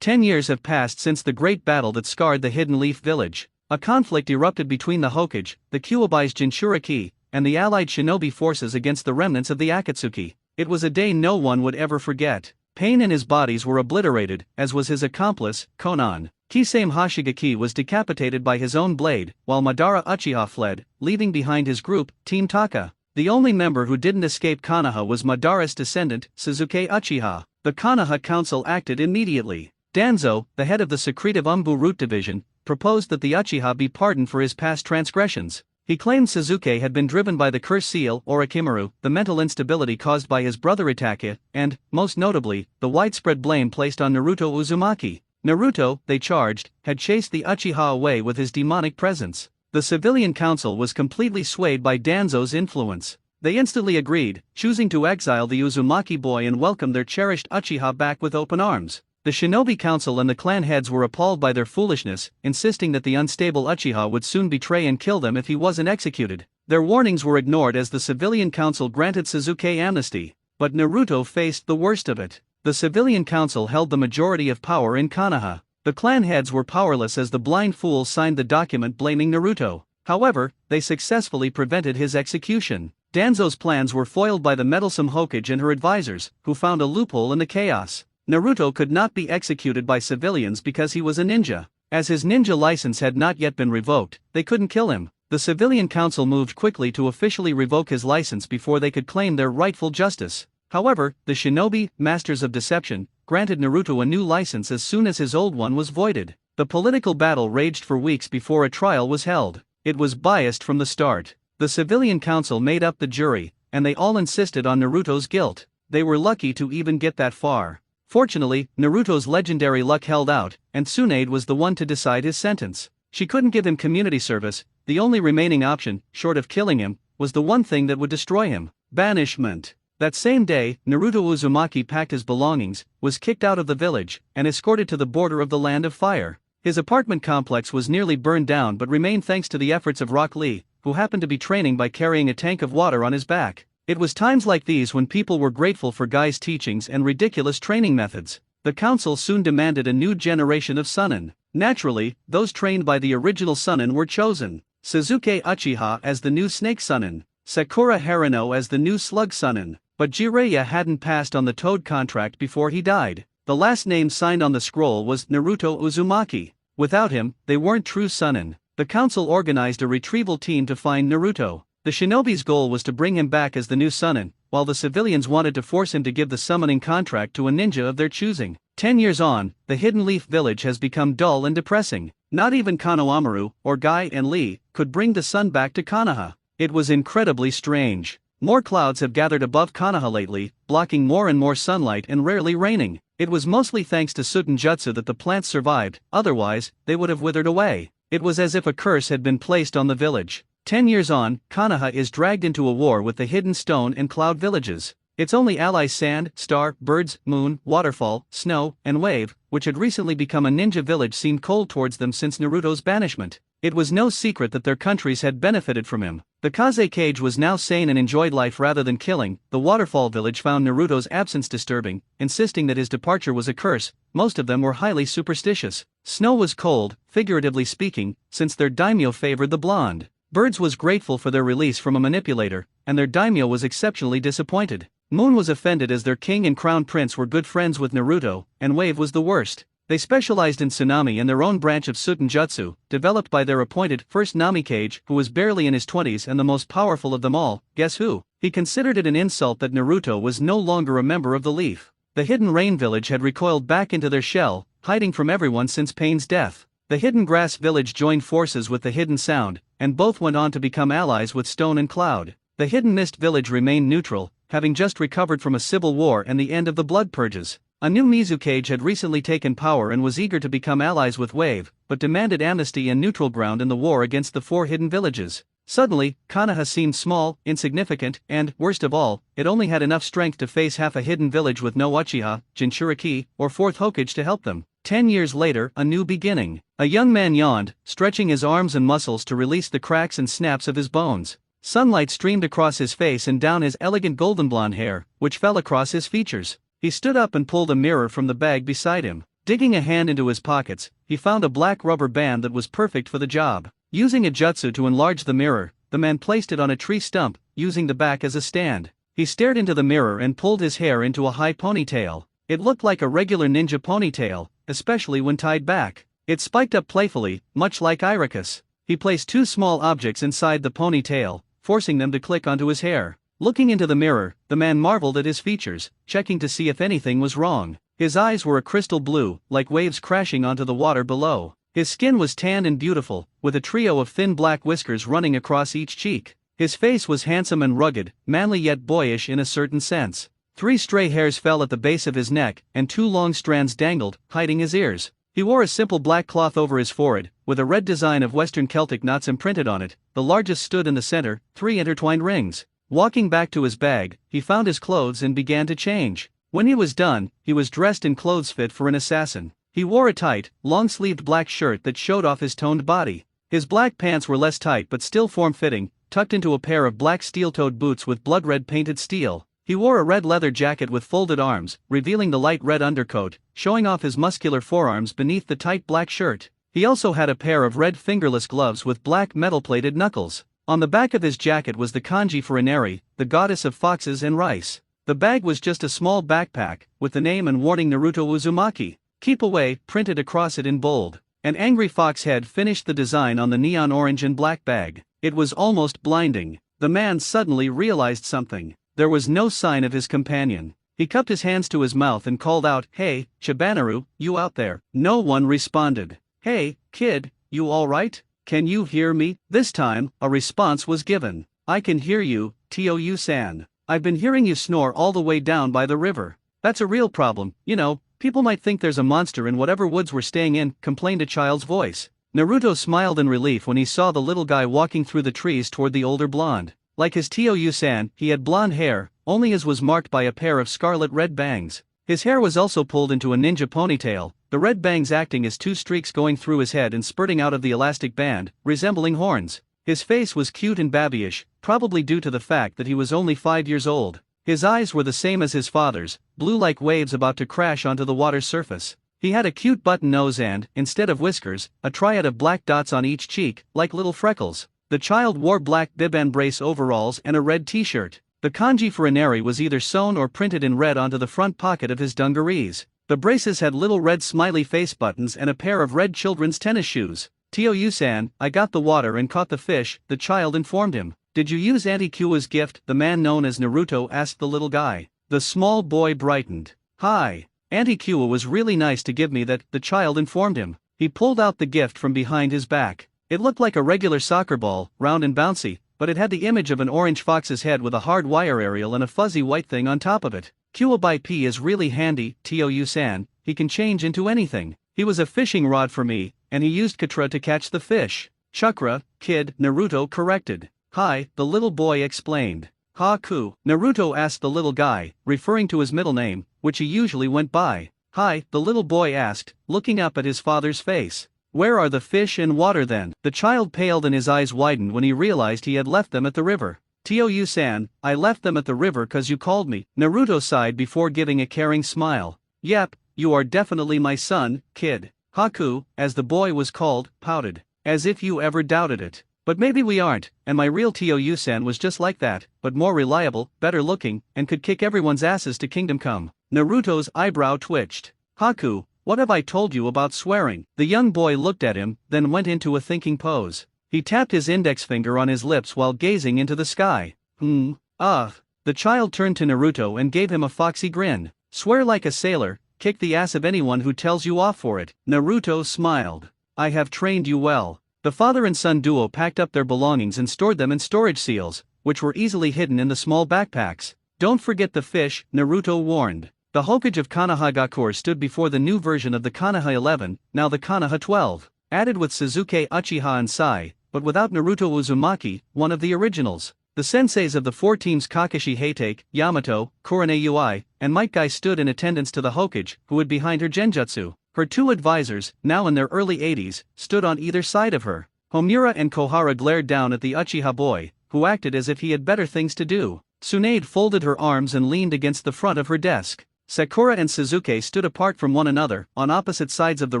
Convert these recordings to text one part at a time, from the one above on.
10 years have passed since the great battle that scarred the Hidden Leaf Village. A conflict erupted between the Hokage, the Kyuubi's Jinchuriki, and the allied shinobi forces against the remnants of the Akatsuki. It was a day no one would ever forget. Pain and his bodies were obliterated, as was his accomplice, Konan. Kisame Hashigaki was decapitated by his own blade, while Madara Uchiha fled, leaving behind his group, Team Taka. The only member who didn't escape Konoha was Madara's descendant, Suzuki Uchiha. The Konoha Council acted immediately. Danzo, the head of the secretive Umbu Root Division, proposed that the Uchiha be pardoned for his past transgressions. He claimed Suzuki had been driven by the curse seal or Akimaru, the mental instability caused by his brother Itachi, and, most notably, the widespread blame placed on Naruto Uzumaki. Naruto, they charged, had chased the Uchiha away with his demonic presence. The civilian council was completely swayed by Danzo's influence. They instantly agreed, choosing to exile the Uzumaki boy and welcome their cherished Uchiha back with open arms. The Shinobi Council and the clan heads were appalled by their foolishness, insisting that the unstable Uchiha would soon betray and kill them if he wasn't executed. Their warnings were ignored as the civilian council granted Suzuki amnesty. But Naruto faced the worst of it. The civilian council held the majority of power in Konoha. The clan heads were powerless as the blind fool signed the document blaming Naruto. However, they successfully prevented his execution. Danzo's plans were foiled by the meddlesome Hokage and her advisors, who found a loophole in the chaos. Naruto could not be executed by civilians because he was a ninja. As his ninja license had not yet been revoked, they couldn't kill him. The civilian council moved quickly to officially revoke his license before they could claim their rightful justice. However, the shinobi, masters of deception, granted Naruto a new license as soon as his old one was voided. The political battle raged for weeks before a trial was held. It was biased from the start. The civilian council made up the jury, and they all insisted on Naruto's guilt. They were lucky to even get that far. Fortunately, Naruto's legendary luck held out, and Tsunade was the one to decide his sentence. She couldn't give him community service. The only remaining option, short of killing him, was the one thing that would destroy him: banishment. That same day, Naruto Uzumaki packed his belongings, was kicked out of the village, and escorted to the border of the Land of Fire. His apartment complex was nearly burned down but remained thanks to the efforts of Rock Lee, who happened to be training by carrying a tank of water on his back. It was times like these when people were grateful for Guy's teachings and ridiculous training methods. The council soon demanded a new generation of Sannin. Naturally, those trained by the original Sannin were chosen. Suzuki Uchiha as the new Snake Sannin, Sakura Haruno as the new Slug Sannin. But Jiraiya hadn't passed on the Toad contract before he died. The last name signed on the scroll was Naruto Uzumaki. Without him, they weren't true Sannin. The council organized a retrieval team to find Naruto. The shinobi's goal was to bring him back as the new Sannin, while the civilians wanted to force him to give the summoning contract to a ninja of their choosing. 10 years on, the Hidden Leaf Village has become dull and depressing. Not even Konohamaru, or Guy and Lee, could bring the sun back to Konoha. It was incredibly strange. More clouds have gathered above Konoha lately, blocking more and more sunlight and rarely raining. It was mostly thanks to Sutenjutsu that the plants survived, otherwise, they would have withered away. It was as if a curse had been placed on the village. 10 years on, Konoha is dragged into a war with the Hidden Stone and Cloud villages. Its only allies Sand, Star, Birds, Moon, Waterfall, Snow, and Wave, which had recently become a ninja village, seemed cold towards them since Naruto's banishment. It was no secret that their countries had benefited from him. The Kaze Cage was now sane and enjoyed life rather than killing. The Waterfall village found Naruto's absence disturbing, insisting that his departure was a curse. Most of them were highly superstitious. Snow was cold, figuratively speaking, since their daimyo favored the blonde. Birds was grateful for their release from a manipulator, and their daimyo was exceptionally disappointed. Moon was offended as their king and crown prince were good friends with Naruto, and Wave was the worst. They specialized in tsunami and their own branch of Sutenjutsu, developed by their appointed first Namikage, who was barely in his 20s and the most powerful of them all. Guess who? He considered it an insult that Naruto was no longer a member of the Leaf. The Hidden Rain village had recoiled back into their shell, hiding from everyone since Pain's death. The Hidden Grass village joined forces with the Hidden Sound, and both went on to become allies with Stone and Cloud. The Hidden Mist village remained neutral, having just recovered from a civil war and the end of the blood purges. A new Mizukage had recently taken power and was eager to become allies with Wave, but demanded amnesty and neutral ground in the war against the 4 hidden villages. Suddenly, Konoha seemed small, insignificant, and, worst of all, it only had enough strength to face half a hidden village with no Uchiha, Jinchuriki, or 4th Hokage to help them. 10 years later, a new beginning. A young man yawned, stretching his arms and muscles to release the cracks and snaps of his bones. Sunlight streamed across his face and down his elegant golden blonde hair, which fell across his features. He stood up and pulled a mirror from the bag beside him. Digging a hand into his pockets, he found a black rubber band that was perfect for the job. Using a jutsu to enlarge the mirror, the man placed it on a tree stump, using the back as a stand. He stared into the mirror and pulled his hair into a high ponytail. It looked like a regular ninja ponytail, especially when tied back. It spiked up playfully, much like Iroquois. He placed two small objects inside the ponytail, forcing them to click onto his hair. Looking into the mirror, the man marveled at his features, checking to see if anything was wrong. His eyes were a crystal blue, like waves crashing onto the water below. His skin was tanned and beautiful, with a trio of thin black whiskers running across each cheek. His face was handsome and rugged, manly yet boyish in a certain sense. 3 stray hairs fell at the base of his neck, and 2 long strands dangled, hiding his ears. He wore a simple black cloth over his forehead, with a red design of Western Celtic knots imprinted on it. The largest stood in the center, 3 intertwined rings. Walking back to his bag, he found his clothes and began to change. When he was done, he was dressed in clothes fit for an assassin. He wore a tight, long-sleeved black shirt that showed off his toned body. His black pants were less tight but still form-fitting, tucked into a pair of black steel-toed boots with blood-red painted steel. He wore a red leather jacket with folded arms, revealing the light red undercoat, showing off his muscular forearms beneath the tight black shirt. He also had a pair of red fingerless gloves with black metal-plated knuckles. On the back of his jacket was the kanji for Inari, the goddess of foxes and rice. The bag was just a small backpack, with the name and warning Naruto Uzumaki, "Keep away," printed across it in bold. An angry fox head finished the design on the neon orange and black bag. It was almost blinding. The man suddenly realized something. There was no sign of his companion. He cupped his hands to his mouth and called out, "Hey, Shibanaru, you out there?" No one responded. "Hey, kid, you alright? Can you hear me?" This time, a response was given. "I can hear you, Tou-san. I've been hearing you snore all the way down by the river. That's a real problem, you know, people might think there's a monster in whatever woods we're staying in," complained a child's voice. Naruto smiled in relief when he saw the little guy walking through the trees toward the older blonde. Like his Tou-san, he had blonde hair, only his was marked by a pair of scarlet-red bangs. His hair was also pulled into a ninja ponytail, the red bangs acting as 2 streaks going through his head and spurting out of the elastic band, resembling horns. His face was cute and babyish, probably due to the fact that he was only 5 years old. His eyes were the same as his father's, blue like waves about to crash onto the water's surface. He had a cute button nose and, instead of whiskers, a triad of black dots on each cheek, like little freckles. The child wore black bib and brace overalls and a red t-shirt. The kanji for Inari was either sewn or printed in red onto the front pocket of his dungarees. The braces had little red smiley face buttons and a pair of red children's tennis shoes. "Tou-san, I got the water and caught the fish," the child informed him. "Did you use Auntie Kyo's gift?" the man known as Naruto asked the little guy. The small boy brightened. "Hi. Auntie Kyo was really nice to give me that," the child informed him. He pulled out the gift from behind his back. It looked like a regular soccer ball, round and bouncy, but it had the image of an orange fox's head with a hard wire aerial and a fuzzy white thing on top of it. "Kuwabai P is really handy, Tou-san, he can change into anything. He was a fishing rod for me, and he used Katra to catch the fish." "Chakra, kid," Naruto corrected. "Hi," the little boy explained. "Haku," Naruto asked the little guy, referring to his middle name, which he usually went by. "Hi," the little boy asked, looking up at his father's face. "Where are the fish and water then?" The child paled and his eyes widened when he realized he had left them at the river. "Tou-san, I left them at the river 'cause you called me," Naruto sighed before giving a caring smile. "Yep, you are definitely my son, kid." Haku, as the boy was called, pouted. "As if you ever doubted it. But maybe we aren't, and my real Tou-san was just like that, but more reliable, better looking, and could kick everyone's asses to Kingdom Come." Naruto's eyebrow twitched. "Haku, what have I told you about swearing?" The young boy looked at him, then went into a thinking pose. He tapped his index finger on his lips while gazing into the sky. The child turned to Naruto and gave him a foxy grin. "Swear like a sailor, kick the ass of anyone who tells you off for it." Naruto smiled. "I have trained you well." The father and son duo packed up their belongings and stored them in storage seals, which were easily hidden in the small backpacks. "Don't forget the fish," Naruto warned. The Hokage of Konoha stood before the new version of the Konoha 11, now the Konoha 12, added with Suzuki Uchiha and Sai, but without Naruto Uzumaki, one of the originals. The senseis of the 4 teams Kakashi Hatake, Yamato, Kurane Ui, and Might Guy stood in attendance to the Hokage, who hid behind her genjutsu. Her 2 advisors, now in their early 80s, stood on either side of her. Homura and Kohara glared down at the Uchiha boy, who acted as if he had better things to do. Tsunade folded her arms and leaned against the front of her desk. Sakura and Suzuki stood apart from one another, on opposite sides of the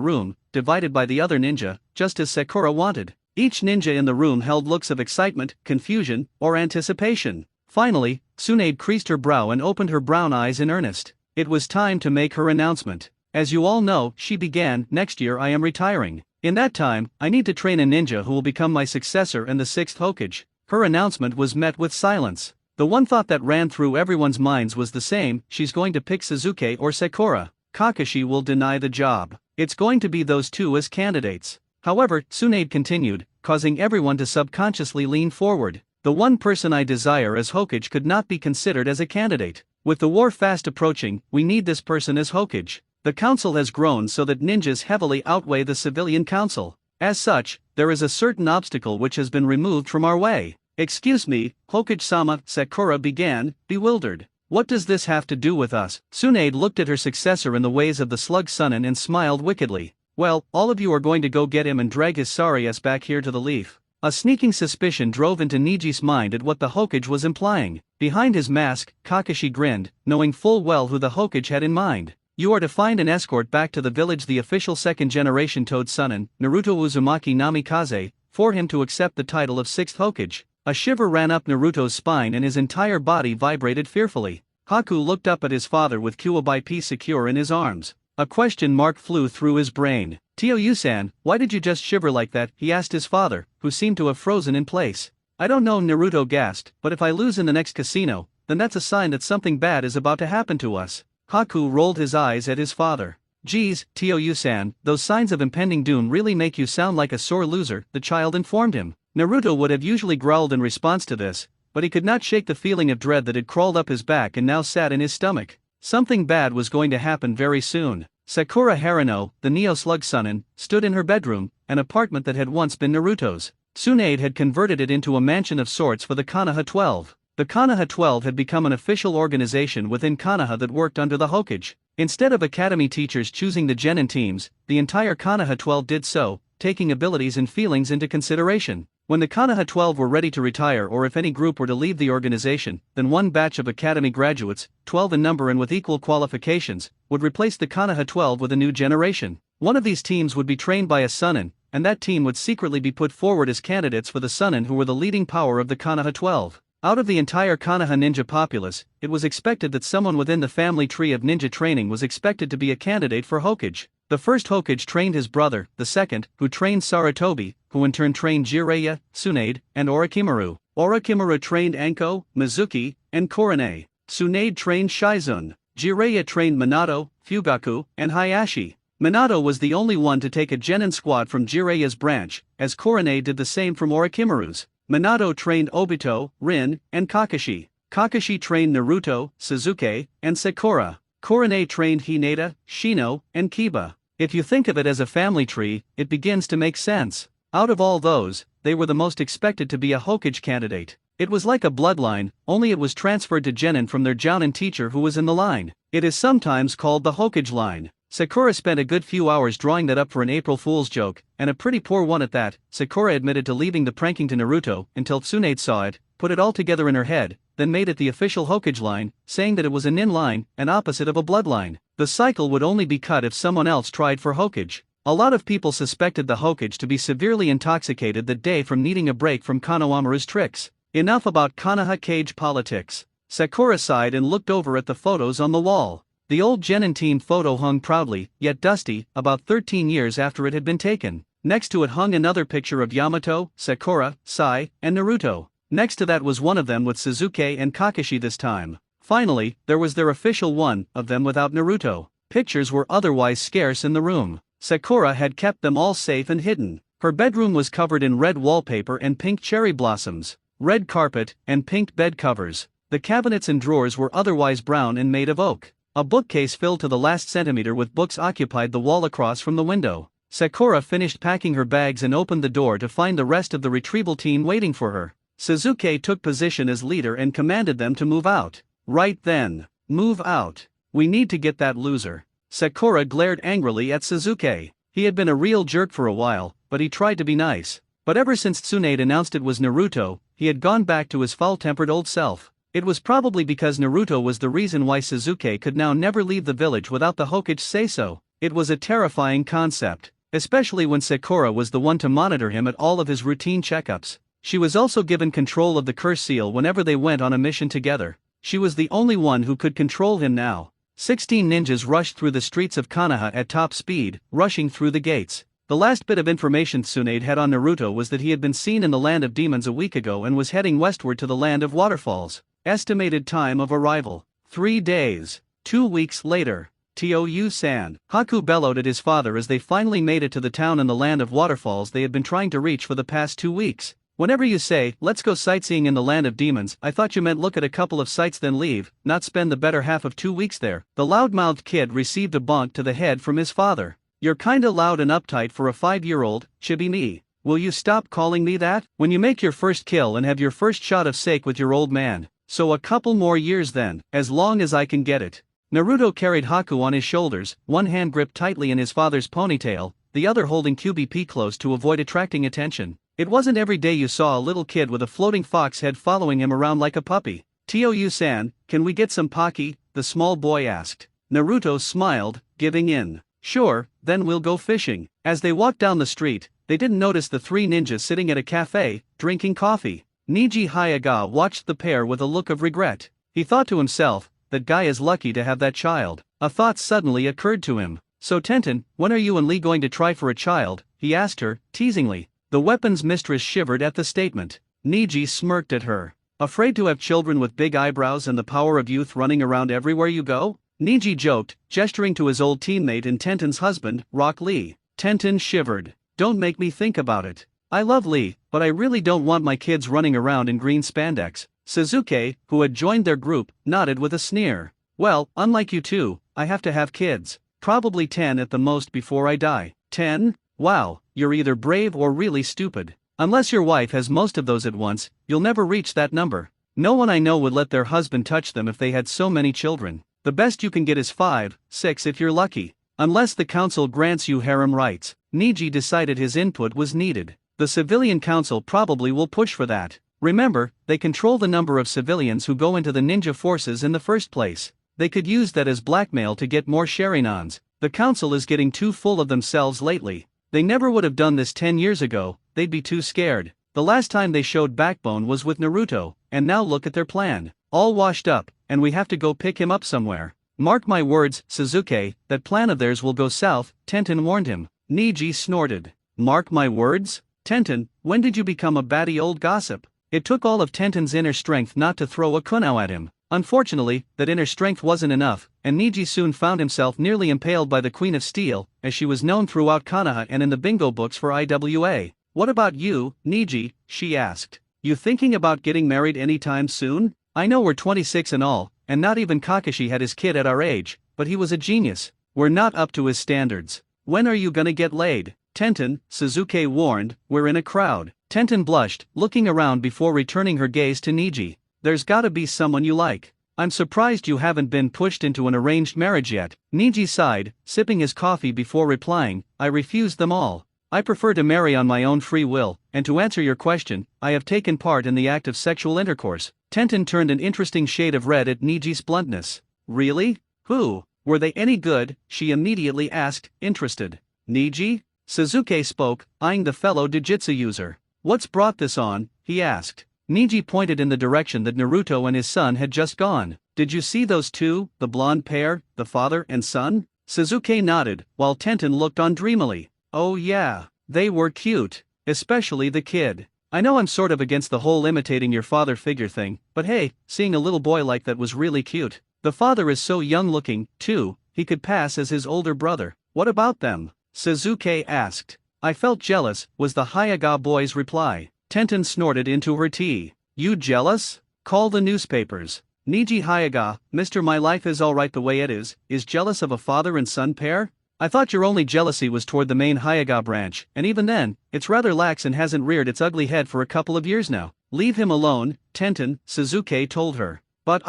room, divided by the other ninja, just as Sakura wanted. Each ninja in the room held looks of excitement, confusion, or anticipation. Finally, Tsunade creased her brow and opened her brown eyes in earnest. It was time to make her announcement. As you all know, she began, next year I am retiring. In that time, I need to train a ninja who will become my successor and the 6th Hokage. Her announcement was met with silence. The one thought that ran through everyone's minds was the same: she's going to pick Suzuki or Sakura. Kakashi will deny the job. It's going to be those two as candidates. However, Tsunade continued, causing everyone to subconsciously lean forward. The one person I desire as Hokage could not be considered as a candidate. With the war fast approaching, we need this person as Hokage. The council has grown so that ninjas heavily outweigh the civilian council. As such, there is a certain obstacle which has been removed from our way. Excuse me, Hokage-sama, Sakura began, bewildered. What does this have to do with us? Tsunade looked at her successor in the ways of the slug Sunin and smiled wickedly. Well, all of you are going to go get him and drag his sorry ass back here to the leaf. A sneaking suspicion drove into Niji's mind at what the Hokage was implying. Behind his mask, Kakashi grinned, knowing full well who the Hokage had in mind. You are to find an escort back to the village, the official second-generation Toad Sunin, Naruto Uzumaki Namikaze, for him to accept the title of 6th Hokage. A shiver ran up Naruto's spine and his entire body vibrated fearfully. Haku looked up at his father with Kuwabaipi secure in his arms. A question mark flew through his brain. Tio-san, why did you just shiver like that? He asked his father, who seemed to have frozen in place. I don't know, Naruto gasped, but if I lose in the next casino, then that's a sign that something bad is about to happen to us. Haku rolled his eyes at his father. Geez, Tio-san, those signs of impending doom really make you sound like a sore loser, the child informed him. Naruto would have usually growled in response to this, but he could not shake the feeling of dread that had crawled up his back and now sat in his stomach. Something bad was going to happen very soon. Sakura Harano, the Neo-Slug Sunin, stood in her bedroom, an apartment that had once been Naruto's. Tsunade had converted it into a mansion of sorts for the Konoha 12. The Konoha 12 had become an official organization within Konoha that worked under the Hokage. Instead of academy teachers choosing the genin teams, the entire Konoha 12 did so, taking abilities and feelings into consideration. When the Konoha 12 were ready to retire, or if any group were to leave the organization, then one batch of academy graduates, 12 in number and with equal qualifications, would replace the Konoha 12 with a new generation. One of these teams would be trained by a Sunin, and that team would secretly be put forward as candidates for the Sunin who were the leading power of the Konoha 12. Out of the entire Konoha ninja populace, it was expected that someone within the family tree of ninja training was expected to be a candidate for Hokage. The first Hokage trained his brother, the second, who trained Sarutobi, who in turn trained Jiraiya, Tsunade, and Orochimaru. Orochimaru trained Anko, Mizuki, and Korone. Tsunade trained Shizune. Jiraiya trained Minato, Fugaku, and Hayashi. Minato was the only one to take a genin squad from Jiraiya's branch, as Korone did the same from Orochimaru's. Minato trained Obito, Rin, and Kakashi. Kakashi trained Naruto, Suzuki, and Sakura. Korone trained Hinata, Shino, and Kiba. If you think of it as a family tree, it begins to make sense. Out of all those, they were the most expected to be a Hokage candidate. It was like a bloodline, only it was transferred to genin from their Jounin teacher who was in the line. It is sometimes called the Hokage line. Sakura spent a good few hours drawing that up for an April Fool's joke, and a pretty poor one at that. Sakura admitted to leaving the pranking to Naruto until Tsunade saw it, put it all together in her head, then made it the official Hokage line, saying that it was a nin line, an opposite of a bloodline. The cycle would only be cut if someone else tried for Hokage. A lot of people suspected the Hokage to be severely intoxicated that day from needing a break from Konohamaru's tricks. Enough about Konoha cage politics. Sakura sighed and looked over at the photos on the wall. The old genin team photo hung proudly, yet dusty, about 13 years after it had been taken. Next to it hung another picture of Yamato, Sakura, Sai, and Naruto. Next to that was one of them with Suzuki and Kakashi this time. Finally, there was their official one of them without Naruto. Pictures were otherwise scarce in the room. Sakura had kept them all safe and hidden. Her bedroom was covered in red wallpaper and pink cherry blossoms, red carpet, and pink bed covers. The cabinets and drawers were otherwise brown and made of oak. A bookcase filled to the last centimeter with books occupied the wall across from the window. Sakura finished packing her bags and opened the door to find the rest of the retrieval team waiting for her. Suzuki took position as leader and commanded them to move out. Right then. Move out. We need to get that loser. Sakura glared angrily at Suzuki. He had been a real jerk for a while, but he tried to be nice. But ever since Tsunade announced it was Naruto, he had gone back to his foul-tempered old self. It was probably because Naruto was the reason why Sasuke could now never leave the village without the Hokage say so. It was a terrifying concept, especially when Sakura was the one to monitor him at all of his routine checkups. She was also given control of the curse seal whenever they went on a mission together. She was the only one who could control him now. 16 ninjas rushed through the streets of Konoha at top speed, rushing through the gates. The last bit of information Tsunade had on Naruto was that he had been seen in the land of demons a week ago and was heading westward to the land of waterfalls. Estimated time of arrival: 3 days. 2 weeks later. Tou-san. Haku bellowed at his father as they finally made it to the town in the land of waterfalls they had been trying to reach for the past 2 weeks. Whenever you say, let's go sightseeing in the land of demons, I thought you meant look at a couple of sites then leave, not spend the better half of 2 weeks there. The loudmouthed kid received a bonk to the head from his father. You're kinda loud and uptight for a 5-year-old, chibi me. Will you stop calling me that? When you make your first kill and have your first shot of sake with your old man. So a couple more years then, as long as I can get it. Naruto carried Haku on his shoulders, one hand gripped tightly in his father's ponytail, the other holding QBP close to avoid attracting attention. It wasn't every day you saw a little kid with a floating fox head following him around like a puppy. Tou-san, can we get some Pocky? The small boy asked. Naruto smiled, giving in. Sure, then we'll go fishing. As they walked down the street, they didn't notice the 3 ninjas sitting at a cafe, drinking coffee. Neji Hyuga watched the pair with a look of regret. He thought to himself, that guy is lucky to have that child. A thought suddenly occurred to him. So Tenten, when are you and Lee going to try for a child? He asked her, teasingly. The weapons mistress shivered at the statement. Neji smirked at her. Afraid to have children with big eyebrows and the power of youth running around everywhere you go? Neji joked, gesturing to his old teammate and Tenten's husband, Rock Lee. Tenten shivered. Don't make me think about it. I love Lee, but I really don't want my kids running around in green spandex. Sasuke, who had joined their group, nodded with a sneer. Well, unlike you two, I have to have kids. Probably 10 at the most before I die. 10? Wow, you're either brave or really stupid. Unless your wife has most of those at once, you'll never reach that number. No one I know would let their husband touch them if they had so many children. The best you can get is 5, 6 if you're lucky. Unless the council grants you harem rights. Neji decided his input was needed. The civilian council probably will push for that. Remember, they control the number of civilians who go into the ninja forces in the first place. They could use that as blackmail to get more Sharinans. The council is getting too full of themselves lately. They never would have done this 10 years ago, they'd be too scared. The last time they showed backbone was with Naruto, and now look at their plan. All washed up, and we have to go pick him up somewhere. Mark my words, Sasuke, that plan of theirs will go south, Tenten warned him. Neji snorted. Mark my words? Tenten, when did you become a batty old gossip? It took all of Tenten's inner strength not to throw a kunao at him. Unfortunately, that inner strength wasn't enough, and Neji soon found himself nearly impaled by the Queen of Steel, as she was known throughout Konoha and in the bingo books for IWA. What about you, Neji? She asked. You thinking about getting married anytime soon? I know we're 26 and all, and not even Kakashi had his kid at our age, but he was a genius. We're not up to his standards. When are you gonna get laid? Tenten, Sasuke warned, we're in a crowd. Tenten blushed, looking around before returning her gaze to Neji. There's gotta be someone you like. I'm surprised you haven't been pushed into an arranged marriage yet. Neji sighed, sipping his coffee before replying, I refused them all. I prefer to marry on my own free will, and to answer your question, I have taken part in the act of sexual intercourse. Tenten turned an interesting shade of red at Niji's bluntness. Really? Who? Were they any good? She immediately asked, interested. Neji? Sasuke spoke, eyeing the fellow Dojutsu user. What's brought this on? He asked. Neji pointed in the direction that Naruto and his son had just gone. Did you see those two, the blonde pair, the father and son? Sasuke nodded, while Tenten looked on dreamily. Oh yeah, they were cute. Especially the kid. I know I'm sort of against the whole imitating your father figure thing, but hey, seeing a little boy like that was really cute. The father is so young looking, too, he could pass as his older brother. What about them? Sasuke asked. I felt jealous, was the Hyuga boy's reply. Tenten snorted into her tea. You jealous? Call the newspapers. Neji Hyuga, Mr. My life is alright the way it is jealous of a father and son pair? I thought your only jealousy was toward the main Hyuga branch, and even then, it's rather lax and hasn't reared its ugly head for a couple of years now. Leave him alone, Tenten, Sasuke told her. But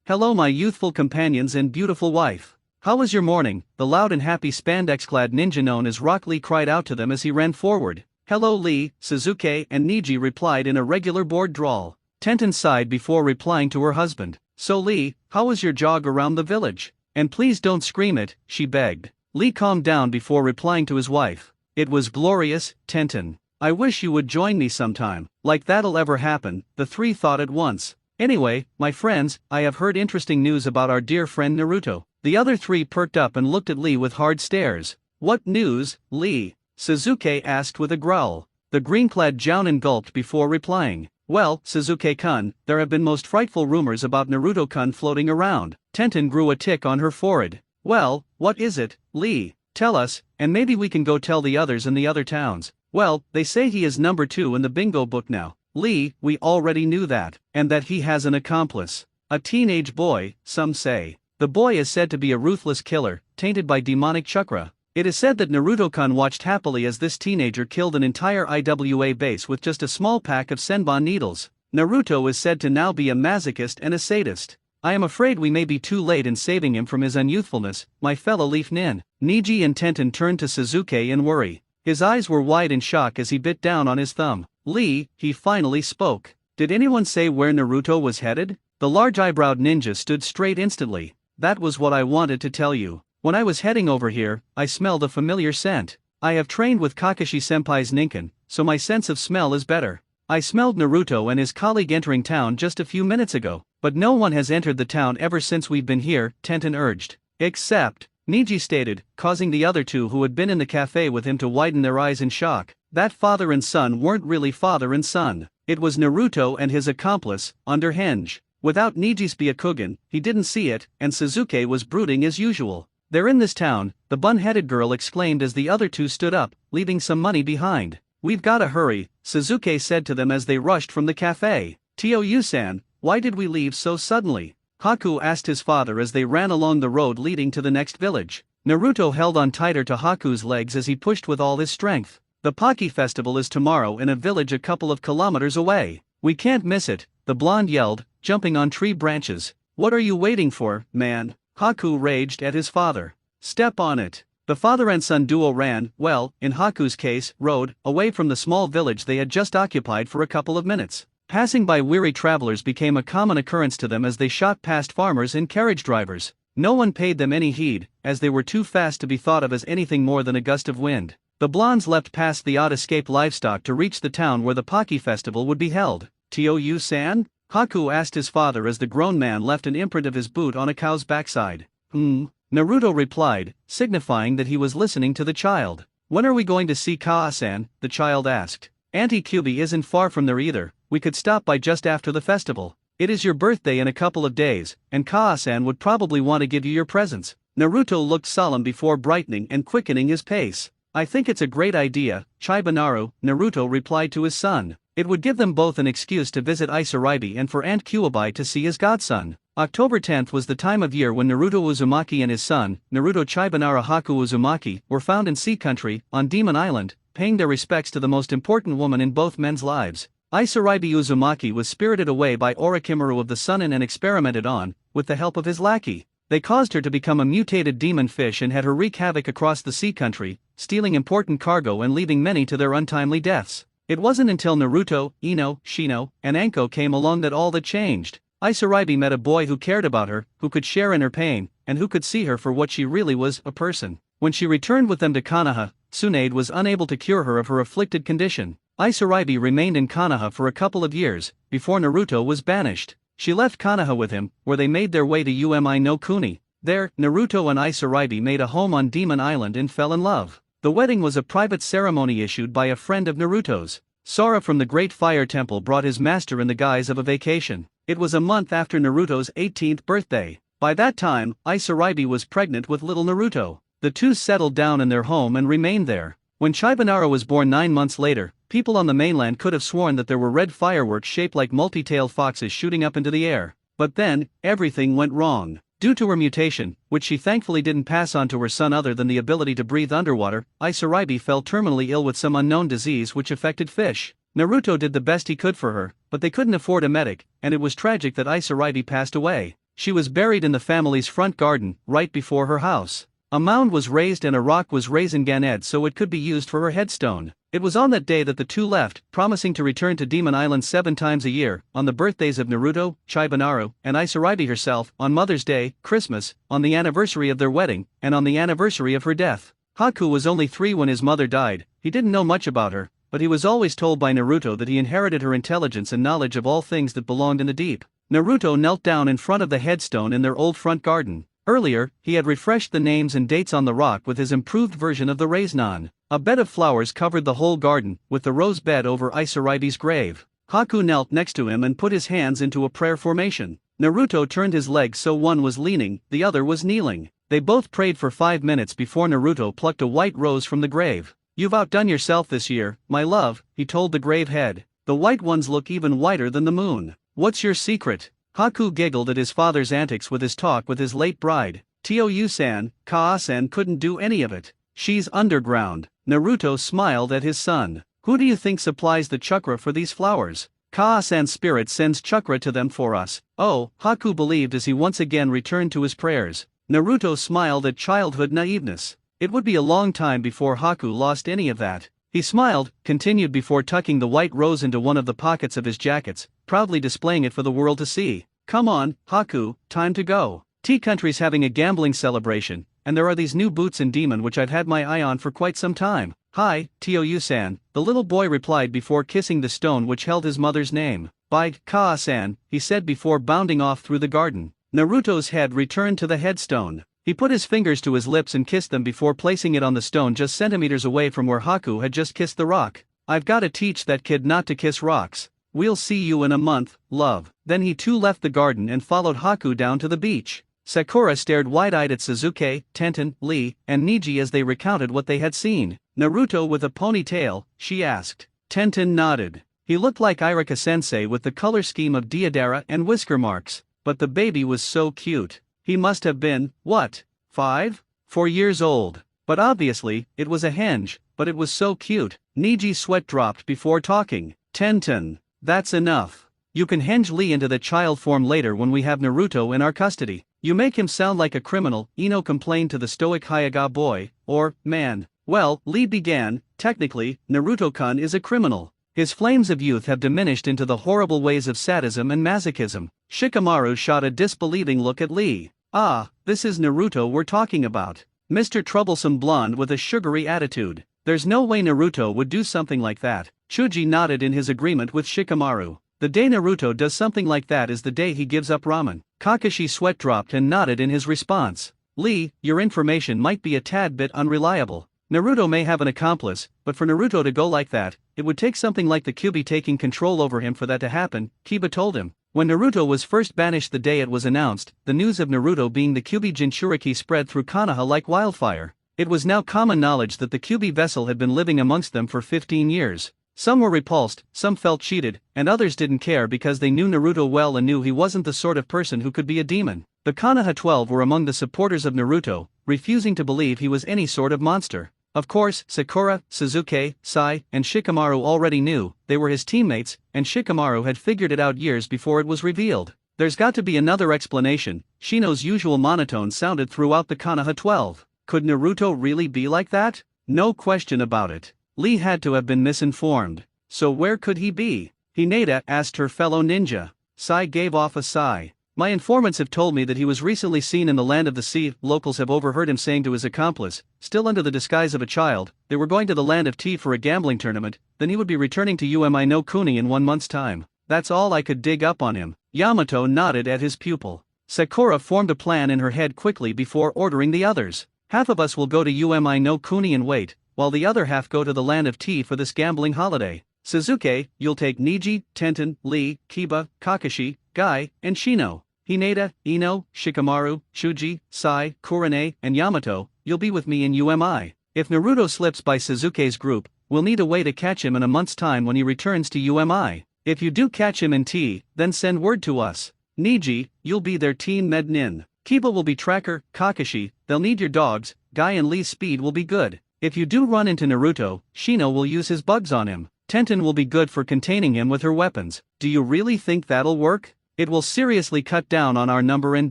hello my youthful companions and beautiful wife. How was your morning? The loud and happy spandex-clad ninja known as Rock Lee cried out to them as he ran forward. Hello Lee, Sasuke and Neji replied in a regular bored drawl. Tenten sighed before replying to her husband. So Lee, how was your jog around the village? And please don't scream it, she begged. Lee calmed down before replying to his wife. It was glorious, Tenten. I wish you would join me sometime. Like that'll ever happen, the three thought at once. Anyway, my friends, I have heard interesting news about our dear friend Naruto. The other three perked up and looked at Lee with hard stares. What news, Lee? Suzuki asked with a growl. The green-clad Jounin gulped before replying. Well, Suzuki-kun, there have been most frightful rumors about Naruto-kun floating around. Tenten grew a tick on her forehead. Well, what is it, Lee? Tell us, and maybe we can go tell the others in the other towns. Well, they say he is number 2 in the bingo book now. Lee, we already knew that, and that he has an accomplice. A teenage boy, some say. The boy is said to be a ruthless killer, tainted by demonic chakra. It is said that Naruto-kun watched happily as this teenager killed an entire IWA base with just a small pack of senbon needles. Naruto is said to now be a masochist and a sadist. I am afraid we may be too late in saving him from his unyouthfulness, my fellow Leaf Nin. Niji and Tenten turned to Suzuki in worry. His eyes were wide in shock as he bit down on his thumb. Lee, he finally spoke. Did anyone say where Naruto was headed? The large-eyebrowed ninja stood straight instantly. That was what I wanted to tell you. When I was heading over here, I smelled a familiar scent. I have trained with Kakashi-senpai's Ninken, so my sense of smell is better. I smelled Naruto and his colleague entering town just a few minutes ago, but no one has entered the town ever since we've been here, Tenten urged. Except, Niji stated, causing the other two who had been in the cafe with him to widen their eyes in shock. That father and son weren't really father and son. It was Naruto and his accomplice, Underhenge. Without Niji's Byakugan, he didn't see it, and Suzuki was brooding as usual. They're in this town, the bun-headed girl exclaimed as the other two stood up, leaving some money behind. We've gotta hurry, Suzuki said to them as they rushed from the cafe. Tio-san, why did we leave so suddenly? Haku asked his father as they ran along the road leading to the next village. Naruto held on tighter to Haku's legs as he pushed with all his strength. The Pocky festival is tomorrow in a village a couple of kilometers away. We can't miss it, the blonde yelled, jumping on tree branches. What are you waiting for, man? Haku raged at his father. Step on it. The father and son duo ran, well, in Haku's case, rode, away from the small village they had just occupied for a couple of minutes. Passing by weary travelers became a common occurrence to them as they shot past farmers and carriage drivers. No one paid them any heed, as they were too fast to be thought of as anything more than a gust of wind. The blondes leapt past the odd escaped livestock to reach the town where the Pocky festival would be held. Tio-san? Haku asked his father as the grown man left an imprint of his boot on a cow's backside. Naruto replied, signifying that he was listening to the child. When are we going to see Kaa-san? The child asked. Auntie Kyubi isn't far from there either, we could stop by just after the festival. It is your birthday in a couple of days, and Kaa-san would probably want to give you your presents. Naruto looked solemn before brightening and quickening his pace. I think it's a great idea, Chibanaro, Naruto replied to his son. It would give them both an excuse to visit Isaribi and for Aunt Kyubi to see his godson. October 10th was the time of year when Naruto Uzumaki and his son, Naruto Chibanara Haku Uzumaki, were found in Sea Country, on Demon Island, paying their respects to the most important woman in both men's lives. Isaribi Uzumaki was spirited away by Orochimaru of the Sunin and experimented on, with the help of his lackey. They caused her to become a mutated demon fish and had her wreak havoc across the Sea Country, stealing important cargo and leaving many to their untimely deaths. It wasn't until Naruto, Ino, Shino, and Anko came along that all that changed. Isaribi met a boy who cared about her, who could share in her pain, and who could see her for what she really was, a person. When she returned with them to Konoha, Tsunade was unable to cure her of her afflicted condition. Isaribi remained in Konoha for a couple of years, before Naruto was banished. She left Konoha with him, where they made their way to Umi no Kuni. There, Naruto and Isaribi made a home on Demon Island and fell in love. The wedding was a private ceremony issued by a friend of Naruto's. Sora from the Great Fire Temple brought his master in the guise of a vacation. It was a month after Naruto's 18th birthday. By that time, Isaribi was pregnant with little Naruto. The two settled down in their home and remained there. When Chibanaro was born 9 months later, people on the mainland could have sworn that there were red fireworks shaped like multi-tailed foxes shooting up into the air. But then, everything went wrong. Due to her mutation, which she thankfully didn't pass on to her son other than the ability to breathe underwater, Isaribi fell terminally ill with some unknown disease which affected fish. Naruto did the best he could for her, but they couldn't afford a medic, and it was tragic that Isaribi passed away. She was buried in the family's front garden, right before her house. A mound was raised and a rock was raised in Ganed so it could be used for her headstone. It was on that day that the two left, promising to return to Demon Island 7 times a year, on the birthdays of Naruto, Chibanaro, and Isuraibi herself, on Mother's Day, Christmas, on the anniversary of their wedding, and on the anniversary of her death. Haku was only 3 when his mother died. He didn't know much about her, but he was always told by Naruto that he inherited her intelligence and knowledge of all things that belonged in the deep. Naruto knelt down in front of the headstone in their old front garden. Earlier, he had refreshed the names and dates on the rock with his improved version of the Raisnan. A bed of flowers covered the whole garden, with the rose bed over Isuraibi's grave. Haku knelt next to him and put his hands into a prayer formation. Naruto turned his legs so one was leaning, the other was kneeling. They both prayed for 5 minutes before Naruto plucked a white rose from the grave. "You've outdone yourself this year, my love," he told the grave head. "The white ones look even whiter than the moon. What's your secret?" Haku giggled at his father's antics with his talk with his late bride. "Tou-san, Kaa-san couldn't do any of it. She's underground." Naruto smiled at his son. "Who do you think supplies the chakra for these flowers?" "Kaa-san's spirit sends chakra to them for us." "Oh," Haku believed as he once again returned to his prayers. Naruto smiled at childhood naiveness. It would be a long time before Haku lost any of that. He smiled, continued before tucking the white rose into one of the pockets of his jackets, proudly displaying it for the world to see. "Come on, Haku, time to go. T-Country's having a gambling celebration, and there are these new boots in Demon which I've had my eye on for quite some time." "Hi, Tou-san," the little boy replied before kissing the stone which held his mother's name. "Bye, Kaa-san," he said before bounding off through the garden. Naruto's head returned to the headstone. He put his fingers to his lips and kissed them before placing it on the stone just centimeters away from where Haku had just kissed the rock. "I've gotta teach that kid not to kiss rocks. We'll see you in a month, love." Then he too left the garden and followed Haku down to the beach. Sakura stared wide-eyed at Sasuke, Tenten, Lee, and Neji as they recounted what they had seen. "Naruto with a ponytail?" she asked. Tenten nodded. He looked like Irika-sensei with the color scheme of Deodara and whisker marks, but the baby was so cute. He must have been, what, 5? 4 years old. But obviously, it was a henge, but it was so cute. Neji's sweat dropped before talking. "Tenten, that's enough. You can henge Lee into the child form later when we have Naruto in our custody. You make him sound like a criminal," Ino complained to the stoic Hyuga boy, or man. "Well," Lee began, "technically, Naruto-kun is a criminal. His flames of youth have diminished into the horrible ways of sadism and masochism." Shikamaru shot a disbelieving look at Lee. "Ah, this is Naruto we're talking about. Mr. Troublesome Blonde with a sugary attitude. There's no way Naruto would do something like that." Chuji nodded in his agreement with Shikamaru. "The day Naruto does something like that is the day he gives up ramen." Kakashi's sweat dropped and nodded in his response. "Lee, your information might be a tad bit unreliable. Naruto may have an accomplice, but for Naruto to go like that, it would take something like the Kyuubi taking control over him for that to happen," Kiba told him. When Naruto was first banished the day it was announced, the news of Naruto being the Kyuubi Jinchuriki spread through Konoha like wildfire. It was now common knowledge that the Kyuubi vessel had been living amongst them for 15 years. Some were repulsed, some felt cheated, and others didn't care because they knew Naruto well and knew he wasn't the sort of person who could be a demon. The Konoha 12 were among the supporters of Naruto, refusing to believe he was any sort of monster. Of course, Sakura, Sasuke, Sai, and Shikamaru already knew. They were his teammates, and Shikamaru had figured it out years before it was revealed. "There's got to be another explanation." Shino's usual monotone sounded throughout the Konoha 12. Could Naruto really be like that? No question about it. Lee had to have been misinformed. So where could he be? Hinata asked her fellow ninja. Sai gave off a sigh. "My informants have told me that he was recently seen in the Land of the Sea." Locals have overheard him saying to his accomplice, still under the disguise of a child, they were going to the Land of Tea for a gambling tournament, then he would be returning to Umi no Kuni in 1 month's time. That's all I could dig up on him. Yamato nodded at his pupil. Sakura formed a plan in her head quickly before ordering the others. "Half of us will go to Umi no Kuni and wait, while the other half go to the Land of Tea for this gambling holiday. Sasuke, you'll take Neji, Tenten, Lee, Kiba, Kakashi, Guy, and Shino. Hinata, Ino, Shikamaru, Chuji, Sai, Kurane, and Yamato, you'll be with me in UMI. If Naruto slips by Sasuke's group, we'll need a way to catch him in a month's time when he returns to UMI. If you do catch him in T, then send word to us. Neji, you'll be their team med nin. Kiba will be tracker, Kakashi, they'll need your dogs, Guy and Lee's speed will be good. If you do run into Naruto, Shino will use his bugs on him. Tenten will be good for containing him with her weapons." "Do you really think that'll work?" "It will seriously cut down on our number and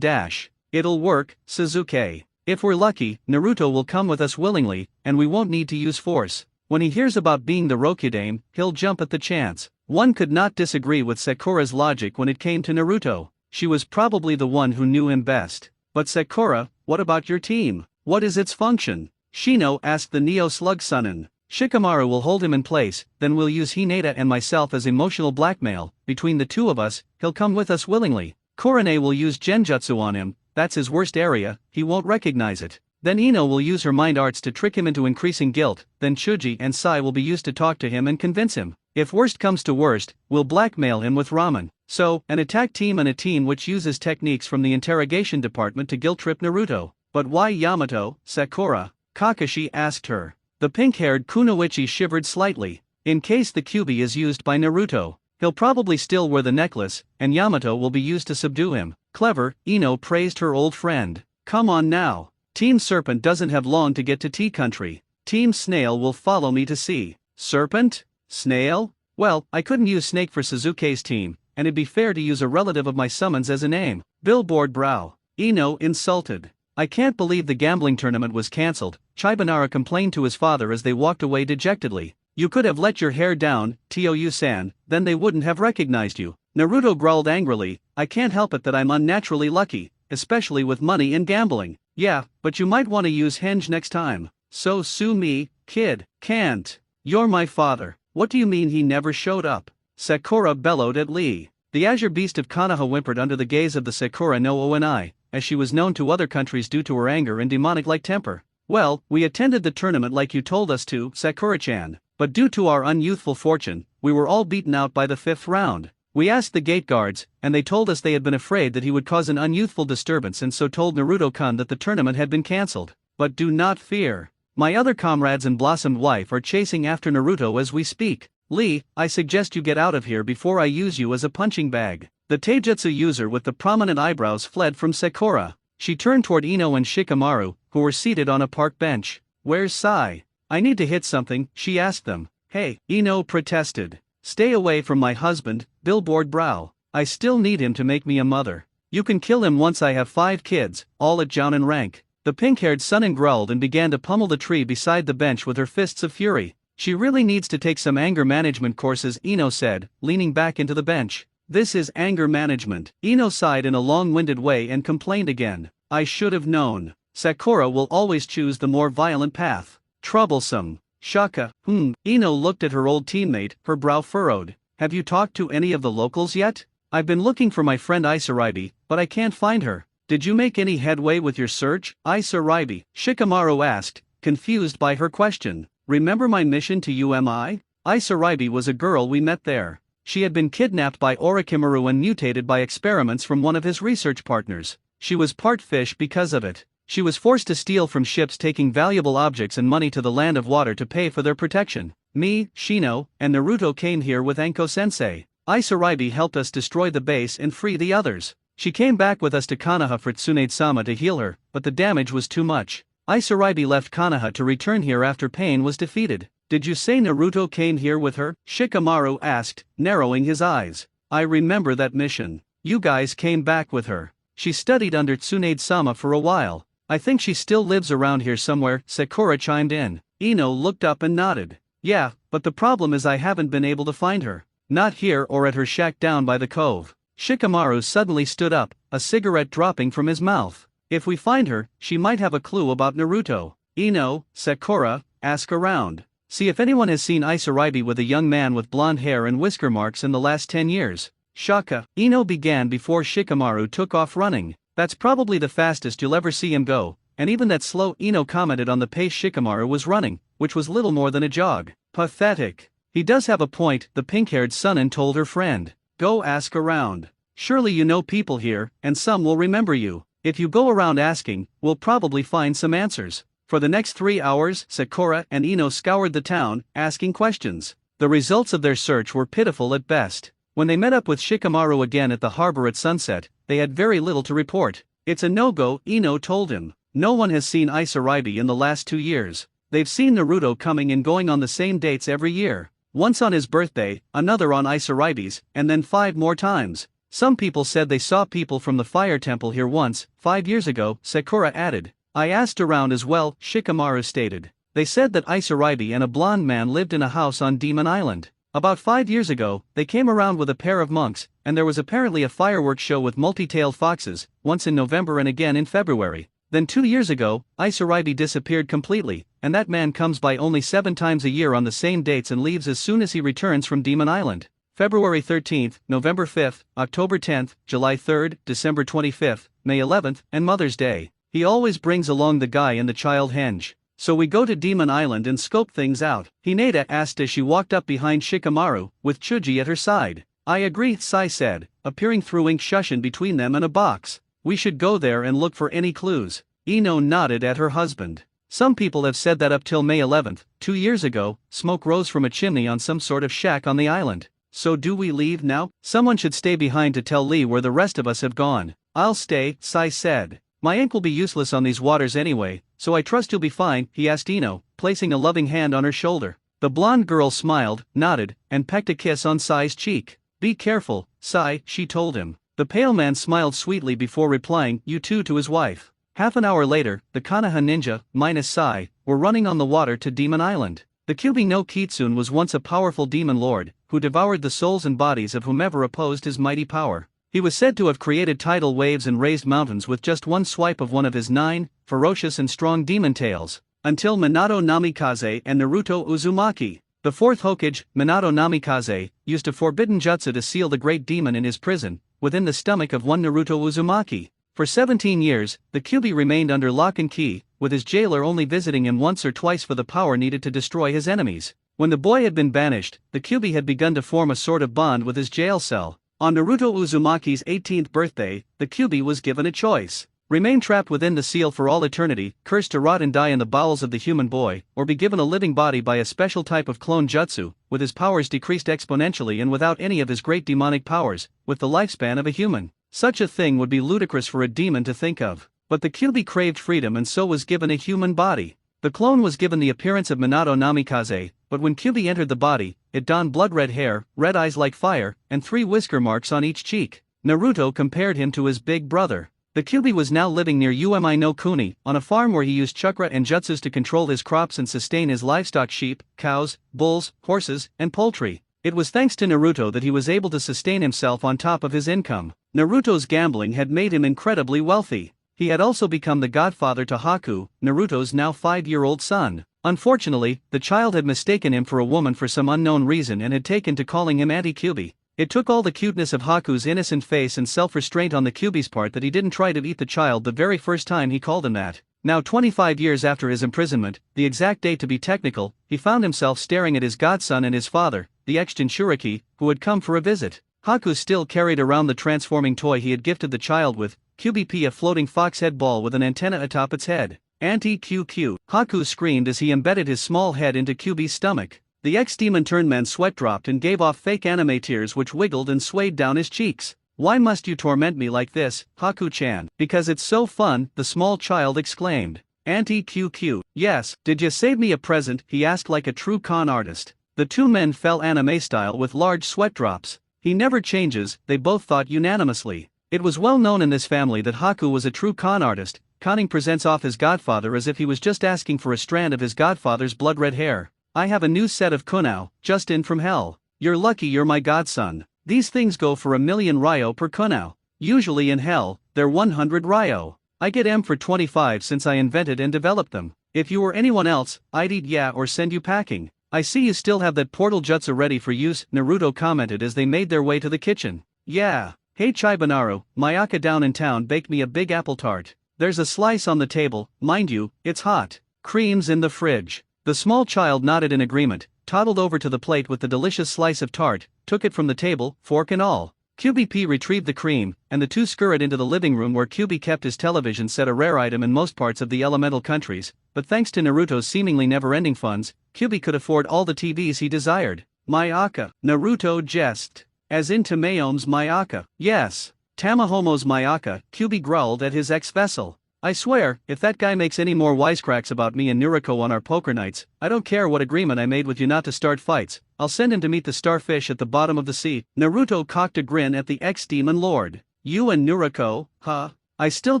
dash." "It'll work, Sasuke. If we're lucky, Naruto will come with us willingly, and we won't need to use force. When he hears about being the Rokudaime, he'll jump at the chance. One could not disagree with Sakura's logic when it came to Naruto. She was probably the one who knew him best. But Sakura, what about your team? What is its function? Shino asked the Neo Slug Sunin. Shikamaru will hold him in place, then we'll use Hinata and myself as emotional blackmail. Between the two of us, he'll come with us willingly. Korone will use Genjutsu on him, that's his worst area, he won't recognize it. Then Ino will use her mind arts to trick him into increasing guilt, then Chuji and Sai will be used to talk to him and convince him. If worst comes to worst, we'll blackmail him with ramen. So, an attack team and a team which uses techniques from the interrogation department to guilt-trip Naruto. But why Yamato, Sakura? Kakashi asked her. The pink-haired Kunoichi shivered slightly. In case the Kyuubi is used by Naruto, he'll probably still wear the necklace, and Yamato will be used to subdue him. Clever, Ino praised her old friend. Come on now. Team Serpent doesn't have long to get to Tea Country. Team Snail will follow me to sea. Serpent? Snail? Well, I couldn't use Snake for Suzuki's team, and it'd be fair to use a relative of my summons as a name. Billboard brow. Ino insulted. I can't believe the gambling tournament was cancelled, Chibanara complained to his father as they walked away dejectedly. You could have let your hair down, Tou-san, then they wouldn't have recognized you. Naruto growled angrily, I can't help it that I'm unnaturally lucky, especially with money and gambling. Yeah, but you might want to use henge next time. So sue me, kid. Can't. You're my father. What do you mean he never showed up? Sakura bellowed at Lee. The azure beast of Konoha whimpered under the gaze of the Sakura no Onai, as she was known to other countries due to her anger and demonic-like temper. Well, we attended the tournament like you told us to, Sakura-chan, but due to our unyouthful fortune, we were all beaten out by the 5th round. We asked the gate guards, and they told us they had been afraid that he would cause an unyouthful disturbance and so told Naruto-kun that the tournament had been cancelled. But do not fear. My other comrades and blossomed wife are chasing after Naruto as we speak. Lee, I suggest you get out of here before I use you as a punching bag. The taijutsu user with the prominent eyebrows fled from Sakura. She turned toward Ino and Shikamaru, who were seated on a park bench. Where's Sai? I need to hit something, she asked them. Hey, Ino protested. Stay away from my husband, billboard brow. I still need him to make me a mother. You can kill him once I have 5 kids, all at jounin rank. The pink-haired Sunin growled and began to pummel the tree beside the bench with her fists of fury. She really needs to take some anger management courses, Ino said, leaning back into the bench. This is anger management. Ino sighed in a long-winded way and complained again. I should have known. Sakura will always choose the more violent path. Troublesome. Shaka, Ino looked at her old teammate, her brow furrowed. Have you talked to any of the locals yet? I've been looking for my friend Isaraibi, but I can't find her. Did you make any headway with your search, Isaraibi? Shikamaru asked, confused by her question. Remember my mission to UMI? Isaraibi was a girl we met there. She had been kidnapped by Orochimaru and mutated by experiments from one of his research partners. She was part fish because of it. She was forced to steal from ships taking valuable objects and money to the land of water to pay for their protection. Me, Shino, and Naruto came here with Anko-sensei. Isaraibi helped us destroy the base and free the others. She came back with us to Konoha for Tsunade-sama to heal her, but the damage was too much. Isaraibi left Konoha to return here after Pain was defeated. Did you say Naruto came here with her? Shikamaru asked, narrowing his eyes. I remember that mission. You guys came back with her. She studied under Tsunade-sama for a while. I think she still lives around here somewhere, Sakura chimed in. Ino looked up and nodded. Yeah, but the problem is I haven't been able to find her. Not here or at her shack down by the cove. Shikamaru suddenly stood up, a cigarette dropping from his mouth. If we find her, she might have a clue about Naruto. Ino, Sakura, ask around. See if anyone has seen Isaraibi with a young man with blonde hair and whisker marks in the last 10 years. Shaka, Ino began before Shikamaru took off running. That's probably the fastest you'll ever see him go, and even that slow Ino commented on the pace Shikamaru was running, which was little more than a jog. Pathetic. He does have a point, the pink-haired Sunin told her friend. Go ask around. Surely you know people here, and some will remember you. If you go around asking, we'll probably find some answers. For the next 3 hours, Sakura and Ino scoured the town, asking questions. The results of their search were pitiful at best. When they met up with Shikamaru again at the harbor at sunset, they had very little to report. It's a no-go, Ino told him. No one has seen Isaraibi in the last 2 years. They've seen Naruto coming and going on the same dates every year. Once on his birthday, another on Isaraibi's, and then 5 more times. Some people said they saw people from the fire temple here once, 5 years ago, Sakura added. I asked around as well, Shikamaru stated. They said that Isuraibi and a blonde man lived in a house on Demon Island. About 5 years ago, they came around with a pair of monks, and there was apparently a fireworks show with multi-tailed foxes, once in November and again in February. Then 2 years ago, Isuraibi disappeared completely, and that man comes by only 7 times a year on the same dates and leaves as soon as he returns from Demon Island. February 13th, November 5th, October 10th, July 3rd, December 25th, May 11th, and Mother's Day. He always brings along the guy and the child henge. So we go to Demon Island and scope things out, Hinata asked as she walked up behind Shikamaru, with Chuji at her side. I agree, Sai said, appearing through ink shushin between them and a box. We should go there and look for any clues. Ino nodded at her husband. Some people have said that up till May 11th, 2 years ago, smoke rose from a chimney on some sort of shack on the island. So do we leave now? Someone should stay behind to tell Lee where the rest of us have gone. I'll stay, Sai said. My ink will be useless on these waters anyway, so I trust you'll be fine, he asked Ino, placing a loving hand on her shoulder. The blonde girl smiled, nodded, and pecked a kiss on Sai's cheek. Be careful, Sai, she told him. The pale man smiled sweetly before replying, you too, to his wife. Half an hour later, the Konoha ninja, minus Sai, were running on the water to Demon Island. The Kyuubi no Kitsune was once a powerful demon lord, who devoured the souls and bodies of whomever opposed his mighty power. He was said to have created tidal waves and raised mountains with just one swipe of one of his 9 ferocious and strong demon tails, until Minato Namikaze and Naruto Uzumaki. The fourth Hokage, Minato Namikaze, used a forbidden jutsu to seal the great demon in his prison, within the stomach of one Naruto Uzumaki. For 17 years, the Kyuubi remained under lock and key, with his jailer only visiting him once or twice for the power needed to destroy his enemies. When the boy had been banished, the Kyuubi had begun to form a sort of bond with his jail cell. On Naruto Uzumaki's 18th birthday, the Kyuubi was given a choice. Remain trapped within the seal for all eternity, cursed to rot and die in the bowels of the human boy, or be given a living body by a special type of clone jutsu, with his powers decreased exponentially and without any of his great demonic powers, with the lifespan of a human. Such a thing would be ludicrous for a demon to think of. But the Kyuubi craved freedom and so was given a human body. The clone was given the appearance of Minato Namikaze, but when Kyuubi entered the body, it donned blood-red hair, red eyes like fire, and 3 whisker marks on each cheek. Naruto compared him to his big brother. The Kyuubi was now living near Umi no Kuni, on a farm where he used chakra and jutsus to control his crops and sustain his livestock: sheep, cows, bulls, horses, and poultry. It was thanks to Naruto that he was able to sustain himself on top of his income. Naruto's gambling had made him incredibly wealthy. He had also become the godfather to Haku, Naruto's now 5-year-old son. Unfortunately, the child had mistaken him for a woman for some unknown reason and had taken to calling him Auntie Kyuubi. It took all the cuteness of Haku's innocent face and self-restraint on the Kyuubi's part that he didn't try to eat the child the very first time he called him that. Now 25 years after his imprisonment, the exact date to be technical, he found himself staring at his godson and his father, the ex-Jinchuriki, who had come for a visit. Haku still carried around the transforming toy he had gifted the child with, QBP, a floating fox head ball with an antenna atop its head. Auntie QQ, Haku screamed as he embedded his small head into QB's stomach. The ex-demon turned man sweat dropped and gave off fake anime tears which wiggled and swayed down his cheeks. Why must you torment me like this, Haku-chan? Because it's so fun, the small child exclaimed. Auntie QQ, yes, did you save me a present? He asked like a true con artist. The two men fell anime style with large sweat drops. He never changes, they both thought unanimously. It was well known in this family that Haku was a true con artist, conning presents off his godfather as if he was just asking for a strand of his godfather's blood-red hair. I have a new set of kunao, just in from hell. You're lucky you're my godson. These things go for 1,000,000 ryo per kunao. Usually in hell, they're 100 ryo. I get M for 25 since I invented and developed them. If you were anyone else, I'd eat ya or send you packing. I see you still have that portal jutsu ready for use, Naruto commented as they made their way to the kitchen. Yeah. Hey Chibanaro, Mayaka down in town baked me a big apple tart. There's a slice on the table, mind you, it's hot. Cream's in the fridge. The small child nodded in agreement, toddled over to the plate with the delicious slice of tart, took it from the table, fork and all. QBP retrieved the cream, and the two scurried into the living room where QB kept his television set, a rare item in most parts of the elemental countries, but thanks to Naruto's seemingly never-ending funds, QB could afford all the TVs he desired. Mayaka, Naruto jest. As in Tamayome's Mayaka. Yes. Tamahomo's Mayaka, QB growled at his ex-vessel. I swear, if that guy makes any more wisecracks about me and Nuriko on our poker nights, I don't care what agreement I made with you not to start fights, I'll send him to meet the starfish at the bottom of the sea. Naruto cocked a grin at the ex-demon lord. You and Nuriko, huh? I still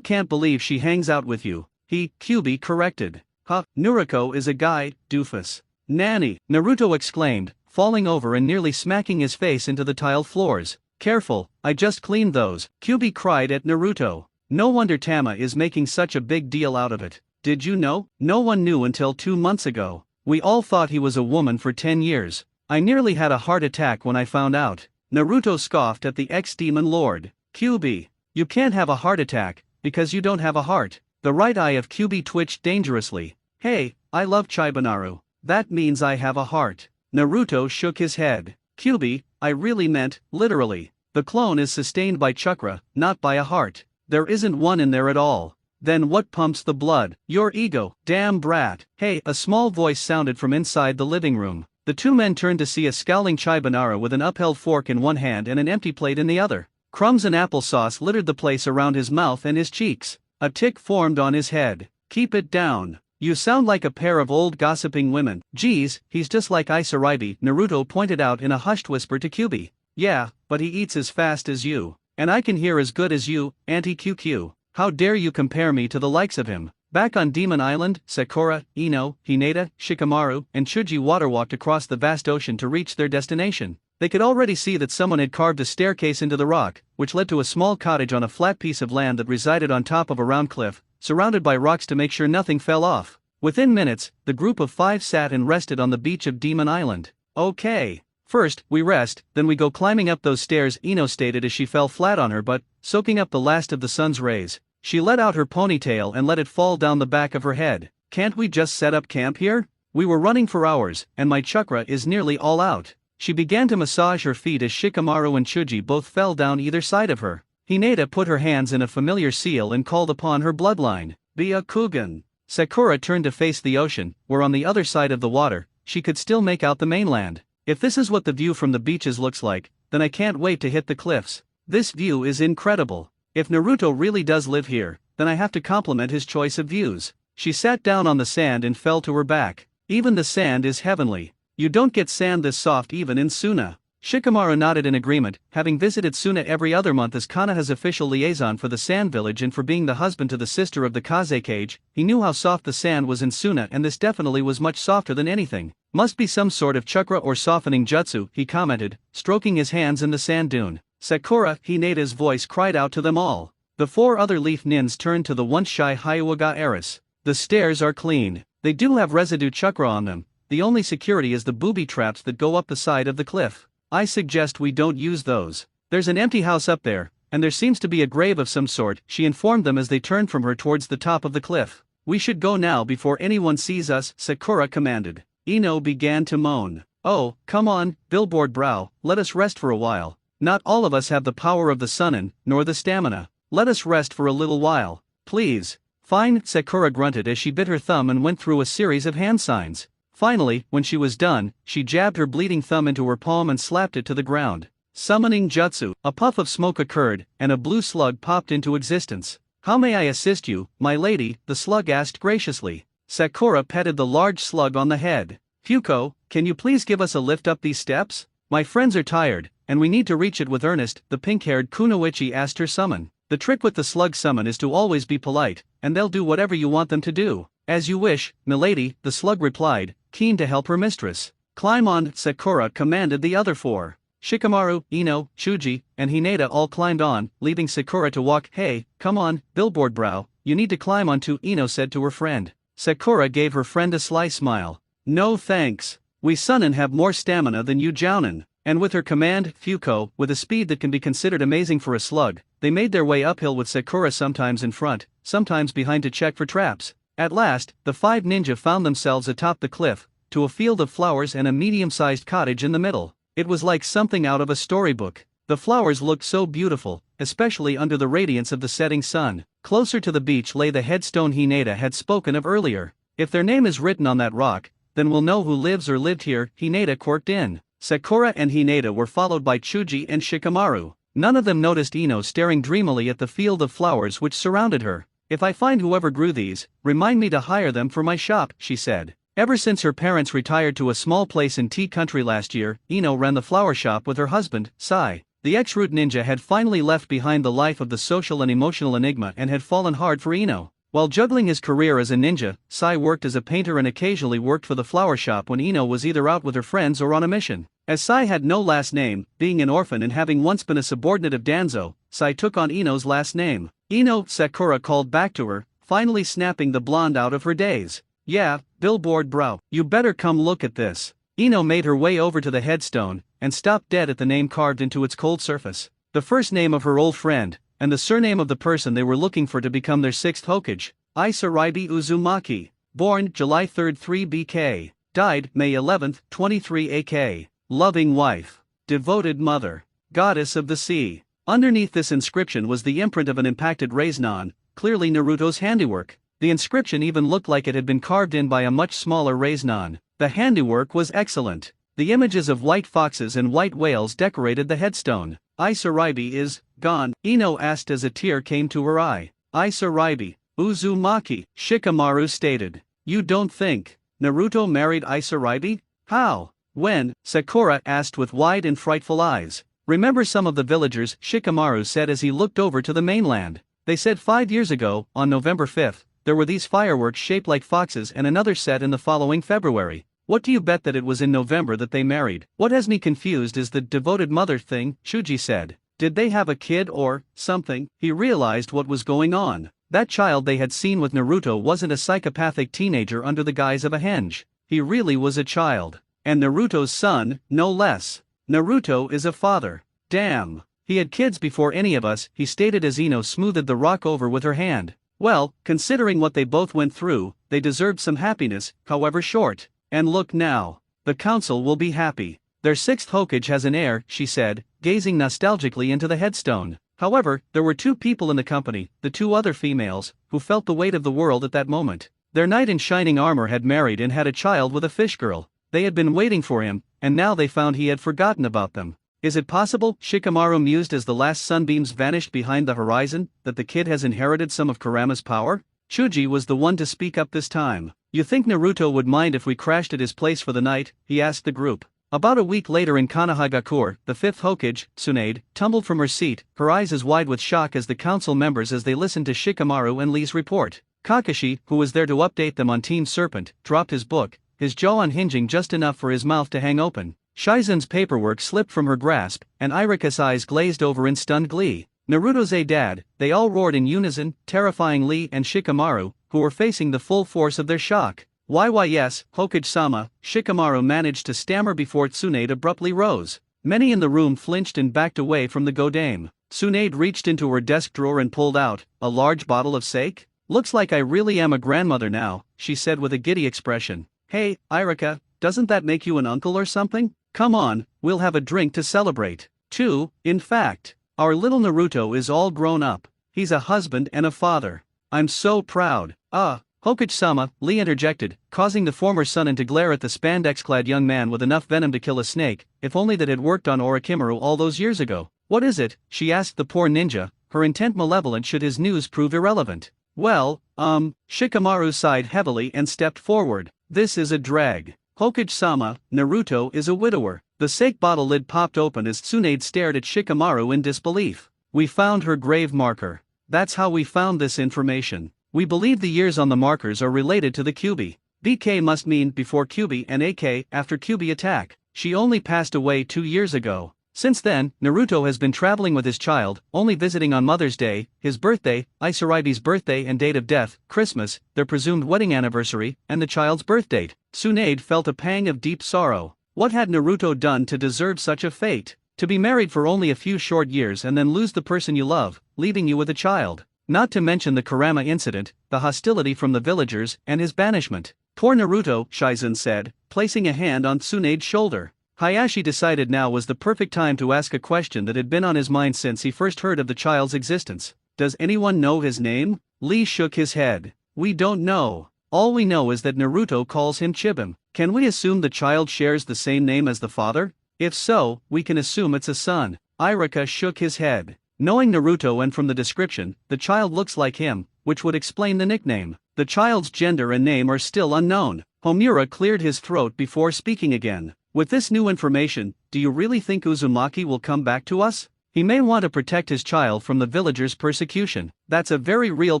can't believe she hangs out with you. He, QB corrected. Ha, Naruto is a guy, doofus. Nanny, Naruto exclaimed, falling over and nearly smacking his face into the tiled floors. Careful, I just cleaned those, Kyuubi cried at Naruto. No wonder Tama is making such a big deal out of it. Did you know? No one knew until 2 months ago. We all thought he was a woman for 10 years. I nearly had a heart attack when I found out. Naruto scoffed at the ex-demon lord. Kyuubi, you can't have a heart attack, because you don't have a heart. The right eye of Kyuubi twitched dangerously. Hey, I love Chibanmaru. That means I have a heart. Naruto shook his head. Kyuubi, I really meant, literally. The clone is sustained by chakra, not by a heart. There isn't one in there at all. Then what pumps the blood? Your ego, damn brat. Hey, a small voice sounded from inside the living room. The two men turned to see a scowling Chibanmaru with an upheld fork in one hand and an empty plate in the other. Crumbs and applesauce littered the place around his mouth and his cheeks. A tic formed on his head. Keep it down. You sound like a pair of old gossiping women. Geez, he's just like Isaraibi, Naruto pointed out in a hushed whisper to Kyuubi. Yeah, but he eats as fast as you. And I can hear as good as you, Auntie QQ. How dare you compare me to the likes of him? Back on Demon Island, Sakura, Ino, Hinata, Shikamaru, and Chuji waterwalked across the vast ocean to reach their destination. They could already see that someone had carved a staircase into the rock, which led to a small cottage on a flat piece of land that resided on top of a round cliff, surrounded by rocks to make sure nothing fell off. Within minutes, the group of 5 sat and rested on the beach of Demon Island. Okay. First, we rest, then we go climbing up those stairs, Ino stated as she fell flat on her butt, soaking up the last of the sun's rays. She let out her ponytail and let it fall down the back of her head. Can't we just set up camp here? We were running for hours, and my chakra is nearly all out. She began to massage her feet as Shikamaru and Chuji both fell down either side of her. Hinata put her hands in a familiar seal and called upon her bloodline. Byakugan. Sakura turned to face the ocean, where on the other side of the water, she could still make out the mainland. If this is what the view from the beaches looks like, then I can't wait to hit the cliffs. This view is incredible. If Naruto really does live here, then I have to compliment his choice of views. She sat down on the sand and fell to her back. Even the sand is heavenly. You don't get sand this soft even in Suna. Shikamaru nodded in agreement, having visited Suna every other month as Konoha's official liaison for the sand village and for being the husband to the sister of the Kaze cage. He knew how soft the sand was in Suna, and this definitely was much softer than anything. Must be some sort of chakra or softening jutsu, he commented, stroking his hands in the sand dune. Sakura, Hinata's voice cried out to them all. The 4 other leaf nins turned to the once shy Hyuga heiress. The stairs are clean. They do have residue chakra on them. The only security is the booby traps that go up the side of the cliff. I suggest we don't use those. There's an empty house up there, and there seems to be a grave of some sort, she informed them as they turned from her towards the top of the cliff. We should go now before anyone sees us, Sakura commanded. Ino began to moan. Oh, come on, Billboard Brow, let us rest for a while. Not all of us have the power of the Sunin, nor the stamina. Let us rest for a little while, please. Fine, Sakura grunted as she bit her thumb and went through a series of hand signs. Finally, when she was done, she jabbed her bleeding thumb into her palm and slapped it to the ground. Summoning jutsu. A puff of smoke occurred, and a blue slug popped into existence. How may I assist you, my lady? The slug asked graciously. Sakura petted the large slug on the head. Fuko, can you please give us a lift up these steps? My friends are tired, and we need to reach it with Ernest, the pink-haired Kunoichi asked her summon. The trick with the slug summon is to always be polite, and they'll do whatever you want them to do. As you wish, milady, the slug replied, keen to help her mistress. Climb on, Sakura commanded the other 4. Shikamaru, Ino, Chuji, and Hinata all climbed on, leaving Sakura to walk. Hey, come on, Billboard Brow, you need to climb on too, Ino said to her friend. Sakura gave her friend a sly smile. No thanks. We Sunin have more stamina than you Jounin. And with her command, Fuko, with a speed that can be considered amazing for a slug, they made their way uphill with Sakura sometimes in front, sometimes behind to check for traps. At last, the 5 ninja found themselves atop the cliff, to a field of flowers and a medium-sized cottage in the middle. It was like something out of a storybook. The flowers looked so beautiful, especially under the radiance of the setting sun. Closer to the beach lay the headstone Hinata had spoken of earlier. If their name is written on that rock, then we'll know who lives or lived here, Hinata quirked in. Sakura and Hinata were followed by Chuji and Shikamaru. None of them noticed Ino staring dreamily at the field of flowers which surrounded her. If I find whoever grew these, remind me to hire them for my shop, she said. Ever since her parents retired to a small place in tea country last year, Ino ran the flower shop with her husband, Sai. The ex-root ninja had finally left behind the life of the social and emotional enigma and had fallen hard for Ino. While juggling his career as a ninja, Sai worked as a painter and occasionally worked for the flower shop when Ino was either out with her friends or on a mission. As Sai had no last name, being an orphan and having once been a subordinate of Danzo, Sai took on Ino's last name. Ino, Sakura called back to her, finally snapping the blonde out of her daze. Yeah, billboard bro, you better come look at this. Ino made her way over to the headstone, and stopped dead at the name carved into its cold surface. The first name of her old friend, and the surname of the person they were looking for to become their sixth Hokage, Isaribi Uzumaki. Born July 3, 3 BK. Died May 11, 23 AK. Loving wife. Devoted mother. Goddess of the sea. Underneath this inscription was the imprint of an impacted Raiznan, clearly Naruto's handiwork. The inscription even looked like it had been carved in by a much smaller Raiznan. The handiwork was excellent. The images of white foxes and white whales decorated the headstone. Isaribi is gone, Ino asked as a tear came to her eye. Isaribi, Uzumaki, Shikamaru stated. You don't think Naruto married Isaribi? How? When? Sakura asked with wide and frightful eyes. Remember some of the villagers, Shikamaru said as he looked over to the mainland. They said 5 years ago, on November 5th, there were these fireworks shaped like foxes and another set in the following February. What do you bet that it was in November that they married? What has me confused is the devoted mother thing, Shuji said. Did they have a kid or something? He realized what was going on. That child they had seen with Naruto wasn't a psychopathic teenager under the guise of a henge. He really was a child. And Naruto's son, no less. Naruto is a father. Damn. He had kids before any of us, he stated as Ino smoothed the rock over with her hand. Well, considering what they both went through, they deserved some happiness, however short. And look now. The council will be happy. Their sixth Hokage has an heir, she said, gazing nostalgically into the headstone. However, there were 2 people in the company, the 2 other females, who felt the weight of the world at that moment. Their knight in shining armor had married and had a child with a fish girl. They had been waiting for him, and now they found he had forgotten about them. Is it possible, Shikamaru mused as the last sunbeams vanished behind the horizon, that the kid has inherited some of Kurama's power? Chuji was the one to speak up this time. You think Naruto would mind if we crashed at his place for the night? He asked the group. About a week later in Konohagakure, the 5th Hokage, Tsunade, tumbled from her seat, her eyes as wide with shock as the council members as they listened to Shikamaru and Lee's report. Kakashi, who was there to update them on Team Serpent, dropped his book, his jaw unhinging just enough for his mouth to hang open. Shizen's paperwork slipped from her grasp, and Irika's eyes glazed over in stunned glee. Naruto's a dad, they all roared in unison, terrifying Lee and Shikamaru, who were facing the full force of their shock. Why yes, Hokage-sama, Shikamaru managed to stammer before Tsunade abruptly rose. Many in the room flinched and backed away from the godame. Tsunade reached into her desk drawer and pulled out a large bottle of sake. Looks like I really am a grandmother now, she said with a giddy expression. Hey, Irika, doesn't that make you an uncle or something? Come on, we'll have a drink to celebrate. 2, in fact. Our little Naruto is all grown up. He's a husband and a father. I'm so proud. Hokage-sama, Lee interjected, causing the former Sunin to glare at the spandex-clad young man with enough venom to kill a snake, if only that had worked on Orochimaru all those years ago. What is it? She asked the poor ninja, her intent malevolent should his news prove irrelevant. Well, Shikamaru sighed heavily and stepped forward. This is a drag. Hokage-sama, Naruto is a widower. The sake bottle lid popped open as Tsunade stared at Shikamaru in disbelief. We found her grave marker. That's how we found this information. We believe the years on the markers are related to the Kyuubi. BK must mean before Kyuubi and AK after Kyuubi attack. She only passed away 2 years ago. Since then, Naruto has been traveling with his child, only visiting on Mother's Day, his birthday, Isaribi's birthday and date of death, Christmas, their presumed wedding anniversary, and the child's birthdate. Tsunade felt a pang of deep sorrow. What had Naruto done to deserve such a fate? To be married for only a few short years and then lose the person you love, leaving you with a child. Not to mention the Kurama incident, the hostility from the villagers, and his banishment. Poor Naruto, Shizen said, placing a hand on Tsunade's shoulder. Hayashi decided now was the perfect time to ask a question that had been on his mind since he first heard of the child's existence. Does anyone know his name? Lee shook his head. We don't know. All we know is that Naruto calls him Chibim. Can we assume the child shares the same name as the father? If so, we can assume it's a son. Irika shook his head. Knowing Naruto and from the description, the child looks like him, which would explain the nickname. The child's gender and name are still unknown. Homura cleared his throat before speaking again. With this new information, do you really think Uzumaki will come back to us? He may want to protect his child from the villagers' persecution. That's a very real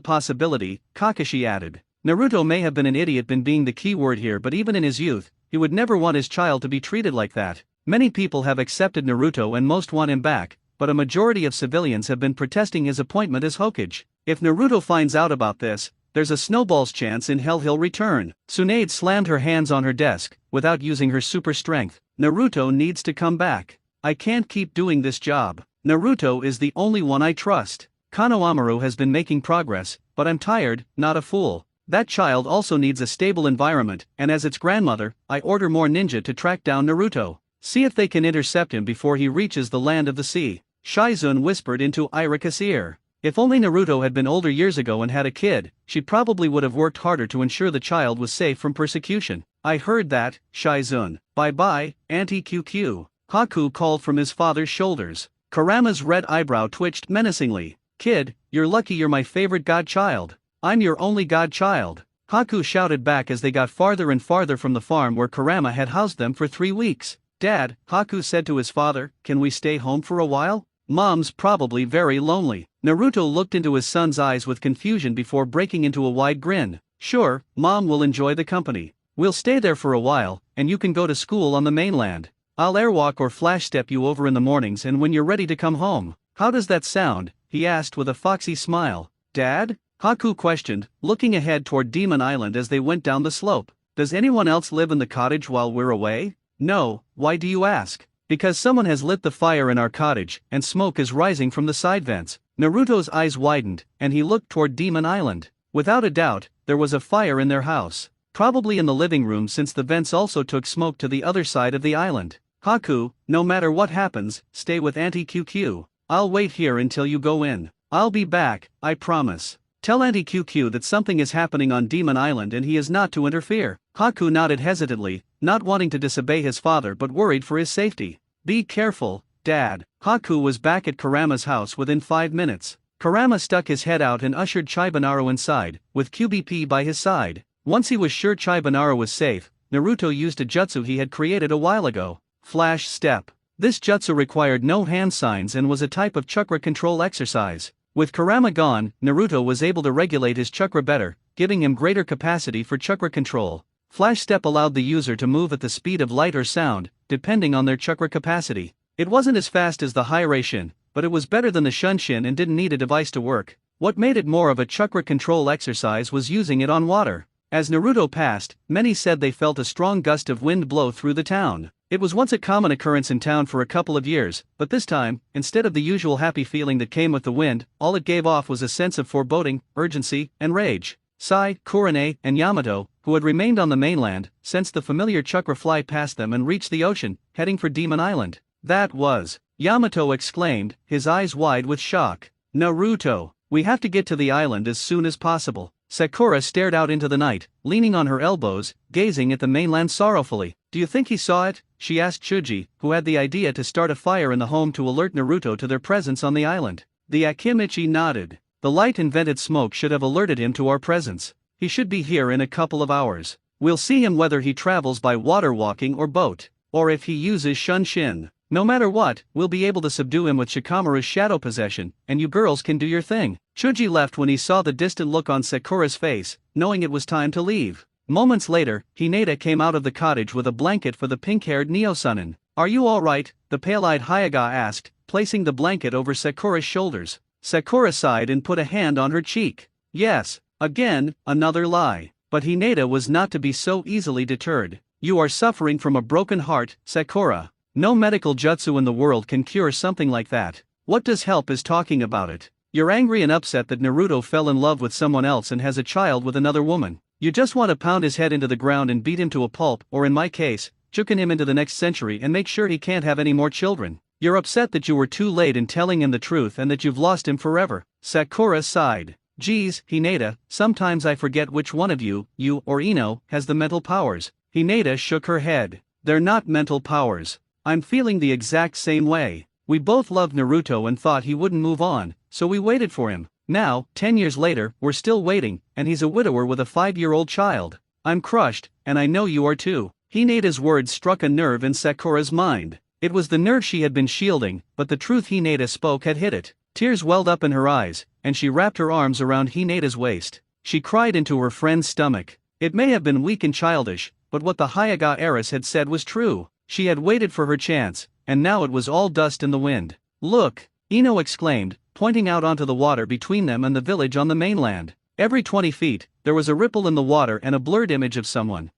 possibility, Kakashi added. Naruto may have been an idiot being the key word here, but even in his youth, he would never want his child to be treated like that. Many people have accepted Naruto and most want him back, but a majority of civilians have been protesting his appointment as Hokage. If Naruto finds out about this, there's a snowball's chance in hell he'll return. Tsunade slammed her hands on her desk, without using her super strength. Naruto needs to come back. I can't keep doing this job. Naruto is the only one I trust. Konohamaru has been making progress, but I'm tired, not a fool. That child also needs a stable environment, and as its grandmother, I order more ninja to track down Naruto. See if they can intercept him before he reaches the land of the sea. Shizune whispered into Irika's ear. If only Naruto had been older years ago and had a kid, she probably would have worked harder to ensure the child was safe from persecution. I heard that, Shizune. Bye-bye, Auntie QQ. Haku called from his father's shoulders. Kurama's red eyebrow twitched menacingly. Kid, you're lucky you're my favorite godchild. I'm your only godchild. Haku shouted back as they got farther and farther from the farm where Kurama had housed them for 3 weeks. Dad, Haku said to his father, can we stay home for a while? Mom's probably very lonely. Naruto looked into his son's eyes with confusion before breaking into a wide grin. Sure, Mom will enjoy the company. We'll stay there for a while, and you can go to school on the mainland. I'll airwalk or flash step you over in the mornings and when you're ready to come home. How does that sound? He asked with a foxy smile. Dad? Haku questioned, looking ahead toward Demon Island as they went down the slope. Does anyone else live in the cottage while we're away? No, why do you ask? Because someone has lit the fire in our cottage, and smoke is rising from the side vents. Naruto's eyes widened, and he looked toward Demon Island. Without a doubt, there was a fire in their house. Probably in the living room since the vents also took smoke to the other side of the island. Haku, no matter what happens, stay with Auntie QQ. I'll wait here until you go in. I'll be back, I promise. Tell Auntie QQ that something is happening on Demon Island and he is not to interfere. Haku nodded hesitantly, not wanting to disobey his father but worried for his safety. Be careful, Dad. Haku was back at Kurama's house within 5 minutes. Kurama stuck his head out and ushered Chibanaru inside, with QBP by his side. Once he was sure Chibanaru was safe, Naruto used a jutsu he had created a while ago. Flash Step. This jutsu required no hand signs and was a type of chakra control exercise. With Kurama gone, Naruto was able to regulate his chakra better, giving him greater capacity for chakra control. Flash Step allowed the user to move at the speed of light or sound, depending on their chakra capacity. It wasn't as fast as the Hiraishin, but it was better than the Shunshin and didn't need a device to work. What made it more of a chakra control exercise was using it on water. As Naruto passed, many said they felt a strong gust of wind blow through the town. It was once a common occurrence in town for a couple of years, but this time, instead of the usual happy feeling that came with the wind, all it gave off was a sense of foreboding, urgency, and rage. Sai, Kurane, and Yamato, who had remained on the mainland, sensed the familiar chakra fly past them and reached the ocean, heading for Demon Island. That was, Yamato exclaimed, his eyes wide with shock. Naruto, we have to get to the island as soon as possible. Sakura stared out into the night, leaning on her elbows, gazing at the mainland sorrowfully. Do you think he saw it? She asked Chuji, who had the idea to start a fire in the home to alert Naruto to their presence on the island. The Akimichi nodded. The light and vented smoke should have alerted him to our presence. He should be here in a couple of hours. We'll see him whether he travels by water walking or boat, or if he uses Shunshin. No matter what, we'll be able to subdue him with Shikamaru's shadow possession, and you girls can do your thing. Chuji left when he saw the distant look on Sakura's face, knowing it was time to leave. Moments later, Hinata came out of the cottage with a blanket for the pink-haired Neo-Sunin. Are you alright? The pale-eyed Hyaga asked, placing the blanket over Sakura's shoulders. Sakura sighed and put a hand on her cheek. Yes, again, another lie. But Hinata was not to be so easily deterred. You are suffering from a broken heart, Sakura. No medical jutsu in the world can cure something like that. What does help is talking about it. You're angry and upset that Naruto fell in love with someone else and has a child with another woman. You just want to pound his head into the ground and beat him to a pulp, or in my case, juken him into the next century and make sure he can't have any more children. You're upset that you were too late in telling him the truth and that you've lost him forever. Sakura sighed. Geez, Hinata, sometimes I forget which one of you or Ino, has the mental powers. Hinata shook her head. They're not mental powers. I'm feeling the exact same way. We both loved Naruto and thought he wouldn't move on, so we waited for him. Now, 10 years later, we're still waiting, and he's a widower with a 5-year-old child. I'm crushed, and I know you are too. Hinata's words struck a nerve in Sakura's mind. It was the nerve she had been shielding, but the truth Hinata spoke had hit it. Tears welled up in her eyes, and she wrapped her arms around Hinata's waist. She cried into her friend's stomach. It may have been weak and childish, but what the Hyuga heiress had said was true. She had waited for her chance, and now it was all dust in the wind. "Look!" Ino exclaimed, pointing out onto the water between them and the village on the mainland. Every 20 feet, there was a ripple in the water and a blurred image of someone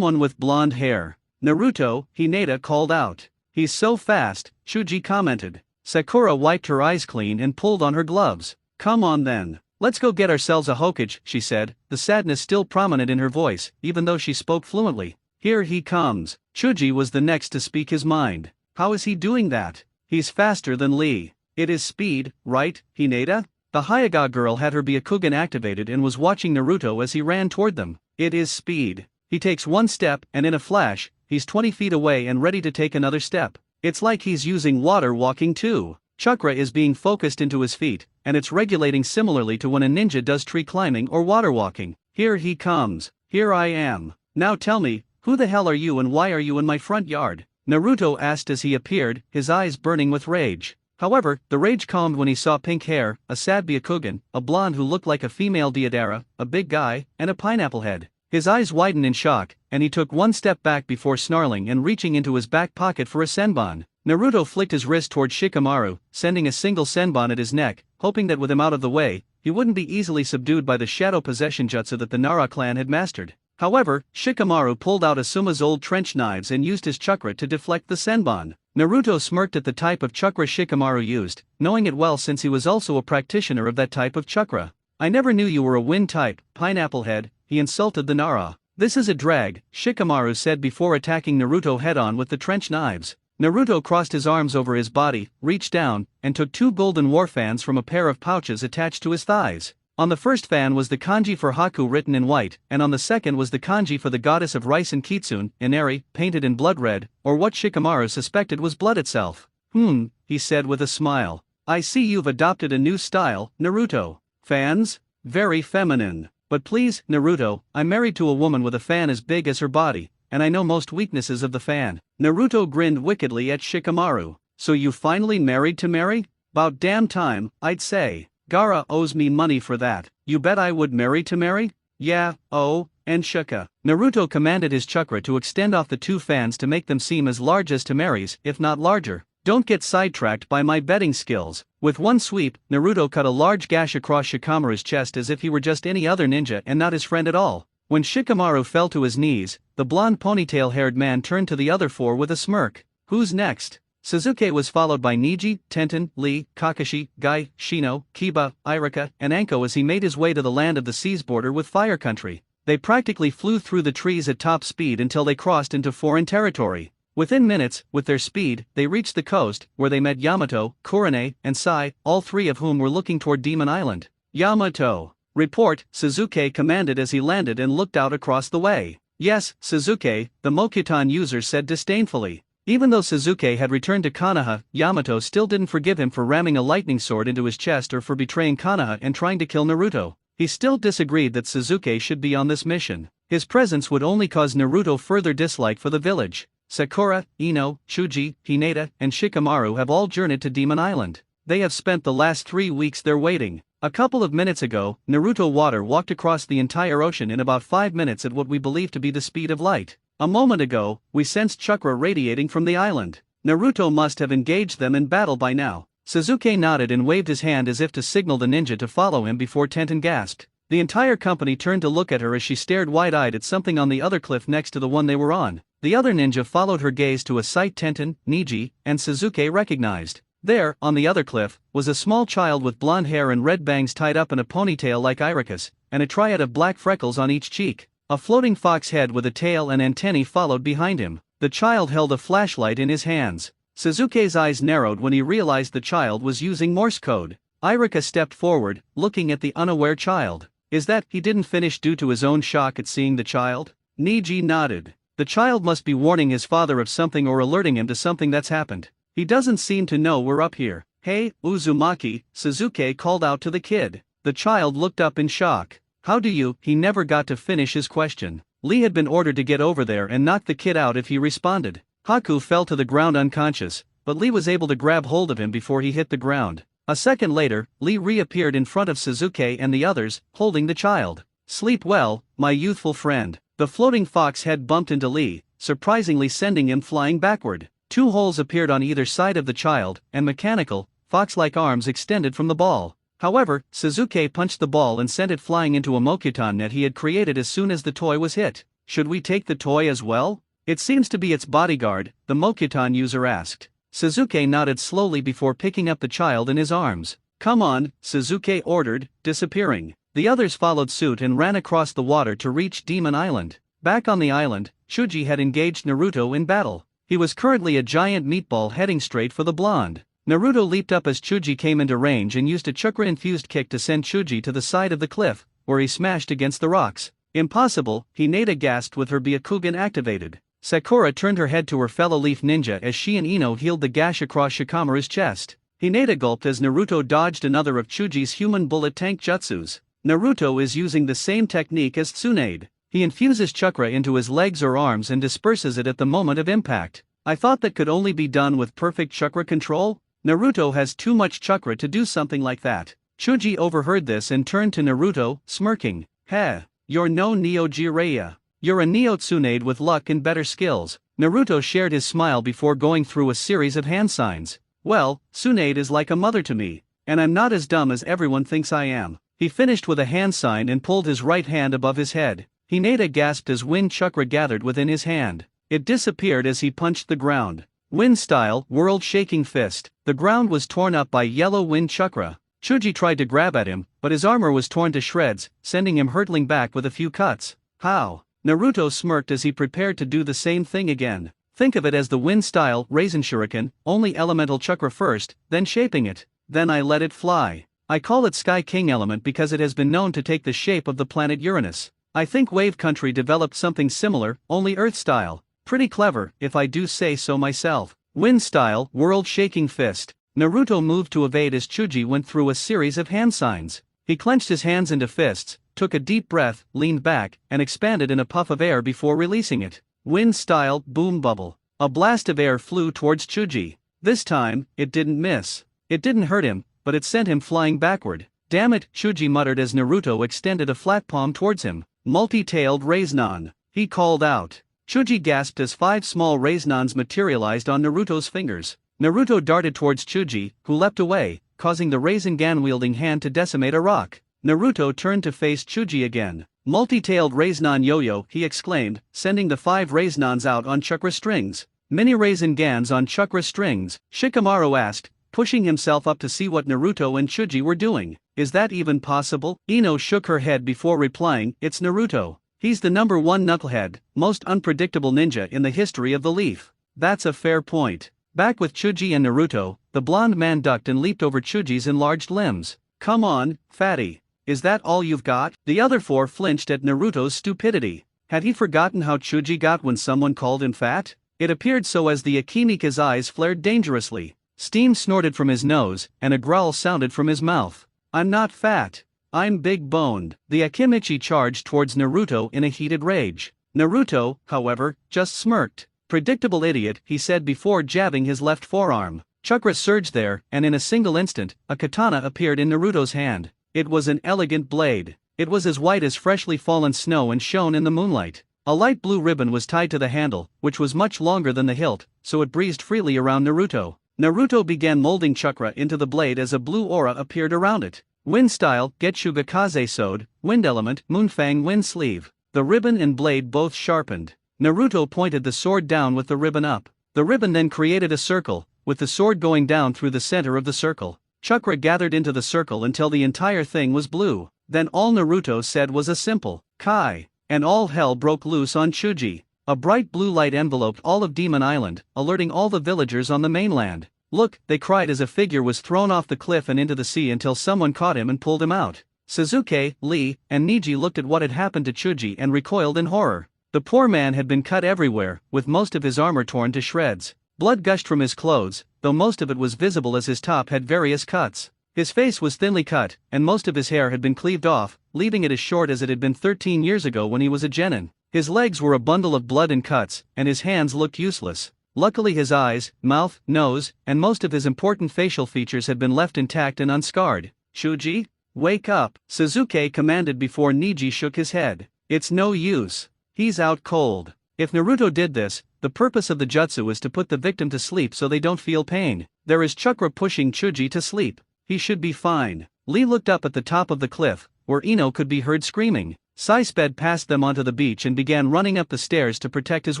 with blonde hair. "Naruto," Hinata called out. "He's so fast," Shuji commented. Sakura wiped her eyes clean and pulled on her gloves. "Come on then. Let's go get ourselves a Hokage," she said, the sadness still prominent in her voice, even though she spoke fluently. "Here he comes." Shuji was the next to speak his mind. "How is he doing that? He's faster than Lee." "It is speed, right, Hinata?" The Hyuga girl had her Byakugan activated and was watching Naruto as he ran toward them. "It is speed. He takes one step and in a flash, he's 20 feet away and ready to take another step. It's like he's using water walking too. Chakra is being focused into his feet, and it's regulating similarly to when a ninja does tree climbing or water walking. Here he comes. Here I am. Now tell me, who the hell are you and why are you in my front yard?" Naruto asked as he appeared, his eyes burning with rage. However, the rage calmed when he saw pink hair, a sad Byakugan, a blonde who looked like a female Deidara, a big guy, and a pineapple head. His eyes widened in shock, and he took one step back before snarling and reaching into his back pocket for a senbon. Naruto flicked his wrist toward Shikamaru, sending a single senbon at his neck, hoping that with him out of the way, he wouldn't be easily subdued by the shadow possession jutsu that the Nara clan had mastered. However, Shikamaru pulled out Asuma's old trench knives and used his chakra to deflect the senbon. Naruto smirked at the type of chakra Shikamaru used, knowing it well since he was also a practitioner of that type of chakra. "I never knew you were a wind type, pineapple head," he insulted the Nara. "This is a drag," Shikamaru said before attacking Naruto head-on with the trench knives. Naruto crossed his arms over his body, reached down, and took 2 golden war fans from a pair of pouches attached to his thighs. On the first fan was the kanji for Haku written in white, and on the second was the kanji for the goddess of rice and kitsune, Inari, painted in blood red, or what Shikamaru suspected was blood itself. He said with a smile. "I see you've adopted a new style, Naruto. Fans? Very feminine. But please, Naruto, I'm married to a woman with a fan as big as her body, and I know most weaknesses of the fan." Naruto grinned wickedly at Shikamaru. "So you finally married to marry? 'Bout damn time, I'd say. Gaara owes me money for that. You bet I would marry to marry? Yeah, oh, and Shuka." Naruto commanded his chakra to extend off the 2 fans to make them seem as large as Tamari's, if not larger. "Don't get sidetracked by my betting skills." With one sweep, Naruto cut a large gash across Shikamaru's chest as if he were just any other ninja and not his friend at all. When Shikamaru fell to his knees, the blonde ponytail-haired man turned to the other 4 with a smirk. "Who's next?" Sasuke was followed by Neji, Tenten, Lee, Kakashi, Gai, Shino, Kiba, Irika, and Anko as he made his way to the land of the sea's border with Fire Country. They practically flew through the trees at top speed until they crossed into foreign territory. Within minutes, with their speed, they reached the coast, where they met Yamato, Kurane, and Sai, all 3 of whom were looking toward Demon Island. "Yamato, report," Sasuke commanded as he landed and looked out across the way. "Yes, Sasuke," the Mokuton user said disdainfully. Even though Sasuke had returned to Konoha, Yamato still didn't forgive him for ramming a lightning sword into his chest or for betraying Konoha and trying to kill Naruto. He still disagreed that Sasuke should be on this mission. His presence would only cause Naruto further dislike for the village. Sakura, Ino, Shuji, Hinata, and Shikamaru have all journeyed to Demon Island. They have spent the last 3 weeks there waiting. A couple of minutes ago, Naruto water walked across the entire ocean in about 5 minutes at what we believe to be the speed of light. A moment ago, we sensed chakra radiating from the island. Naruto must have engaged them in battle by now. Sasuke nodded and waved his hand as if to signal the ninja to follow him before Tenten gasped. The entire company turned to look at her as she stared wide-eyed at something on the other cliff next to the one they were on. The other ninja followed her gaze to a sight Tenten, Neji, and Sasuke recognized. There, on the other cliff, was a small child with blonde hair and red bangs tied up in a ponytail like Irika's, and a triad of black freckles on each cheek. A floating fox head with a tail and antennae followed behind him. The child held a flashlight in his hands. Sasuke's eyes narrowed when he realized the child was using Morse code. Irika stepped forward, looking at the unaware child. "Is that," he didn't finish due to his own shock at seeing the child. Neji nodded. "The child must be warning his father of something or alerting him to something that's happened. He doesn't seem to know we're up here." "Hey, Uzumaki," Sasuke called out to the kid. The child looked up in shock. "How do you?" He never got to finish his question. Lee had been ordered to get over there and knock the kid out if he responded. Haku fell to the ground unconscious, but Lee was able to grab hold of him before he hit the ground. A second later, Lee reappeared in front of Suzuki and the others, holding the child. "Sleep well, my youthful friend." The floating fox head bumped into Lee, surprisingly sending him flying backward. Two holes appeared on either side of the child, and mechanical, fox-like arms extended from the ball. However, Suzuki punched the ball and sent it flying into a Mokuton net he had created as soon as the toy was hit. "Should we take the toy as well? It seems to be its bodyguard," the Mokuton user asked. Suzuki nodded slowly before picking up the child in his arms. "Come on," Suzuki ordered, disappearing. The others followed suit and ran across the water to reach Demon Island. Back on the island, Chuji had engaged Naruto in battle. He was currently a giant meatball heading straight for the blonde. Naruto leaped up as Chuji came into range and used a chakra-infused kick to send Chuji to the side of the cliff, where he smashed against the rocks. "Impossible," Hinata gasped with her Byakugan activated. Sakura turned her head to her fellow Leaf Ninja as she and Ino healed the gash across Shikamaru's chest. Hinata gulped as Naruto dodged another of Chuji's human bullet tank jutsus. Naruto is using the same technique as Tsunade. He infuses chakra into his legs or arms and disperses it at the moment of impact. I thought that could only be done with perfect chakra control? Naruto has too much chakra to do something like that. Chuji overheard this and turned to Naruto, smirking. "Heh, you're no Neo Jiraiya. You're a Neo Tsunade with luck and better skills." Naruto shared his smile before going through a series of hand signs. "Well, Tsunade is like a mother to me, and I'm not as dumb as everyone thinks I am." He finished with a hand sign and pulled his right hand above his head. Hinata gasped as wind chakra gathered within his hand. It disappeared as he punched the ground. Wind-style, world-shaking fist. The ground was torn up by yellow wind chakra. Chuji tried to grab at him, but his armor was torn to shreds, sending him hurtling back with a few cuts. "How?" Naruto smirked as he prepared to do the same thing again. Think of it as the wind-style, Raisin Shuriken, only elemental chakra first, then shaping it. Then I let it fly. I call it Sky King element because it has been known to take the shape of the planet Uranus. I think Wave Country developed something similar, only Earth-style. Pretty clever, if I do say so myself. Wind-style, world-shaking fist. Naruto moved to evade as Chuji went through a series of hand signs. He clenched his hands into fists, took a deep breath, leaned back, and expanded in a puff of air before releasing it. Wind-style, boom bubble. A blast of air flew towards Chuji. This time, it didn't miss. It didn't hurt him, but it sent him flying backward. "Damn it," Chuji muttered as Naruto extended a flat palm towards him. "Multi-tailed Raiznan," he called out. Chuji gasped as 5 small Raiznans materialized on Naruto's fingers. Naruto darted towards Chuji, who leapt away, causing the Rasengan-wielding hand to decimate a rock. Naruto turned to face Chuji again. "Multi-tailed Raiznan yo-yo," he exclaimed, sending the 5 Raiznans out on chakra strings. "Mini Raisengans on chakra strings?" Shikamaru asked, pushing himself up to see what Naruto and Chuji were doing. "Is that even possible?" Ino shook her head before replying, "It's Naruto. He's the #1 knucklehead, most unpredictable ninja in the history of the Leaf." "That's a fair point." Back with Chuji and Naruto, the blonde man ducked and leaped over Chuji's enlarged limbs. "Come on, fatty. Is that all you've got?" The other 4 flinched at Naruto's stupidity. Had he forgotten how Chuji got when someone called him fat? It appeared so as the Akimika's eyes flared dangerously. Steam snorted from his nose, and a growl sounded from his mouth. "I'm not fat. I'm big-boned." The Akimichi charged towards Naruto in a heated rage. Naruto, however, just smirked. "Predictable idiot," he said before jabbing his left forearm. Chakra surged there, and in a single instant, a katana appeared in Naruto's hand. It was an elegant blade. It was as white as freshly fallen snow and shone in the moonlight. A light blue ribbon was tied to the handle, which was much longer than the hilt, so it breezed freely around Naruto. Naruto began molding chakra into the blade as a blue aura appeared around it. Wind-style, Getsuga Kaze Sode, Wind Element, Moonfang Wind Sleeve. The ribbon and blade both sharpened. Naruto pointed the sword down with the ribbon up. The ribbon then created a circle, with the sword going down through the center of the circle. Chakra gathered into the circle until the entire thing was blue. Then all Naruto said was a simple Kai, and all hell broke loose on Chuji. A bright blue light enveloped all of Demon Island, alerting all the villagers on the mainland. "Look," they cried as a figure was thrown off the cliff and into the sea until someone caught him and pulled him out. Suzuki, Lee, and Niji looked at what had happened to Chuji and recoiled in horror. The poor man had been cut everywhere, with most of his armor torn to shreds. Blood gushed from his clothes, though most of it was visible as his top had various cuts. His face was thinly cut, and most of his hair had been cleaved off, leaving it as short as it had been 13 years ago when he was a genin. His legs were a bundle of blood and cuts, and his hands looked useless. Luckily his eyes, mouth, nose, and most of his important facial features had been left intact and unscarred. "Shuji? Wake up," Suzuki commanded before Niji shook his head. "It's no use. He's out cold." If Naruto did this, the purpose of the jutsu is to put the victim to sleep so they don't feel pain. There is chakra pushing Chuji to sleep. He should be fine. Lee looked up at the top of the cliff, where Ino could be heard screaming. Sai sped past them onto the beach and began running up the stairs to protect his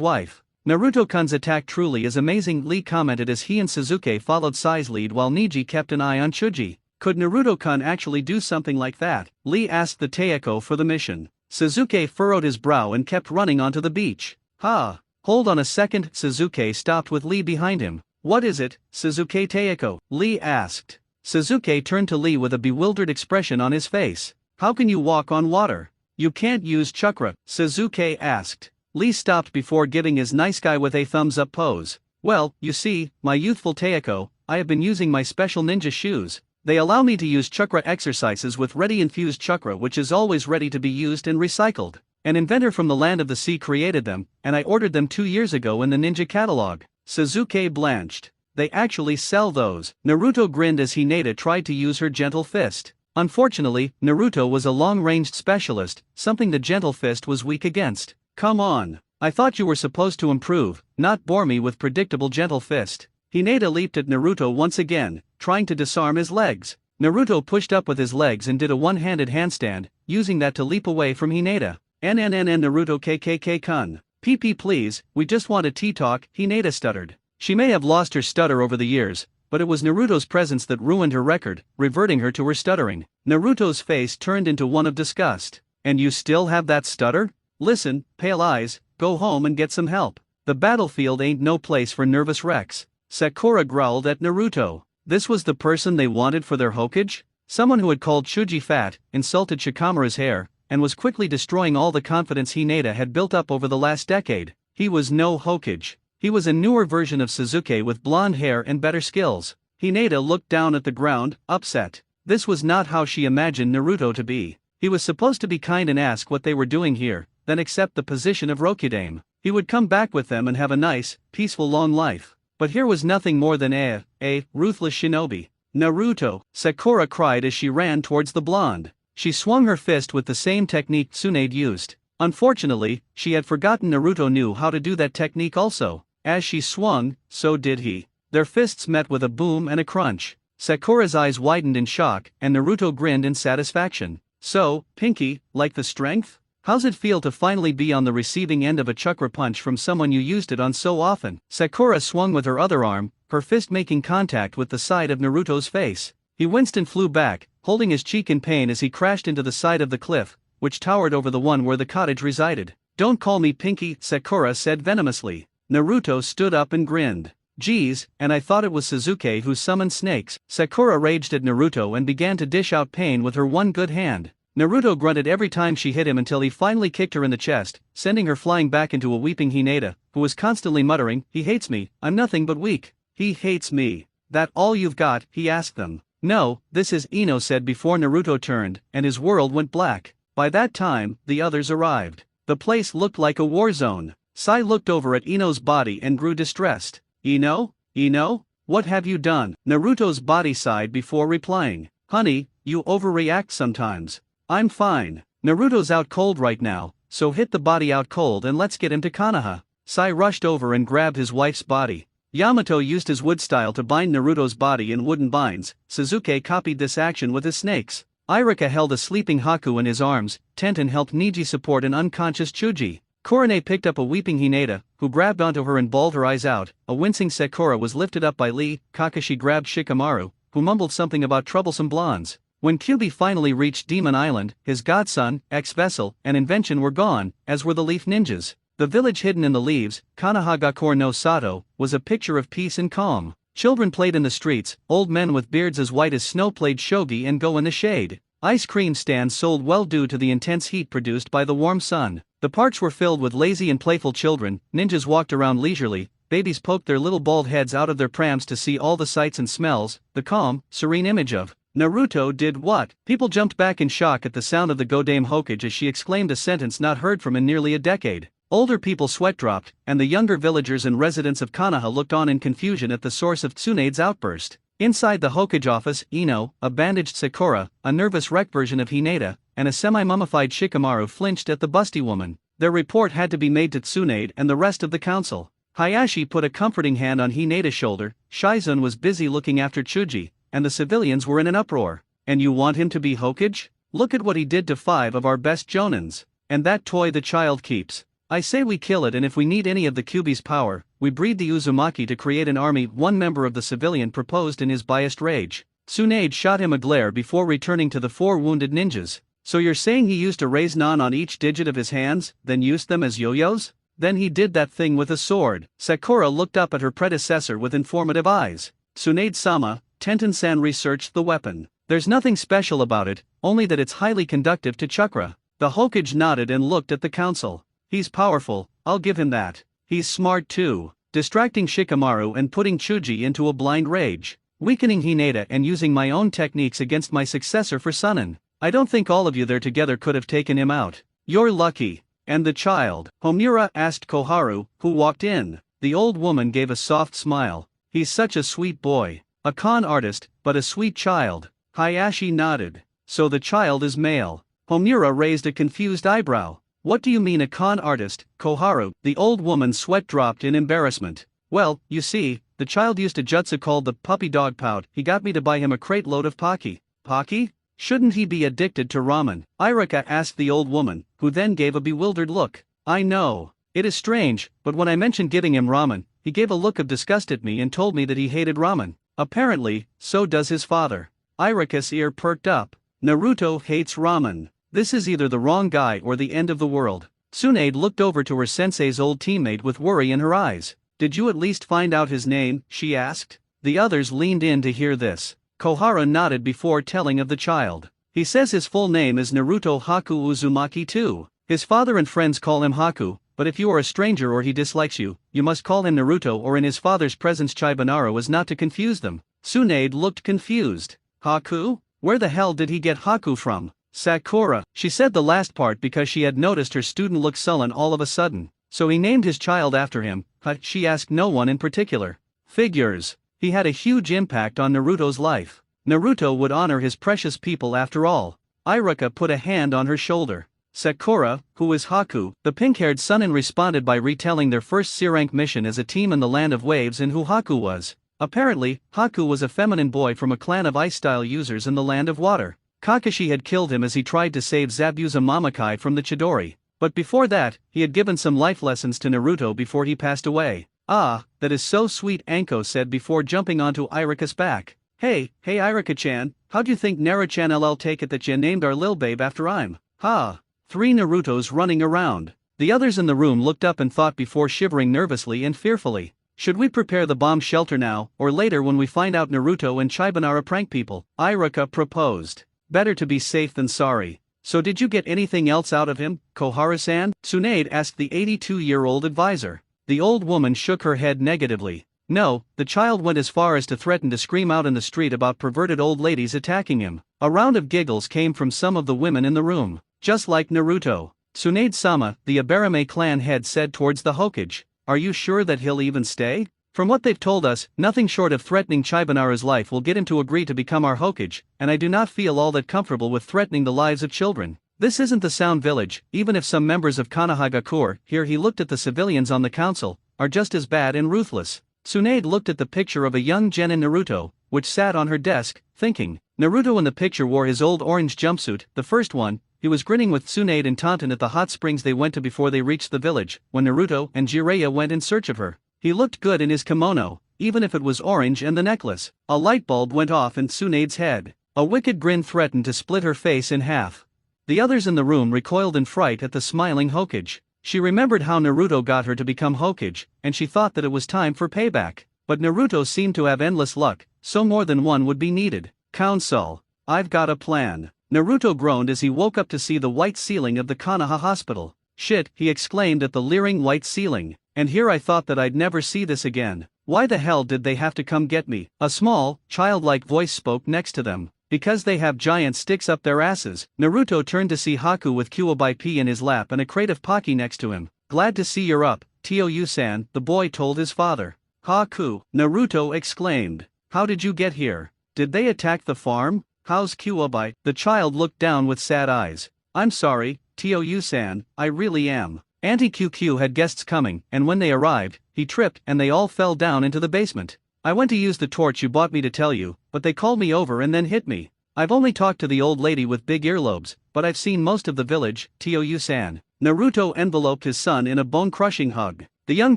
wife. "Naruto-kun's attack truly is amazing," Lee commented as he and Suzuki followed Sai's lead while Niji kept an eye on Chuji. "Could Naruto-kun actually do something like that?" Lee asked the Teiko for the mission. Suzuki furrowed his brow and kept running onto the beach. "Ha! Hold on a second." Suzuki stopped with Lee behind him. "What is it, Suzuki Teiko?" Lee asked. Suzuki turned to Lee with a bewildered expression on his face. "How can you walk on water? You can't use chakra," Suzuki asked. Lee stopped before giving his nice guy with a thumbs up pose. "Well, you see, my youthful Teiko, I have been using my special ninja shoes. They allow me to use chakra exercises with ready infused chakra, which is always ready to be used and recycled. An inventor from the land of the sea created them, and I ordered them 2 years ago in the ninja catalog." Suzuki blanched. "They actually sell those?" Naruto grinned as Hinata tried to use her gentle fist. Unfortunately, Naruto was a long-ranged specialist, something the gentle fist was weak against. "Come on. I thought you were supposed to improve, not bore me with predictable gentle fist." Hinata leaped at Naruto once again, trying to disarm his legs. Naruto pushed up with his legs and did a one-handed handstand, using that to leap away from Hinata. "NNNN Naruto KKK-kun. PP please, we just want a tea talk," Hinata stuttered. She may have lost her stutter over the years, but it was Naruto's presence that ruined her record, reverting her to her stuttering. Naruto's face turned into one of disgust. "And you still have that stutter? Listen, pale eyes, go home and get some help. The battlefield ain't no place for nervous wrecks." Sakura growled at Naruto. This was the person they wanted for their Hokage? Someone who had called Chuji fat, insulted Shikamaru's hair, and was quickly destroying all the confidence Hinata had built up over the last decade. He was no Hokage. He was a newer version of Suzuki with blonde hair and better skills. Hinata looked down at the ground, upset. This was not how she imagined Naruto to be. He was supposed to be kind and ask what they were doing here, then accept the position of Rokudame. He would come back with them and have a nice, peaceful long life. But here was nothing more than a ruthless shinobi. "Naruto!" Sakura cried as she ran towards the blonde. She swung her fist with the same technique Tsunade used. Unfortunately, she had forgotten Naruto knew how to do that technique also. As she swung, so did he. Their fists met with a boom and a crunch. Sakura's eyes widened in shock, and Naruto grinned in satisfaction. "So, Pinky, like the strength? How's it feel to finally be on the receiving end of a chakra punch from someone you used it on so often?" Sakura swung with her other arm, her fist making contact with the side of Naruto's face. He winced and flew back, holding his cheek in pain as he crashed into the side of the cliff, which towered over the one where the cottage resided. "Don't call me Pinky," Sakura said venomously. Naruto stood up and grinned. "Geez, and I thought it was Suzuki who summoned snakes." Sakura raged at Naruto and began to dish out pain with her one good hand. Naruto grunted every time she hit him until he finally kicked her in the chest, sending her flying back into a weeping Hinata, who was constantly muttering, "He hates me, I'm nothing but weak. He hates me." "That all you've got?" he asked them. "No, this is," Ino said before Naruto turned, and his world went black. By that time, the others arrived. The place looked like a war zone. Sai looked over at Ino's body and grew distressed. "Ino? Ino? What have you done?" Naruto's body sighed before replying. "Honey, you overreact sometimes. I'm fine. Naruto's out cold right now, so hit the body out cold and let's get him to Konoha." Sai rushed over and grabbed his wife's body. Yamato used his wood style to bind Naruto's body in wooden binds. Suzuki copied this action with his snakes. Irika held a sleeping Haku in his arms. Tenten helped Niji support an unconscious Chuji. Korone picked up a weeping Hinata, who grabbed onto her and bawled her eyes out. A wincing Sakura was lifted up by Lee. Kakashi grabbed Shikamaru, who mumbled something about troublesome blondes. When Kyuubi finally reached Demon Island, his godson, ex-vessel, and invention were gone, as were the leaf ninjas. The village hidden in the leaves, Konohagakure no Sato, was a picture of peace and calm. Children played in the streets, old men with beards as white as snow played shogi and go in the shade. Ice cream stands sold well due to the intense heat produced by the warm sun. The parks were filled with lazy and playful children. Ninjas walked around leisurely, babies poked their little bald heads out of their prams to see all the sights and smells. The calm, serene image of Naruto did what? People jumped back in shock at the sound of the Godame Hokage as she exclaimed a sentence not heard from in nearly a decade. Older people sweat dropped, and the younger villagers and residents of Konoha looked on in confusion at the source of Tsunade's outburst. Inside the Hokage office, Ino, a bandaged Sakura, a nervous wreck version of Hinata, and a semi-mummified Shikamaru flinched at the busty woman. Their report had to be made to Tsunade and the rest of the council. Hayashi put a comforting hand on Hinata's shoulder. Shizun was busy looking after Chuji, and the civilians were in an uproar. And you want him to be Hokage? Look at what he did to 5 of our best jonins. And that toy the child keeps. I say we kill it, and if we need any of the Kyuubi's power, we breed the Uzumaki to create an army. One member of the civilian proposed in his biased rage. Tsunade shot him a glare before returning to the 4 wounded ninjas. So you're saying he used a raise nan on each digit of his hands, then used them as yo-yos? Then he did that thing with a sword. Sakura looked up at her predecessor with informative eyes. Tsunade-sama, Tenten-san researched the weapon. There's nothing special about it, only that it's highly conductive to chakra. The Hokage nodded and looked at the council. He's powerful, I'll give him that. He's smart too, distracting Shikamaru and putting Chuji into a blind rage. Weakening Hinata and using my own techniques against my successor for Sunin. I don't think all of you there together could have taken him out. You're lucky. And the child? Homura asked Koharu, who walked in. The old woman gave a soft smile. He's such a sweet boy. A con artist, but a sweet child. Hayashi nodded. So the child is male. Homura raised a confused eyebrow. What do you mean a con artist, Koharu? The old woman's sweat dropped in embarrassment. Well, you see, the child used a jutsu called the puppy dog pout. He got me to buy him a crate load of Pocky. Pocky? Shouldn't he be addicted to ramen? Irika asked the old woman, who then gave a bewildered look. I know. It is strange, but when I mentioned giving him ramen, he gave a look of disgust at me and told me that he hated ramen. Apparently, so does his father. Irika's ear perked up. Naruto hates ramen. This is either the wrong guy or the end of the world. Tsunade looked over to her sensei's old teammate with worry in her eyes. Did you at least find out his name? She asked. The others leaned in to hear this. Kohara nodded before telling of the child. He says his full name is Naruto Haku Uzumaki too. His father and friends call him Haku, but if you are a stranger or he dislikes you, you must call him Naruto, or in his father's presence Chibanaro is not to confuse them. Tsunade looked confused. Haku? Where the hell did he get Haku from? Sakura. She said the last part because she had noticed her student look sullen all of a sudden. So he named his child after him, but she asked no one in particular. Figures. He had a huge impact on Naruto's life. Naruto would honor his precious people after all. Irika put a hand on her shoulder. Sakura, who is Haku? The pink-haired Sunin responded by retelling their first C-rank mission as a team in the Land of Waves and who Haku was. Apparently, Haku was a feminine boy from a clan of ice-style users in the Land of Water. Kakashi had killed him as he tried to save Zabuza Mamakai from the Chidori. But before that, he had given some life lessons to Naruto before he passed away. Ah, that is so sweet, Anko said before jumping onto Irika's back. Hey Irika-chan, how'd you think Naru-chan LL take it that you named our lil babe after I'm? Ha! 3 Narutos running around. The others in the room looked up and thought before shivering nervously and fearfully. Should we prepare the bomb shelter now, or later when we find out Naruto and Chibanara prank people? Irika proposed. Better to be safe than sorry. So did you get anything else out of him, Kohara-san? Tsunade asked the 82-year-old advisor. The old woman shook her head negatively. No, the child went as far as to threaten to scream out in the street about perverted old ladies attacking him. A round of giggles came from some of the women in the room. Just like Naruto. Tsunade-sama, the Abarame clan head said towards the Hokage. Are you sure that he'll even stay? From what they've told us, nothing short of threatening Chibanara's life will get him to agree to become our Hokage, and I do not feel all that comfortable with threatening the lives of children. This isn't the Sound Village, even if some members of Konohagakure, here he looked at the civilians on the council, are just as bad and ruthless. Tsunade looked at the picture of a young genin Naruto, which sat on her desk, thinking. Naruto in the picture wore his old orange jumpsuit, the first one. He was grinning with Tsunade and Tonton at the hot springs they went to before they reached the village, when Naruto and Jiraiya went in search of her. He looked good in his kimono, even if it was orange and the necklace. A light bulb went off in Tsunade's head. A wicked grin threatened to split her face in half. The others in the room recoiled in fright at the smiling Hokage. She remembered how Naruto got her to become Hokage, and she thought that it was time for payback. But Naruto seemed to have endless luck, so more than one would be needed. Council, I've got a plan. Naruto groaned as he woke up to see the white ceiling of the Konoha hospital. Shit, he exclaimed at the leering white ceiling. And here I thought that I'd never see this again. Why the hell did they have to come get me? A small, childlike voice spoke next to them. Because they have giant sticks up their asses. Naruto turned to see Haku with Kyuubi P in his lap and a crate of Pocky next to him. Glad to see you're up, Tio-san, the boy told his father. Haku, Naruto exclaimed. How did you get here? Did they attack the farm? How's Kyuubi? The child looked down with sad eyes. I'm sorry, Tio-san, I really am. Auntie QQ had guests coming, and when they arrived, he tripped and they all fell down into the basement. I went to use the torch you bought me to tell you, but they called me over and then hit me. I've only talked to the old lady with big earlobes, but I've seen most of the village, Tio-san. Naruto enveloped his son in a bone-crushing hug. The young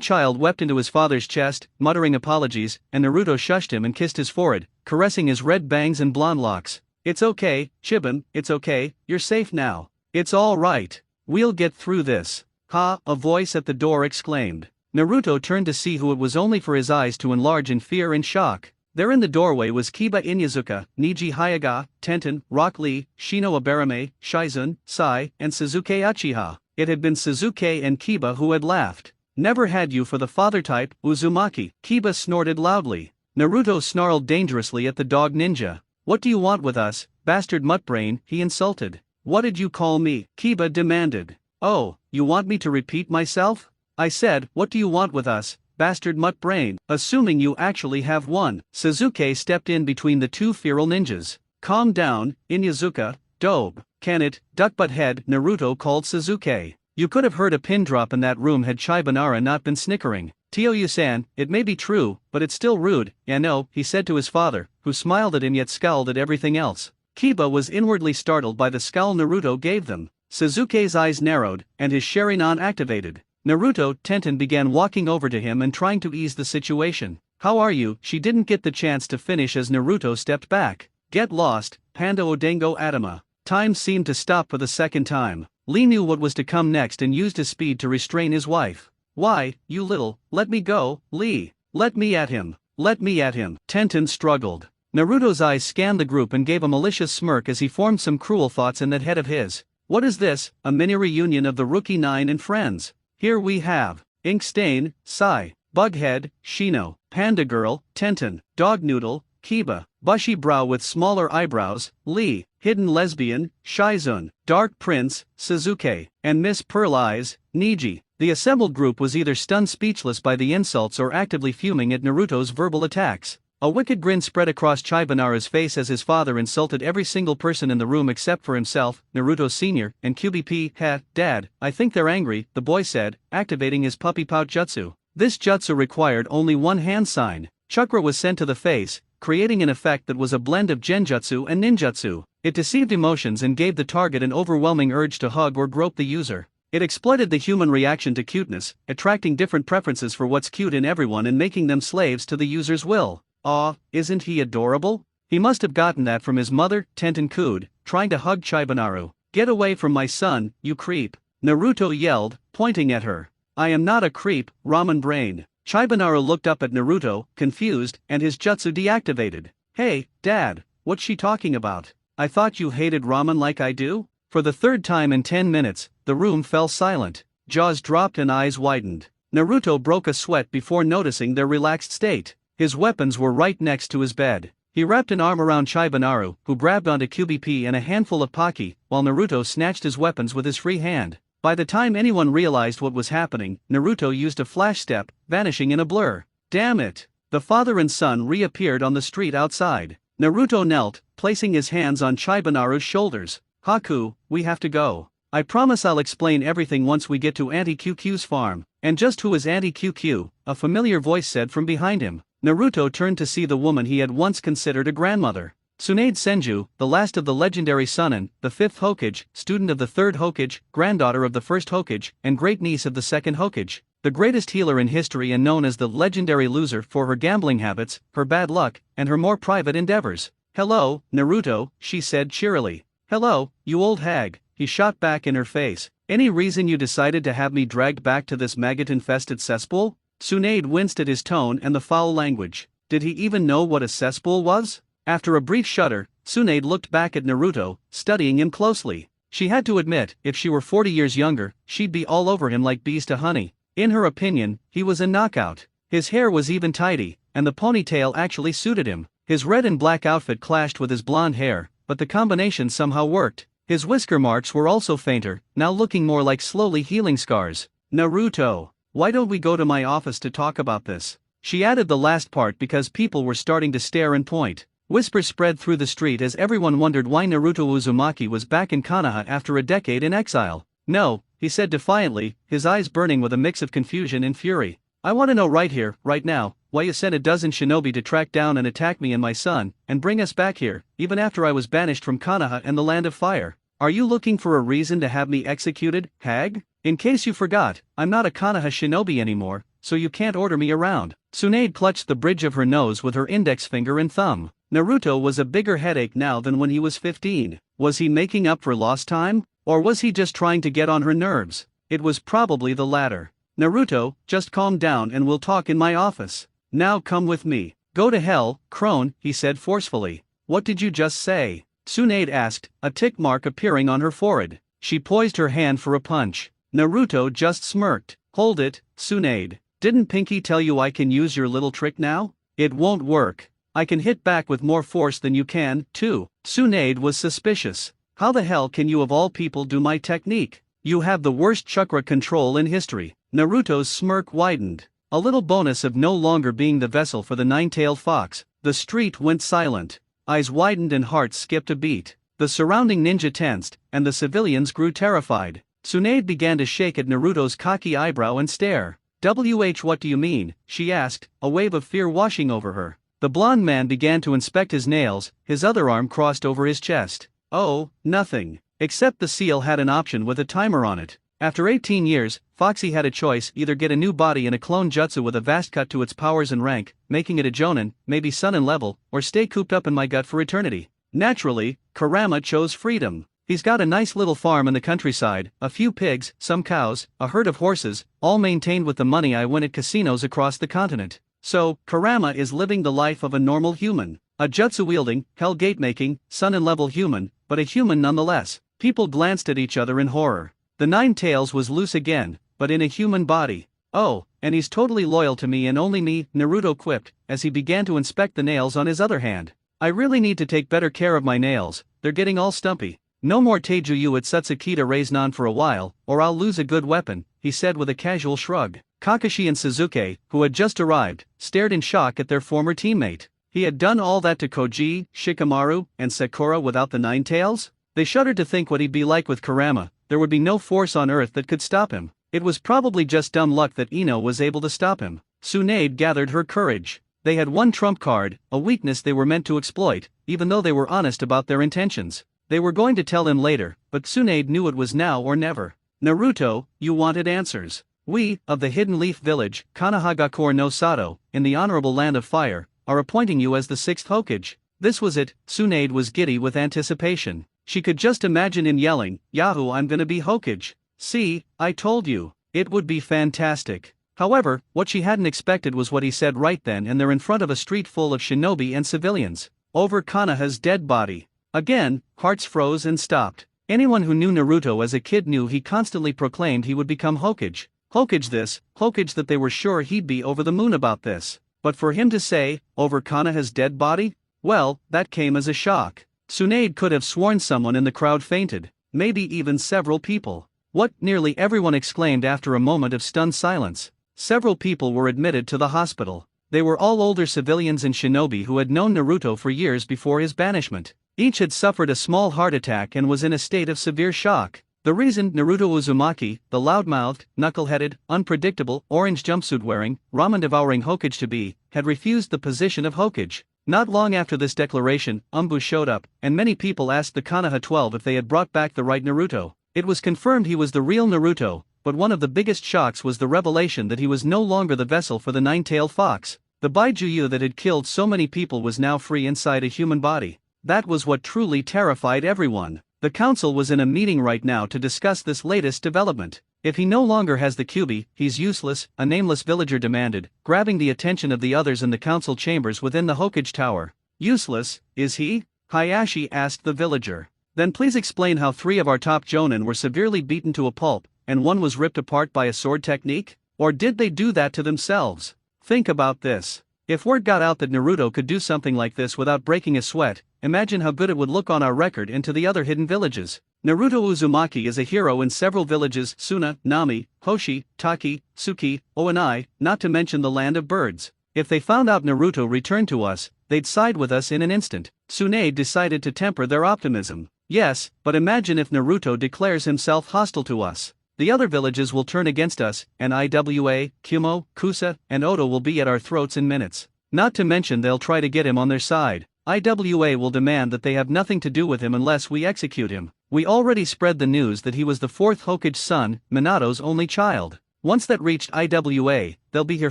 child wept into his father's chest, muttering apologies, and Naruto shushed him and kissed his forehead, caressing his red bangs and blonde locks. It's okay, Chiban, it's okay, you're safe now. It's all right. We'll get through this. Ha, a voice at the door exclaimed. Naruto turned to see who it was, only for his eyes to enlarge in fear and shock. There in the doorway was Kiba Inyazuka, Niji Hayaga, Tenten, Rock Lee, Shino Abarame, Shizun, Sai, and Suzuki Uchiha. It had been Suzuki and Kiba who had laughed. Never had you for the father type, Uzumaki. Kiba snorted loudly. Naruto snarled dangerously at the dog ninja. What do you want with us, bastard muttbrain, he insulted. What did you call me? Kiba demanded. Oh, you want me to repeat myself? I said, what do you want with us, bastard muttbrain, assuming you actually have one. Suzuki stepped in between the two feral ninjas. Calm down, Inyazuka, dobe. Can it, duck butt head, Naruto called Suzuki. You could have heard a pin drop in that room had Chibanara not been snickering. Tio-san, it may be true, but it's still rude, I know, he said to his father, who smiled at him yet scowled at everything else. Kiba was inwardly startled by the scowl Naruto gave them. Suzuki's eyes narrowed, and his Sharingan activated. Naruto Tenten began walking over to him and trying to ease the situation. How are you? She didn't get the chance to finish as Naruto stepped back. Get lost, Panda Odango Atama. Time seemed to stop for the second time. Lee knew what was to come next and used his speed to restrain his wife. Why, you little, let me go, Lee. Let me at him. Let me at him. Tenten struggled. Naruto's eyes scanned the group and gave a malicious smirk as he formed some cruel thoughts in that head of his. What is this, a mini reunion of the Rookie 9 and friends? Here we have Inkstain, Sai, Bughead, Shino, Panda Girl, Tenten, Dog Noodle, Kiba, Bushy Brow with smaller eyebrows, Lee, Hidden Lesbian, Shizun, Dark Prince, Suzuki, and Miss Pearl Eyes, Niji. The assembled group was either stunned speechless by the insults or actively fuming at Naruto's verbal attacks. A wicked grin spread across Chibanara's face as his father insulted every single person in the room except for himself, Naruto Sr., and QBP. Dad, I think they're angry, the boy said, activating his puppy pout jutsu. This jutsu required only one hand sign. Chakra was sent to the face, creating an effect that was a blend of genjutsu and ninjutsu. It deceived emotions and gave the target an overwhelming urge to hug or grope the user. It exploited the human reaction to cuteness, attracting different preferences for what's cute in everyone and making them slaves to the user's will. Aw, isn't he adorable? He must have gotten that from his mother, Tenten cooed, trying to hug Chibanaru. Get away from my son, you creep. Naruto yelled, pointing at her. I am not a creep, ramen brain. Chibanaru looked up at Naruto, confused, and his jutsu deactivated. Hey, Dad, what's she talking about? I thought you hated ramen like I do? For the third time in 10 minutes, the room fell silent. Jaws dropped and eyes widened. Naruto broke a sweat before noticing their relaxed state. His weapons were right next to his bed. He wrapped an arm around Chibanaru, who grabbed onto QBP and a handful of Paki, while Naruto snatched his weapons with his free hand. By the time anyone realized what was happening, Naruto used a flash step, vanishing in a blur. Damn it! The father and son reappeared on the street outside. Naruto knelt, placing his hands on Chibanaru's shoulders. Haku, we have to go. I promise I'll explain everything once we get to Auntie QQ's farm. And just who is Auntie QQ? A familiar voice said from behind him. Naruto turned to see the woman he had once considered a grandmother. Tsunade Senju, the last of the legendary Sunin, the 5th Hokage, student of the 3rd Hokage, granddaughter of the 1st Hokage, and great-niece of the 2nd Hokage. The greatest healer in history and known as the legendary loser for her gambling habits, her bad luck, and her more private endeavors. Hello, Naruto, she said cheerily. Hello, you old hag, he shot back in her face. Any reason you decided to have me dragged back to this maggot-infested cesspool? Tsunade winced at his tone and the foul language. Did he even know what a cesspool was? After a brief shudder, Tsunade looked back at Naruto, studying him closely. She had to admit, if she were 40 years younger, she'd be all over him like bees to honey. In her opinion, he was a knockout. His hair was even tidy, and the ponytail actually suited him. His red and black outfit clashed with his blonde hair, but the combination somehow worked. His whisker marks were also fainter, now looking more like slowly healing scars. Naruto, why don't we go to my office to talk about this? She added the last part because people were starting to stare and point. Whispers spread through the street as everyone wondered why Naruto Uzumaki was back in Konoha after a decade in exile. No, he said defiantly, his eyes burning with a mix of confusion and fury. I want to know right here, right now, why you sent a dozen shinobi to track down and attack me and my son, and bring us back here, even after I was banished from Konoha and the Land of Fire. Are you looking for a reason to have me executed, hag? In case you forgot, I'm not a Konoha shinobi anymore, so you can't order me around. Tsunade clutched the bridge of her nose with her index finger and thumb. Naruto was a bigger headache now than when he was 15. Was he making up for lost time? Or was he just trying to get on her nerves? It was probably the latter. Naruto, just calm down and we'll talk in my office. Now come with me. Go to hell, crone, he said forcefully. What did you just say? Tsunade asked, a tick mark appearing on her forehead. She poised her hand for a punch. Naruto just smirked. Hold it, Tsunade. Didn't Pinky tell you I can use your little trick now? It won't work. I can hit back with more force than you can, too. Tsunade was suspicious. How the hell can you of all people do my technique? You have the worst chakra control in history. Naruto's smirk widened. A little bonus of no longer being the vessel for the nine-tailed fox. The street went silent. Eyes widened and hearts skipped a beat. The surrounding ninja tensed, and the civilians grew terrified. Tsunade began to shake at Naruto's cocky eyebrow and stare. What do you mean? She asked, a wave of fear washing over her. The blonde man began to inspect his nails, his other arm crossed over his chest. Oh, nothing. Except the seal had an option with a timer on it. After 18 years, Foxy had a choice: either get a new body and a clone jutsu with a vast cut to its powers and rank, making it a jonin, maybe Sunin level, or stay cooped up in my gut for eternity. Naturally, Kurama chose freedom. He's got a nice little farm in the countryside, a few pigs, some cows, a herd of horses, all maintained with the money I win at casinos across the continent. So, Kurama is living the life of a normal human. A jutsu-wielding, hell-gate-making, Sunin-level human, but a human nonetheless. People glanced at each other in horror. The Nine Tails was loose again, but in a human body. Oh, and he's totally loyal to me and only me, Naruto quipped, as he began to inspect the nails on his other hand. I really need to take better care of my nails, they're getting all stumpy. No more Teijuyu at Satsukita Raiznan for a while, or I'll lose a good weapon, he said with a casual shrug. Kakashi and Suzuki, who had just arrived, stared in shock at their former teammate. He had done all that to Koji, Shikamaru, and Sakura without the Nine Tails? They shuddered to think what he'd be like with Kurama. There would be no force on earth that could stop him. It was probably just dumb luck that Ino was able to stop him. Tsunade gathered her courage. They had one trump card, a weakness they were meant to exploit, even though they were honest about their intentions. They were going to tell him later, but Tsunade knew it was now or never. Naruto, you wanted answers. We, of the Hidden Leaf Village, Konohagakure no Sato, in the Honorable Land of Fire, are appointing you as the 6th Hokage. This was it. Tsunade was giddy with anticipation. She could just imagine him yelling, Yahoo, I'm gonna be Hokage. See, I told you. It would be fantastic. However, what she hadn't expected was what he said right then and there in front of a street full of shinobi and civilians. Over Konoha's dead body. Again, hearts froze and stopped. Anyone who knew Naruto as a kid knew he constantly proclaimed he would become Hokage. Hokage this, Hokage that. They were sure he'd be over the moon about this. But for him to say, over Konoha's dead body? Well, that came as a shock. Tsunade could have sworn someone in the crowd fainted, maybe even several people. What? Nearly everyone exclaimed after a moment of stunned silence. Several people were admitted to the hospital. They were all older civilians and shinobi who had known Naruto for years before his banishment. Each had suffered a small heart attack and was in a state of severe shock. The reason Naruto Uzumaki, the loud-mouthed, knuckle-headed, unpredictable, orange jumpsuit-wearing, ramen-devouring Hokage-to-be, had refused the position of Hokage. Not long after this declaration, Umbu showed up, and many people asked the Konoha 12 if they had brought back the right Naruto. It was confirmed he was the real Naruto, but one of the biggest shocks was the revelation that he was no longer the vessel for the nine-tailed fox. The Baijuyu that had killed so many people was now free inside a human body. That was what truly terrified everyone. The council was in a meeting right now to discuss this latest development. If he no longer has the Kyuubi, he's useless, a nameless villager demanded, grabbing the attention of the others in the council chambers within the Hokage Tower. Useless, is he? Hayashi asked the villager. Then please explain how 3 of our top jonin were severely beaten to a pulp, and 1 was ripped apart by a sword technique? Or did they do that to themselves? Think about this. If word got out that Naruto could do something like this without breaking a sweat, imagine how good it would look on our record and to the other hidden villages. Naruto Uzumaki is a hero in several villages: Suna, Nami, Hoshi, Taki, Tsuki, Oanai, not to mention the land of birds. If they found out Naruto returned to us, they'd side with us in an instant. Tsunade decided to temper their optimism. Yes, but imagine if Naruto declares himself hostile to us. The other villages will turn against us, and Iwa, Kumo, Kusa, and Oda will be at our throats in minutes. Not to mention they'll try to get him on their side. Iwa will demand that they have nothing to do with him unless we execute him. We already spread the news that he was the fourth Hokage's son, Minato's only child. Once that reached Iwa, they'll be here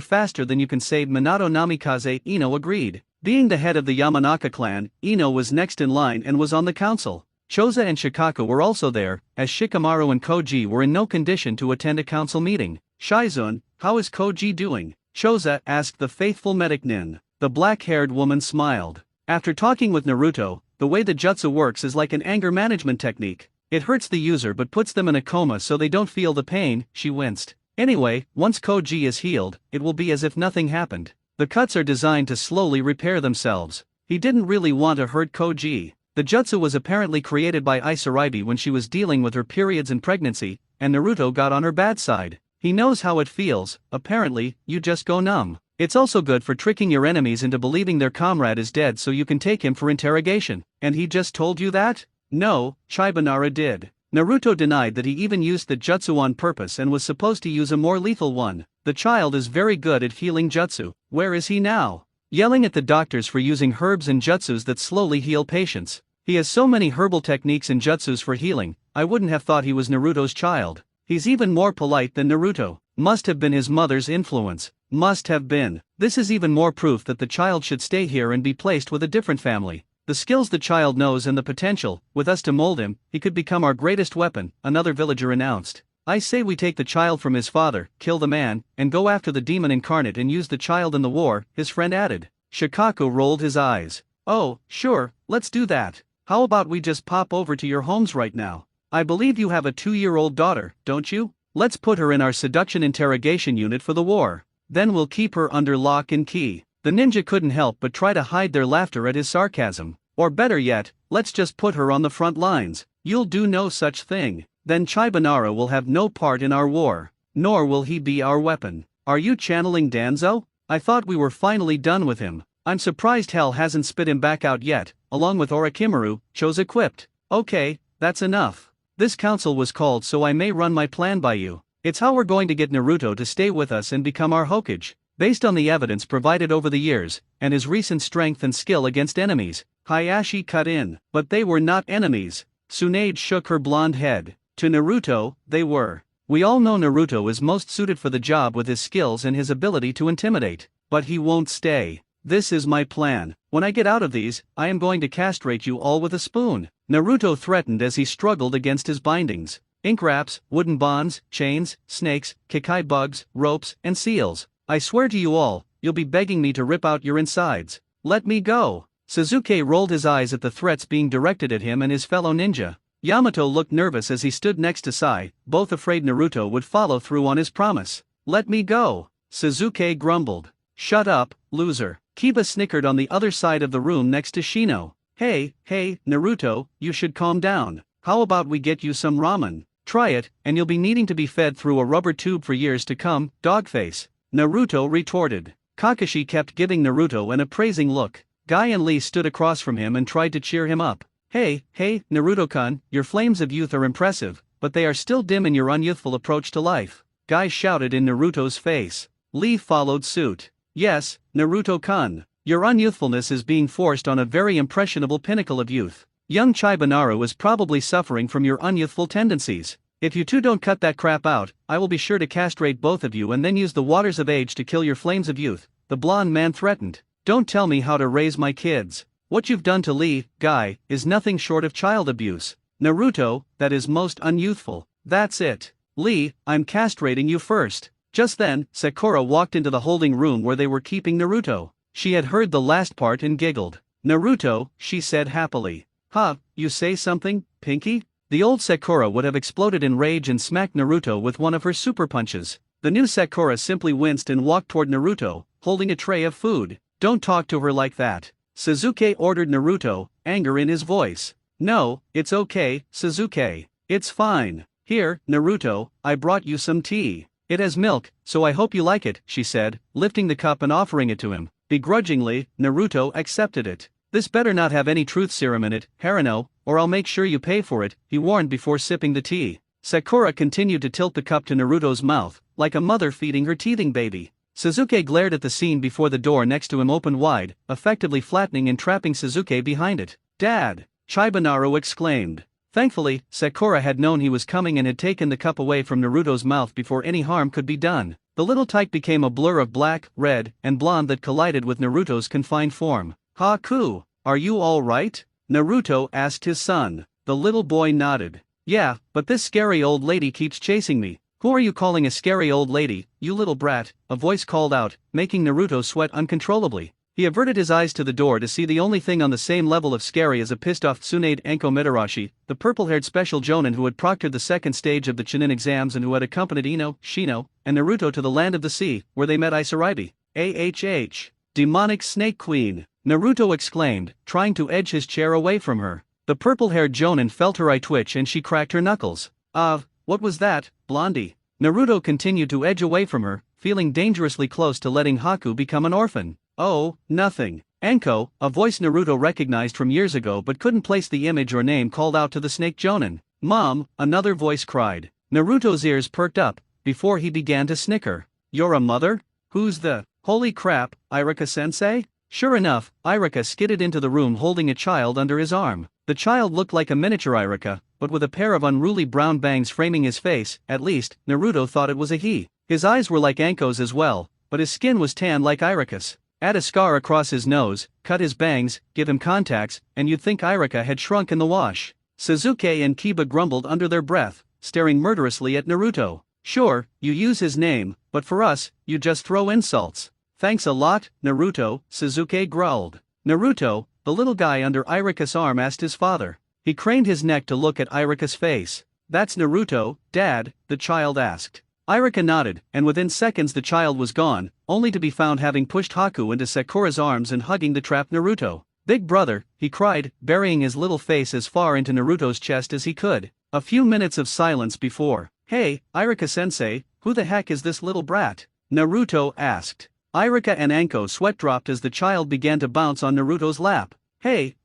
faster than you can say. Minato Namikaze. Ino agreed. Being the head of the Yamanaka clan, Ino was next in line and was on the council. Choza and Shikaku were also there, as Shikamaru and Koji were in no condition to attend a council meeting. Shizun, how is Koji doing? Choza asked the faithful medic Nin. The black-haired woman smiled. After talking with Naruto, the way the jutsu works is like an anger management technique. It hurts the user but puts them in a coma so they don't feel the pain. She winced. Anyway, once Koji is healed, it will be as if nothing happened. The cuts are designed to slowly repair themselves. He didn't really want to hurt Koji. The jutsu was apparently created by Isuraibi when she was dealing with her periods and pregnancy, and Naruto got on her bad side. He knows how it feels. Apparently, you just go numb. It's also good for tricking your enemies into believing their comrade is dead so you can take him for interrogation. And he just told you that? No, Chibanara did. Naruto denied that he even used the jutsu on purpose and was supposed to use a more lethal one. The child is very good at healing jutsu. Where is he now? Yelling at the doctors for using herbs and jutsus that slowly heal patients. He has so many herbal techniques and jutsus for healing, I wouldn't have thought he was Naruto's child. He's even more polite than Naruto. Must have been his mother's influence. Must have been. This is even more proof that the child should stay here and be placed with a different family. The skills the child knows and the potential, with us to mold him, he could become our greatest weapon, another villager announced. I say we take the child from his father, kill the man, and go after the demon incarnate and use the child in the war, his friend added. Shikaku rolled his eyes. Oh, sure, let's do that. How about we just pop over to your homes right now? I believe you have a 2-year-old daughter, don't you? Let's put her in our seduction interrogation unit for the war. Then we'll keep her under lock and key. The ninja couldn't help but try to hide their laughter at his sarcasm. Or better yet, let's just put her on the front lines. You'll do no such thing. Then Chibanara will have no part in our war. Nor will he be our weapon. Are you channeling Danzo? I thought we were finally done with him. I'm surprised hell hasn't spit him back out yet, along with Orochimaru, Choza quipped. Okay, that's enough. This council was called so I may run my plan by you. It's how we're going to get Naruto to stay with us and become our Hokage. Based on the evidence provided over the years, and his recent strength and skill against enemies, Hayashi cut in. But they were not enemies. Tsunade shook her blonde head. To Naruto, they were. We all know Naruto is most suited for the job with his skills and his ability to intimidate. But he won't stay. This is my plan. When I get out of these, I am going to castrate you all with a spoon. Naruto threatened as he struggled against his bindings. Ink wraps, wooden bonds, chains, snakes, Kikai bugs, ropes, and seals. I swear to you all, you'll be begging me to rip out your insides. Let me go. Sasuke rolled his eyes at the threats being directed at him and his fellow ninja. Yamato looked nervous as he stood next to Sai, both afraid Naruto would follow through on his promise. Let me go. Sasuke grumbled. Shut up, loser. Kiba snickered on the other side of the room next to Shino. Hey, Naruto, you should calm down. How about we get you some ramen? Try it, and you'll be needing to be fed through a rubber tube for years to come, dogface. Naruto retorted. Kakashi kept giving Naruto an appraising look. Guy and Lee stood across from him and tried to cheer him up. Hey, Naruto-kun, your flames of youth are impressive, but they are still dim in your unyouthful approach to life. Guy shouted in Naruto's face. Lee followed suit. Yes, Naruto-kun, your unyouthfulness is being forced on a very impressionable pinnacle of youth. Young Chibanara is probably suffering from your unyouthful tendencies. If you two don't cut that crap out, I will be sure to castrate both of you and then use the waters of age to kill your flames of youth, the blonde man threatened. Don't tell me how to raise my kids. What you've done to Lee, Guy, is nothing short of child abuse. Naruto, that is most unyouthful. That's it. Lee, I'm castrating you first. Just then, Sakura walked into the holding room where they were keeping Naruto. She had heard the last part and giggled. Naruto, she said happily. Huh, you say something, Pinky? The old Sakura would have exploded in rage and smacked Naruto with one of her super punches. The new Sakura simply winced and walked toward Naruto, holding a tray of food. Don't talk to her like that. Sasuke ordered Naruto, anger in his voice. No, it's okay, Sasuke. It's fine. Here, Naruto, I brought you some tea. It has milk, so I hope you like it, she said, lifting the cup and offering it to him. Begrudgingly, Naruto accepted it. This better not have any truth serum in it, Haruno, or I'll make sure you pay for it, he warned before sipping the tea. Sakura continued to tilt the cup to Naruto's mouth, like a mother feeding her teething baby. Sasuke glared at the scene before the door next to him opened wide, effectively flattening and trapping Sasuke behind it. Dad! Chibanaro exclaimed. Thankfully, Sakura had known he was coming and had taken the cup away from Naruto's mouth before any harm could be done. The little tyke became a blur of black, red, and blonde that collided with Naruto's confined form. Haku, are you all right? Naruto asked his son. The little boy nodded. Yeah, but this scary old lady keeps chasing me. Who are you calling a scary old lady, you little brat? A voice called out, making Naruto sweat uncontrollably. He averted his eyes to the door to see the only thing on the same level of scary as a pissed-off Tsunade Enko Mitarashi, the purple-haired special jonin who had proctored the second stage of the Chunin exams and who had accompanied Ino, Shino, and Naruto to the land of the sea, where they met Isuraibi. AHH. Demonic Snake Queen, Naruto exclaimed, trying to edge his chair away from her. The purple-haired jonin felt her eye twitch and she cracked her knuckles. What was that, Blondie? Naruto continued to edge away from her, feeling dangerously close to letting Haku become an orphan. Oh, nothing. Enko, a voice Naruto recognized from years ago but couldn't place the image or name, called out to the snake jonin. Mom, another voice cried. Naruto's ears perked up, before he began to snicker. You're a mother? Who's the... Holy crap, Irika-sensei? Sure enough, Irika skidded into the room holding a child under his arm. The child looked like a miniature Irika, but with a pair of unruly brown bangs framing his face. At least, Naruto thought it was a he. His eyes were like Anko's as well, but his skin was tan like Irika's. Add a scar across his nose, cut his bangs, give him contacts, and you'd think Irika had shrunk in the wash. Sasuke and Kiba grumbled under their breath, staring murderously at Naruto. Sure, you use his name, but for us, you just throw insults. Thanks a lot, Naruto, Sasuke growled. Naruto, the little guy under Irika's arm, asked his father. He craned his neck to look at Irika's face. That's Naruto, Dad, the child asked. Irika nodded, and within seconds the child was gone, only to be found having pushed Haku into Sakura's arms and hugging the trapped Naruto. Big brother, he cried, burying his little face as far into Naruto's chest as he could. A few minutes of silence before. Hey, Irika-sensei, who the heck is this little brat? Naruto asked. Irika and Anko sweat dropped as the child began to bounce on Naruto's lap. Hey,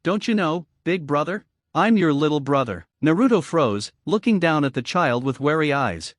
don't you know, big brother? I'm your little brother. Naruto froze, looking down at the child with wary eyes.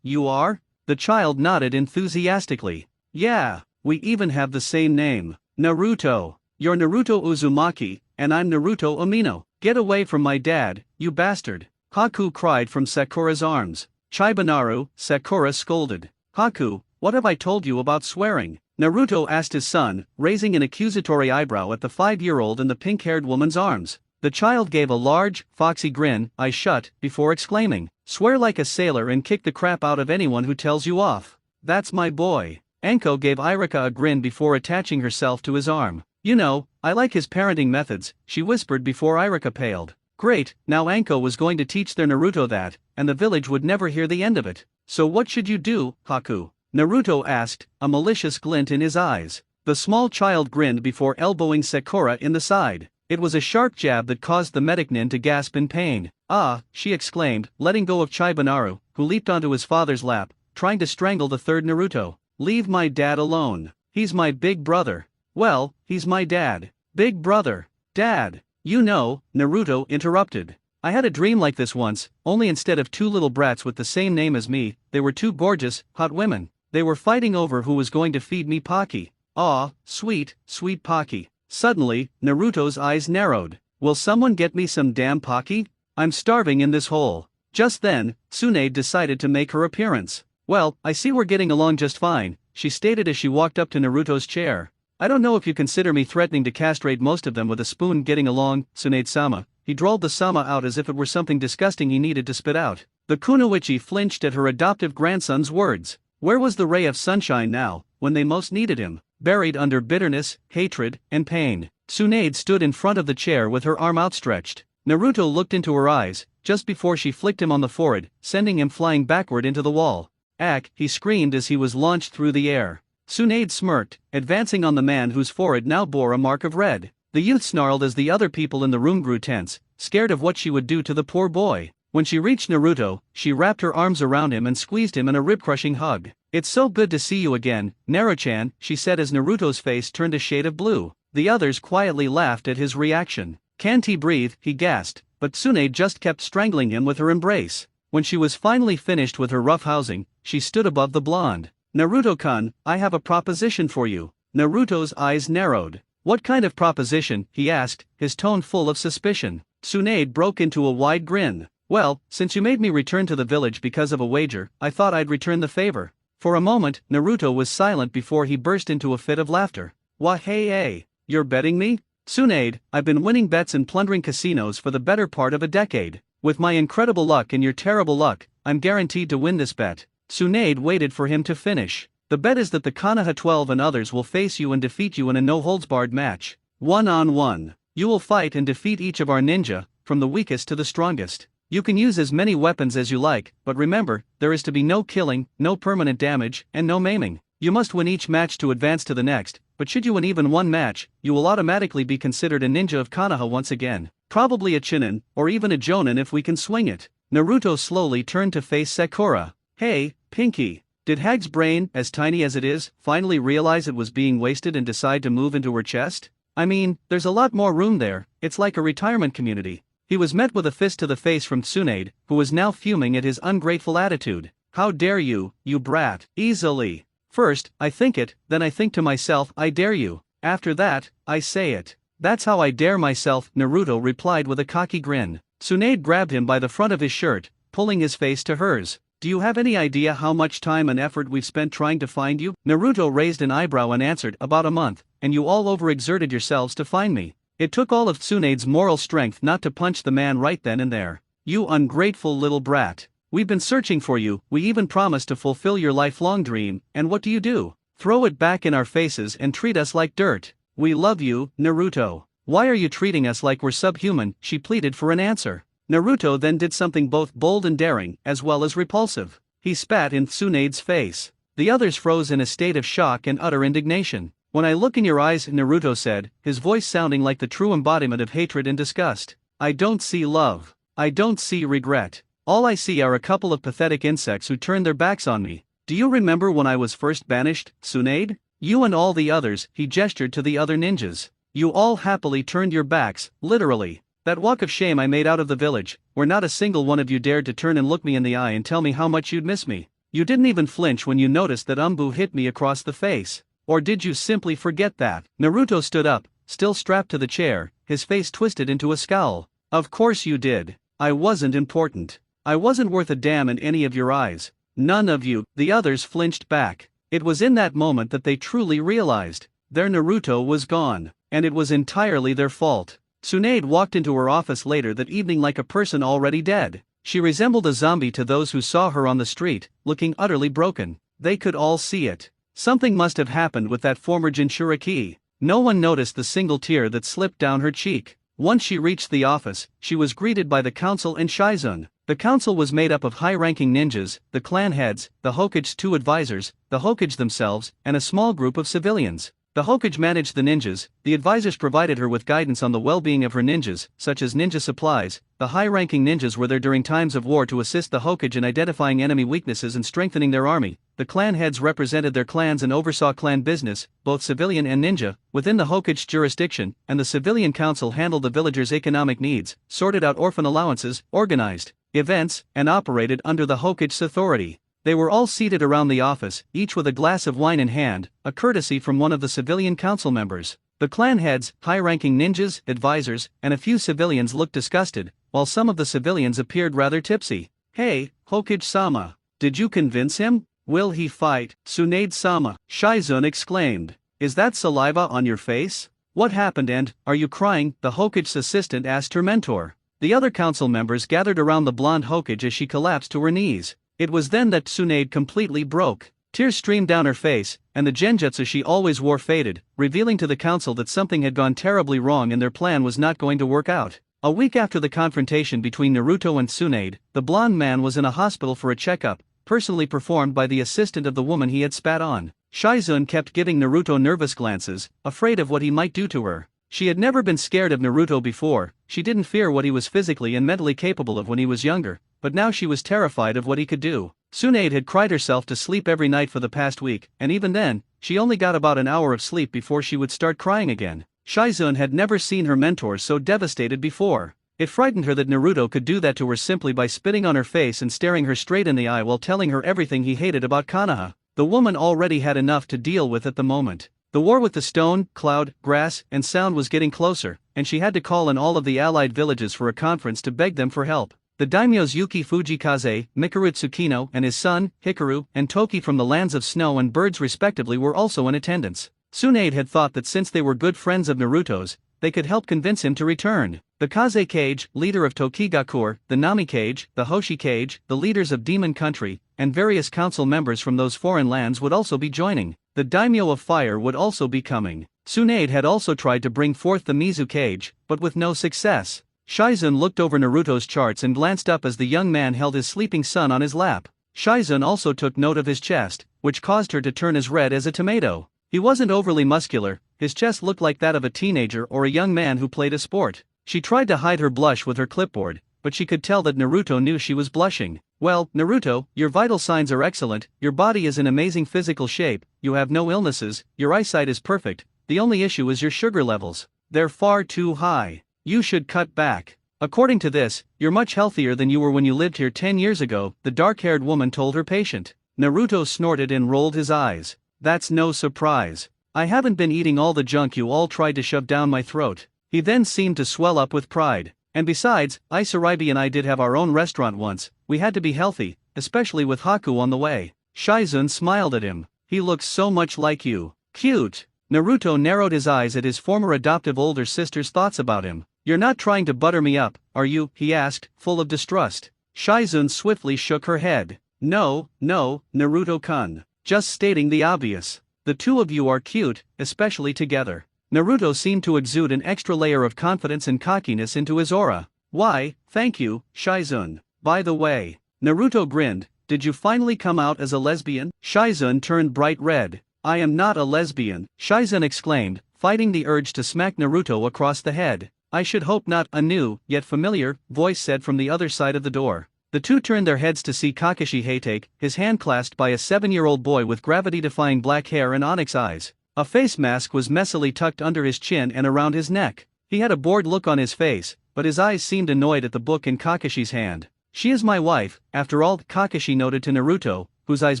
You are? The child nodded enthusiastically. Yeah, we even have the same name. Naruto. You're Naruto Uzumaki, and I'm Naruto Umino. Get away from my dad, you bastard. Haku cried from Sakura's arms. Chibanaro, Sakura scolded. Haku, what have I told you about swearing? Naruto asked his son, raising an accusatory eyebrow at the 5-year-old in the pink-haired woman's arms. The child gave a large, foxy grin, eyes shut, before exclaiming, swear like a sailor and kick the crap out of anyone who tells you off. That's my boy. Anko gave Irika a grin before attaching herself to his arm. You know, I like his parenting methods, she whispered before Irika paled. Great, now Anko was going to teach their Naruto that, and the village would never hear the end of it. So what should you do, Haku? Naruto asked, a malicious glint in his eyes. The small child grinned before elbowing Sakura in the side. It was a sharp jab that caused the medic nin to gasp in pain. Ah, she exclaimed, letting go of Chibanaro, who leaped onto his father's lap, trying to strangle the third Naruto. Leave my dad alone. He's my big brother. Well, he's my dad. Big brother. Dad. You know, Naruto interrupted. I had a dream like this once, only instead of two little brats with the same name as me, they were two gorgeous, hot women. They were fighting over who was going to feed me Pocky. Aw, sweet, sweet Pocky. Suddenly, Naruto's eyes narrowed. Will someone get me some damn Pocky? I'm starving in this hole. Just then, Tsunade decided to make her appearance. Well, I see we're getting along just fine, she stated as she walked up to Naruto's chair. I don't know if you consider me threatening to castrate most of them with a spoon getting along, Tsunade-sama. He drawled the sama out as if it were something disgusting he needed to spit out. The kunoichi flinched at her adoptive grandson's words. Where was the ray of sunshine now, when they most needed him? Buried under bitterness, hatred, and pain. Tsunade stood in front of the chair with her arm outstretched. Naruto looked into her eyes, just before she flicked him on the forehead, sending him flying backward into the wall. Ack, he screamed as he was launched through the air. Tsunade smirked, advancing on the man whose forehead now bore a mark of red. The youth snarled as the other people in the room grew tense, scared of what she would do to the poor boy. When she reached Naruto, she wrapped her arms around him and squeezed him in a rib-crushing hug. "It's so good to see you again, Naruto-chan," she said as Naruto's face turned a shade of blue. The others quietly laughed at his reaction. "Can't he breathe?" he gasped, but Tsunade just kept strangling him with her embrace. When she was finally finished with her roughhousing, she stood above the blonde. "Naruto-kun, I have a proposition for you." Naruto's eyes narrowed. "What kind of proposition?" he asked, his tone full of suspicion. Tsunade broke into a wide grin. "Well, since you made me return to the village because of a wager, I thought I'd return the favor." For a moment, Naruto was silent before he burst into a fit of laughter. "Wah-hey-ay, you're betting me?" "Tsunade, I've been winning bets and plundering casinos for the better part of a decade. With my incredible luck and your terrible luck, I'm guaranteed to win this bet." Tsunade waited for him to finish. "The bet is that the Konoha 12 and others will face you and defeat you in a no-holds-barred match. One-on-one. You will fight and defeat each of our ninja, from the weakest to the strongest. You can use as many weapons as you like, but remember, there is to be no killing, no permanent damage, and no maiming. You must win each match to advance to the next, but should you win even one match, you will automatically be considered a ninja of Konoha once again. Probably a Chunin, or even a Jonin if we can swing it." Naruto slowly turned to face Sakura. "Hey, Pinky. Did Hag's brain, as tiny as it is, finally realize it was being wasted and decide to move into her chest? I mean, there's a lot more room there, it's like a retirement community." He was met with a fist to the face from Tsunade, who was now fuming at his ungrateful attitude. "How dare you, you brat!" "Easily. First, I think it, then I think to myself, I dare you. After that, I say it. That's how I dare myself," Naruto replied with a cocky grin. Tsunade grabbed him by the front of his shirt, pulling his face to hers. "Do you have any idea how much time and effort we've spent trying to find you?" Naruto raised an eyebrow and answered, "About a month, and you all overexerted yourselves to find me." It took all of Tsunade's moral strength not to punch the man right then and there. "You ungrateful little brat. We've been searching for you, we even promised to fulfill your lifelong dream, and what do? Throw it back in our faces and treat us like dirt. We love you, Naruto. Why are you treating us like we're subhuman?" she pleaded for an answer. Naruto then did something both bold and daring, as well as repulsive. He spat in Tsunade's face. The others froze in a state of shock and utter indignation. "When I look in your eyes," Naruto said, his voice sounding like the true embodiment of hatred and disgust, "I don't see love. I don't see regret. All I see are a couple of pathetic insects who turned their backs on me. Do you remember when I was first banished, Tsunade? You and all the others," he gestured to the other ninjas. "You all happily turned your backs, literally. That walk of shame I made out of the village, where not a single one of you dared to turn and look me in the eye and tell me how much you'd miss me. You didn't even flinch when you noticed that Umbu hit me across the face. Or did you simply forget that?" Naruto stood up, still strapped to the chair, his face twisted into a scowl. "Of course you did. I wasn't important. I wasn't worth a damn in any of your eyes. None of you." The others flinched back. It was in that moment that they truly realized their Naruto was gone, and it was entirely their fault. Tsunade walked into her office later that evening like a person already dead. She resembled a zombie to those who saw her on the street, looking utterly broken. They could all see it. Something must have happened with that former Jinchuriki. No one noticed the single tear that slipped down her cheek. Once she reached the office, she was greeted by the council and Shizun. The council was made up of high-ranking ninjas, the clan heads, the Hokage's 2 advisors, the Hokage themselves, and a small group of civilians. The Hokage managed the ninjas, the advisors provided her with guidance on the well-being of her ninjas, such as ninja supplies. The high-ranking ninjas were there during times of war to assist the Hokage in identifying enemy weaknesses and strengthening their army. The clan heads represented their clans and oversaw clan business, both civilian and ninja, within the Hokage's jurisdiction, and the civilian council handled the villagers' economic needs, sorted out orphan allowances, organized events, and operated under the Hokage's authority. They were all seated around the office, each with a glass of wine in hand, a courtesy from one of the civilian council members. The clan heads, high-ranking ninjas, advisors, and a few civilians looked disgusted, while some of the civilians appeared rather tipsy. "Hey, Hokage-sama, did you convince him? Will he fight?" "Tsunade-sama," Shizun exclaimed. "Is that saliva on your face? What happened and, are you crying?" the Hokage's assistant asked her mentor. The other council members gathered around the blonde Hokage as she collapsed to her knees. It was then that Tsunade completely broke. Tears streamed down her face, and the genjutsu she always wore faded, revealing to the council that something had gone terribly wrong and their plan was not going to work out. A week after the confrontation between Naruto and Tsunade, the blonde man was in a hospital for a checkup, personally performed by the assistant of the woman he had spat on. Shizun kept giving Naruto nervous glances, afraid of what he might do to her. She had never been scared of Naruto before. She didn't fear what he was physically and mentally capable of when he was younger, but now she was terrified of what he could do. Tsunade had cried herself to sleep every night for the past week, and even then, she only got about an hour of sleep before she would start crying again. Shizun had never seen her mentor so devastated before. It frightened her that Naruto could do that to her simply by spitting on her face and staring her straight in the eye while telling her everything he hated about Konoha. The woman already had enough to deal with at the moment. The war with the stone, cloud, grass, and sound was getting closer, and she had to call in all of the allied villages for a conference to beg them for help. The daimyos Yuki Fujikaze, Mikuru Tsukino and his son, Hikaru, and Toki from the lands of snow and birds respectively were also in attendance. Tsunade had thought that since they were good friends of Naruto's, they could help convince him to return. The Kaze Cage, leader of Tokigakur, the Nami Cage, the Hoshi Cage, the leaders of Demon Country, and various council members from those foreign lands would also be joining. The Daimyo of Fire would also be coming. Tsunade had also tried to bring forth the Mizu Cage, but with no success. Shizun looked over Naruto's charts and glanced up as the young man held his sleeping son on his lap. Shizun also took note of his chest, which caused her to turn as red as a tomato. He wasn't overly muscular, his chest looked like that of a teenager or a young man who played a sport. She tried to hide her blush with her clipboard, but she could tell that Naruto knew she was blushing. Well, Naruto, your vital signs are excellent, your body is in amazing physical shape, you have no illnesses, your eyesight is perfect, the only issue is your sugar levels. They're far too high. You should cut back. According to this, you're much healthier than you were when you lived here 10 years ago, the dark-haired woman told her patient. Naruto snorted and rolled his eyes. That's no surprise. I haven't been eating all the junk you all tried to shove down my throat. He then seemed to swell up with pride. And besides, Isaribi and I did have our own restaurant once, we had to be healthy, especially with Haku on the way. Shizun smiled at him. He looks so much like you. Cute. Naruto narrowed his eyes at his former adoptive older sister's thoughts about him. You're not trying to butter me up, are you? He asked, full of distrust. Shizun swiftly shook her head. No, Naruto-kun. Just stating the obvious. The two of you are cute, especially together. Naruto seemed to exude an extra layer of confidence and cockiness into his aura. Why, thank you, Shizun. By the way, Naruto grinned, did you finally come out as a lesbian? Shizun turned bright red. I am not a lesbian, Shizun exclaimed, fighting the urge to smack Naruto across the head. I should hope not, a new, yet familiar, voice said from the other side of the door. The two turned their heads to see Kakashi Hatake, his hand clasped by a 7-year-old boy with gravity-defying black hair and onyx eyes. A face mask was messily tucked under his chin and around his neck. He had a bored look on his face, but his eyes seemed annoyed at the book in Kakashi's hand. She is my wife, after all, Kakashi noted to Naruto, whose eyes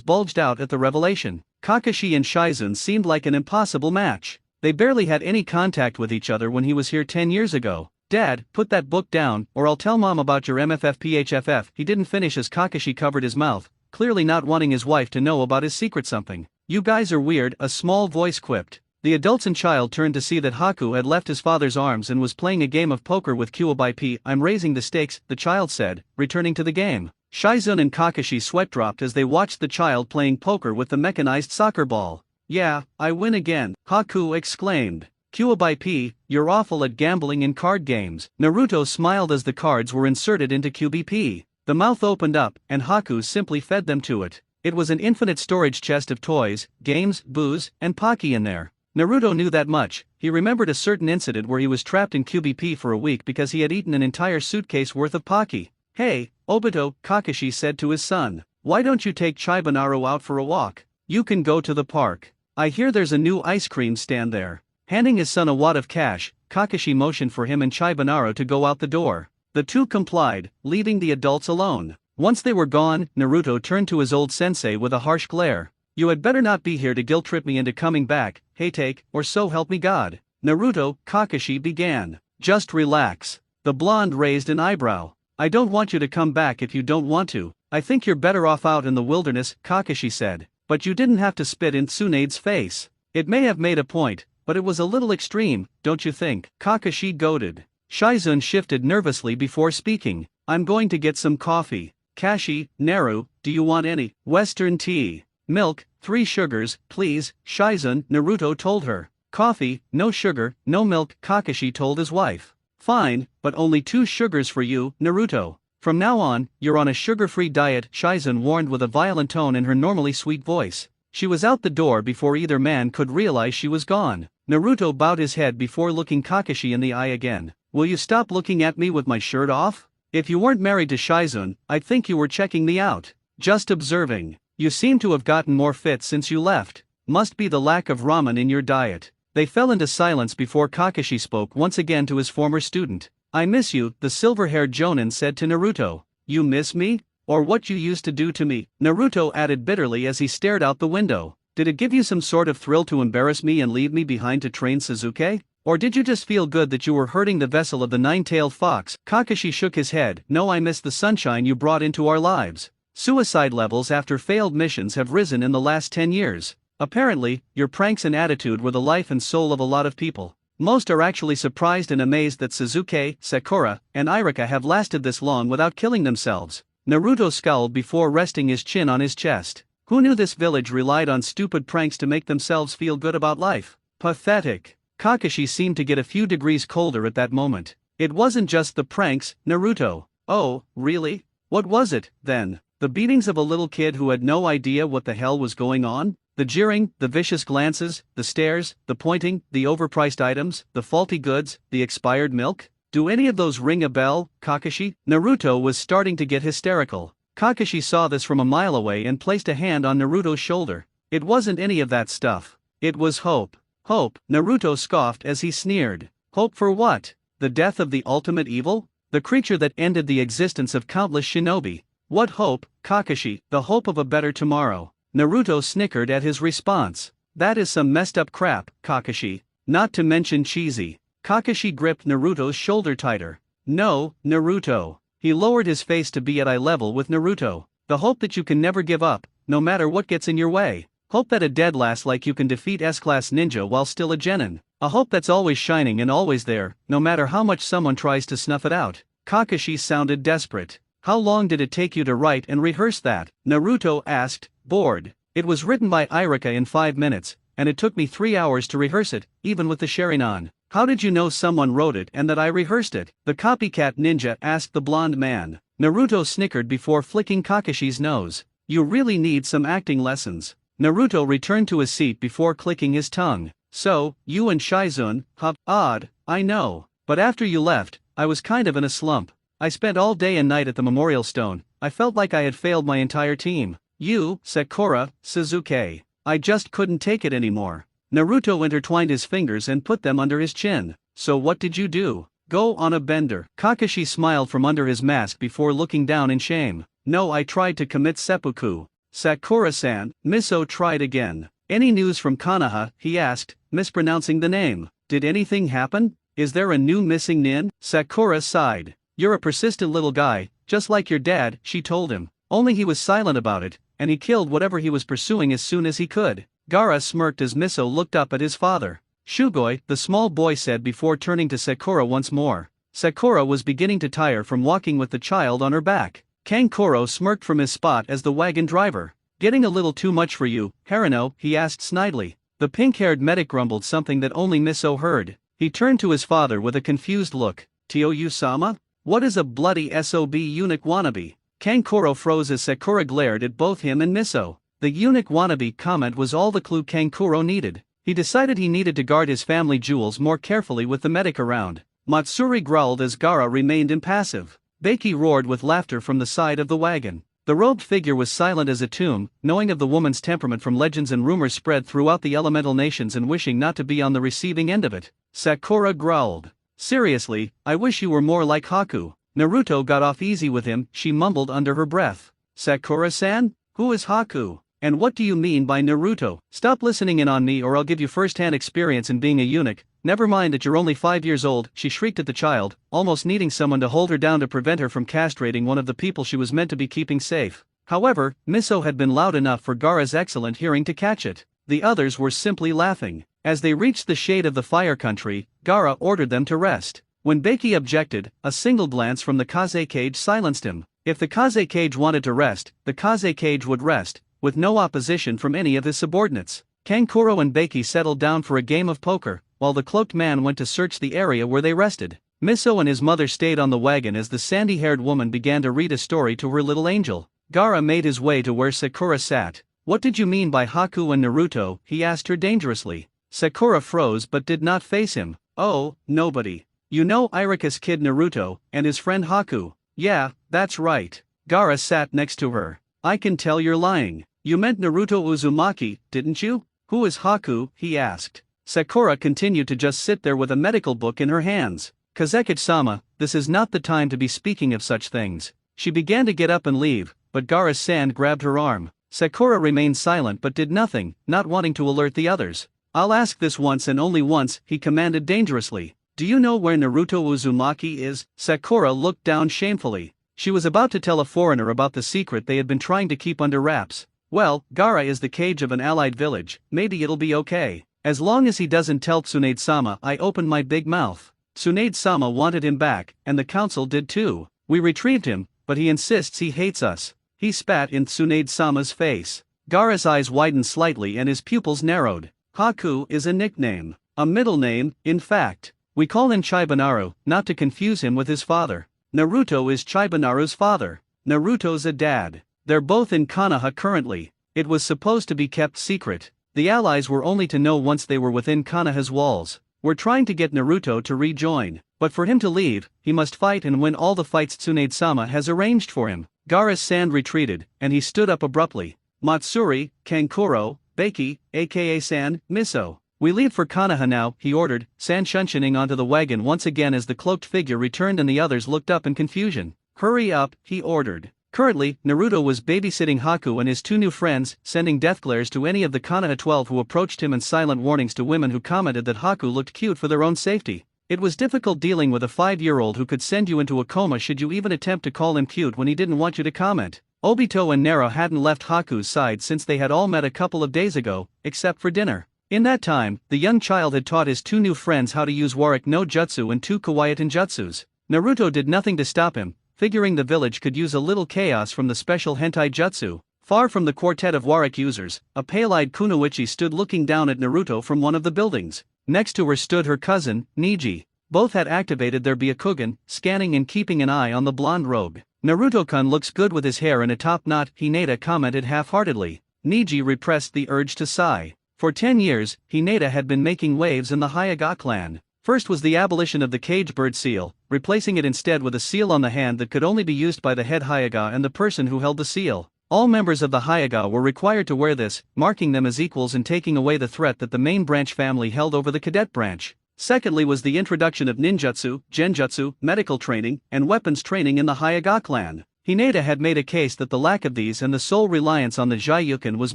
bulged out at the revelation. Kakashi and Shizun seemed like an impossible match. They barely had any contact with each other when he was here 10 years ago. Dad, put that book down, or I'll tell Mom about your MFFPHFF. He didn't finish as Kakashi covered his mouth, clearly not wanting his wife to know about his secret something. You guys are weird, a small voice quipped. The adults and child turned to see that Haku had left his father's arms and was playing a game of poker with Kuwabai P. I'm raising the stakes, the child said, returning to the game. Shizun and Kakashi sweat dropped as they watched the child playing poker with the mechanized soccer ball. Yeah, I win again, Haku exclaimed. Kuwabai P, you're awful at gambling in card games. Naruto smiled as the cards were inserted into QBP. The mouth opened up, and Haku simply fed them to it. It was an infinite storage chest of toys, games, booze, and Pocky in there. Naruto knew that much. He remembered a certain incident where he was trapped in QBP for a week because he had eaten an entire suitcase worth of Pocky. Hey, Obito, Kakashi said to his son. Why don't you take Chibanaro out for a walk? You can go to the park. I hear there's a new ice cream stand there. Handing his son a wad of cash, Kakashi motioned for him and Chibanaro to go out the door. The two complied, leaving the adults alone. Once they were gone, Naruto turned to his old sensei with a harsh glare. You had better not be here to guilt-trip me into coming back, Hatake, or so help me God. Naruto, Kakashi began. Just relax. The blonde raised an eyebrow. I don't want you to come back if you don't want to. I think you're better off out in the wilderness, Kakashi said. But you didn't have to spit in Tsunade's face. It may have made a point, but it was a little extreme, don't you think? Kakashi goaded. Shizun shifted nervously before speaking. I'm going to get some coffee. Kashi, Naru, do you want any? Western tea. Milk, 3 sugars, please, Shizun, Naruto told her. Coffee, no sugar, no milk, Kakashi told his wife. Fine, but only 2 sugars for you, Naruto. From now on, you're on a sugar-free diet, Shizun warned with a violent tone in her normally sweet voice. She was out the door before either man could realize she was gone. Naruto bowed his head before looking Kakashi in the eye again. Will you stop looking at me with my shirt off? If you weren't married to Shizune, I'd think you were checking me out. Just observing. You seem to have gotten more fit since you left. Must be the lack of ramen in your diet. They fell into silence before Kakashi spoke once again to his former student. I miss you, the silver-haired Jonin said to Naruto. You miss me? Or what you used to do to me? Naruto added bitterly as he stared out the window. Did it give you some sort of thrill to embarrass me and leave me behind to train Sasuke? Or did you just feel good that you were hurting the vessel of the nine-tailed fox? Kakashi shook his head. No, I miss the sunshine you brought into our lives. Suicide levels after failed missions have risen in the last 10 years. Apparently, your pranks and attitude were the life and soul of a lot of people. Most are actually surprised and amazed that Sasuke, Sakura, and Iruka have lasted this long without killing themselves. Naruto scowled before resting his chin on his chest. Who knew this village relied on stupid pranks to make themselves feel good about life? Pathetic. Kakashi seemed to get a few degrees colder at that moment. It wasn't just the pranks, Naruto. Oh, really? What was it, then? The beatings of a little kid who had no idea what the hell was going on? The jeering, the vicious glances, the stares, the pointing, the overpriced items, the faulty goods, the expired milk? Do any of those ring a bell, Kakashi? Naruto was starting to get hysterical. Kakashi saw this from a mile away and placed a hand on Naruto's shoulder. It wasn't any of that stuff. It was hope. Hope, Naruto scoffed as he sneered. Hope for what? The death of the ultimate evil? The creature that ended the existence of countless shinobi. What hope, Kakashi? The hope of a better tomorrow. Naruto snickered at his response. That is some messed up crap, Kakashi. Not to mention cheesy. Kakashi gripped Naruto's shoulder tighter. No, Naruto. He lowered his face to be at eye level with Naruto. The hope that you can never give up, no matter what gets in your way. Hope that a deadlass like you can defeat S-class ninja while still a genin. A hope that's always shining and always there, no matter how much someone tries to snuff it out. Kakashi sounded desperate. How long did it take you to write and rehearse that? Naruto asked, bored. It was written by Iruka in 5 minutes, and it took me 3 hours to rehearse it, even with the Sharingan. How did you know someone wrote it and that I rehearsed it? The copycat ninja asked the blonde man. Naruto snickered before flicking Kakashi's nose. You really need some acting lessons. Naruto returned to his seat before clicking his tongue. So, you and Shizune, odd, I know. But after you left, I was kind of in a slump. I spent all day and night at the memorial stone. I felt like I had failed my entire team. You, Sakura, Sasuke. I just couldn't take it anymore. Naruto intertwined his fingers and put them under his chin. So what did you do? Go on a bender. Kakashi smiled from under his mask before looking down in shame. No, I tried to commit seppuku. Sakura-san, Miso tried again. Any news from Konoha? He asked, mispronouncing the name. Did anything happen? Is there a new missing nin? Sakura sighed. You're a persistent little guy, just like your dad, she told him. Only he was silent about it, and he killed whatever he was pursuing as soon as he could. Gaara smirked as Miso looked up at his father. Shugoi, the small boy said before turning to Sakura once more. Sakura was beginning to tire from walking with the child on her back. Kankuro smirked from his spot as the wagon driver. Getting a little too much for you, Harino, he asked snidely. The pink-haired medic grumbled something that only Miso heard. He turned to his father with a confused look. Tioyu-sama? What is a bloody SOB eunuch wannabe? Kankuro froze as Sakura glared at both him and Miso. The eunuch wannabe comment was all the clue Kankuro needed. He decided he needed to guard his family jewels more carefully with the medic around. Matsuri growled as Gaara remained impassive. Beiki roared with laughter from the side of the wagon. The robed figure was silent as a tomb, knowing of the woman's temperament from legends and rumors spread throughout the elemental nations and wishing not to be on the receiving end of it. Sakura growled. Seriously, I wish you were more like Haku. Naruto got off easy with him, she mumbled under her breath. Sakura-san? Who is Haku? And what do you mean by Naruto? Stop listening in on me or I'll give you first-hand experience in being a eunuch. Never mind that you're only 5 years old, she shrieked at the child, almost needing someone to hold her down to prevent her from castrating one of the people she was meant to be keeping safe. However, Miso had been loud enough for Gaara's excellent hearing to catch it. The others were simply laughing. As they reached the shade of the fire country, Gaara ordered them to rest. When Beiki objected, a single glance from the Kaze cage silenced him. If the Kaze cage wanted to rest, the Kaze cage would rest, with no opposition from any of his subordinates. Kankuro and Beiki settled down for a game of poker, while the cloaked man went to search the area where they rested. Miso and his mother stayed on the wagon as the sandy-haired woman began to read a story to her little angel. Gaara made his way to where Sakura sat. What did you mean by Haku and Naruto? He asked her dangerously. Sakura froze but did not face him. Oh, nobody. You know Iruka's kid Naruto, and his friend Haku. Yeah, that's right. Gaara sat next to her. I can tell you're lying. You meant Naruto Uzumaki, didn't you? Who is Haku? He asked. Sakura continued to just sit there with a medical book in her hands. Kazekage-sama, this is not the time to be speaking of such things. She began to get up and leave, but Gaara-san grabbed her arm. Sakura remained silent but did nothing, not wanting to alert the others. I'll ask this once and only once, he commanded dangerously. Do you know where Naruto Uzumaki is? Sakura looked down shamefully. She was about to tell a foreigner about the secret they had been trying to keep under wraps. Well, Gaara is the cage of an allied village, maybe it'll be okay. As long as he doesn't tell Tsunade-sama. I opened my big mouth. Tsunade-sama wanted him back, and the council did too. We retrieved him, but he insists he hates us. He spat in Tsunade-sama's face. Gaara's eyes widened slightly and his pupils narrowed. Haku is a nickname, a middle name, in fact. We call him Chibanaro, not to confuse him with his father. Naruto is Chibanaru's father. Naruto's a dad. They're both in Konoha currently. It was supposed to be kept secret. The allies were only to know once they were within Konoha's walls. We're trying to get Naruto to rejoin, but for him to leave, he must fight and win all the fights Tsunade-sama has arranged for him. Gaara-san retreated, and he stood up abruptly. Matsuri, Kankuro, Beiki, aka San, Miso. We leave for Konoha now, he ordered, San shunshining onto the wagon once again as the cloaked figure returned and the others looked up in confusion. Hurry up, he ordered. Currently, Naruto was babysitting Haku and his two new friends, sending death glares to any of the Konoha 12 who approached him and silent warnings to women who commented that Haku looked cute for their own safety. It was difficult dealing with a 5-year-old who could send you into a coma should you even attempt to call him cute when he didn't want you to comment. Obito and Nara hadn't left Haku's side since they had all met a couple of days ago, except for dinner. In that time, the young child had taught his two new friends how to use Warik no Jutsu and 2 Kawaii Jutsus. Naruto did nothing to stop him, figuring the village could use a little chaos from the special hentai jutsu. Far from the quartet of Warik users, a pale-eyed kunoichi stood looking down at Naruto from one of the buildings. Next to her stood her cousin, Niji. Both had activated their Byakugan, scanning and keeping an eye on the blonde rogue. Naruto-kun looks good with his hair in a top knot, Hinata commented half-heartedly. Niji repressed the urge to sigh. For 10 years, Hinata had been making waves in the Hyuga clan. First was the abolition of the cage bird seal, replacing it instead with a seal on the hand that could only be used by the head Hyuga and the person who held the seal. All members of the Hyuga were required to wear this, marking them as equals and taking away the threat that the main branch family held over the cadet branch. Secondly was the introduction of ninjutsu, genjutsu, medical training, and weapons training in the Hyuga clan. Hinata had made a case that the lack of these and the sole reliance on the Jyuken was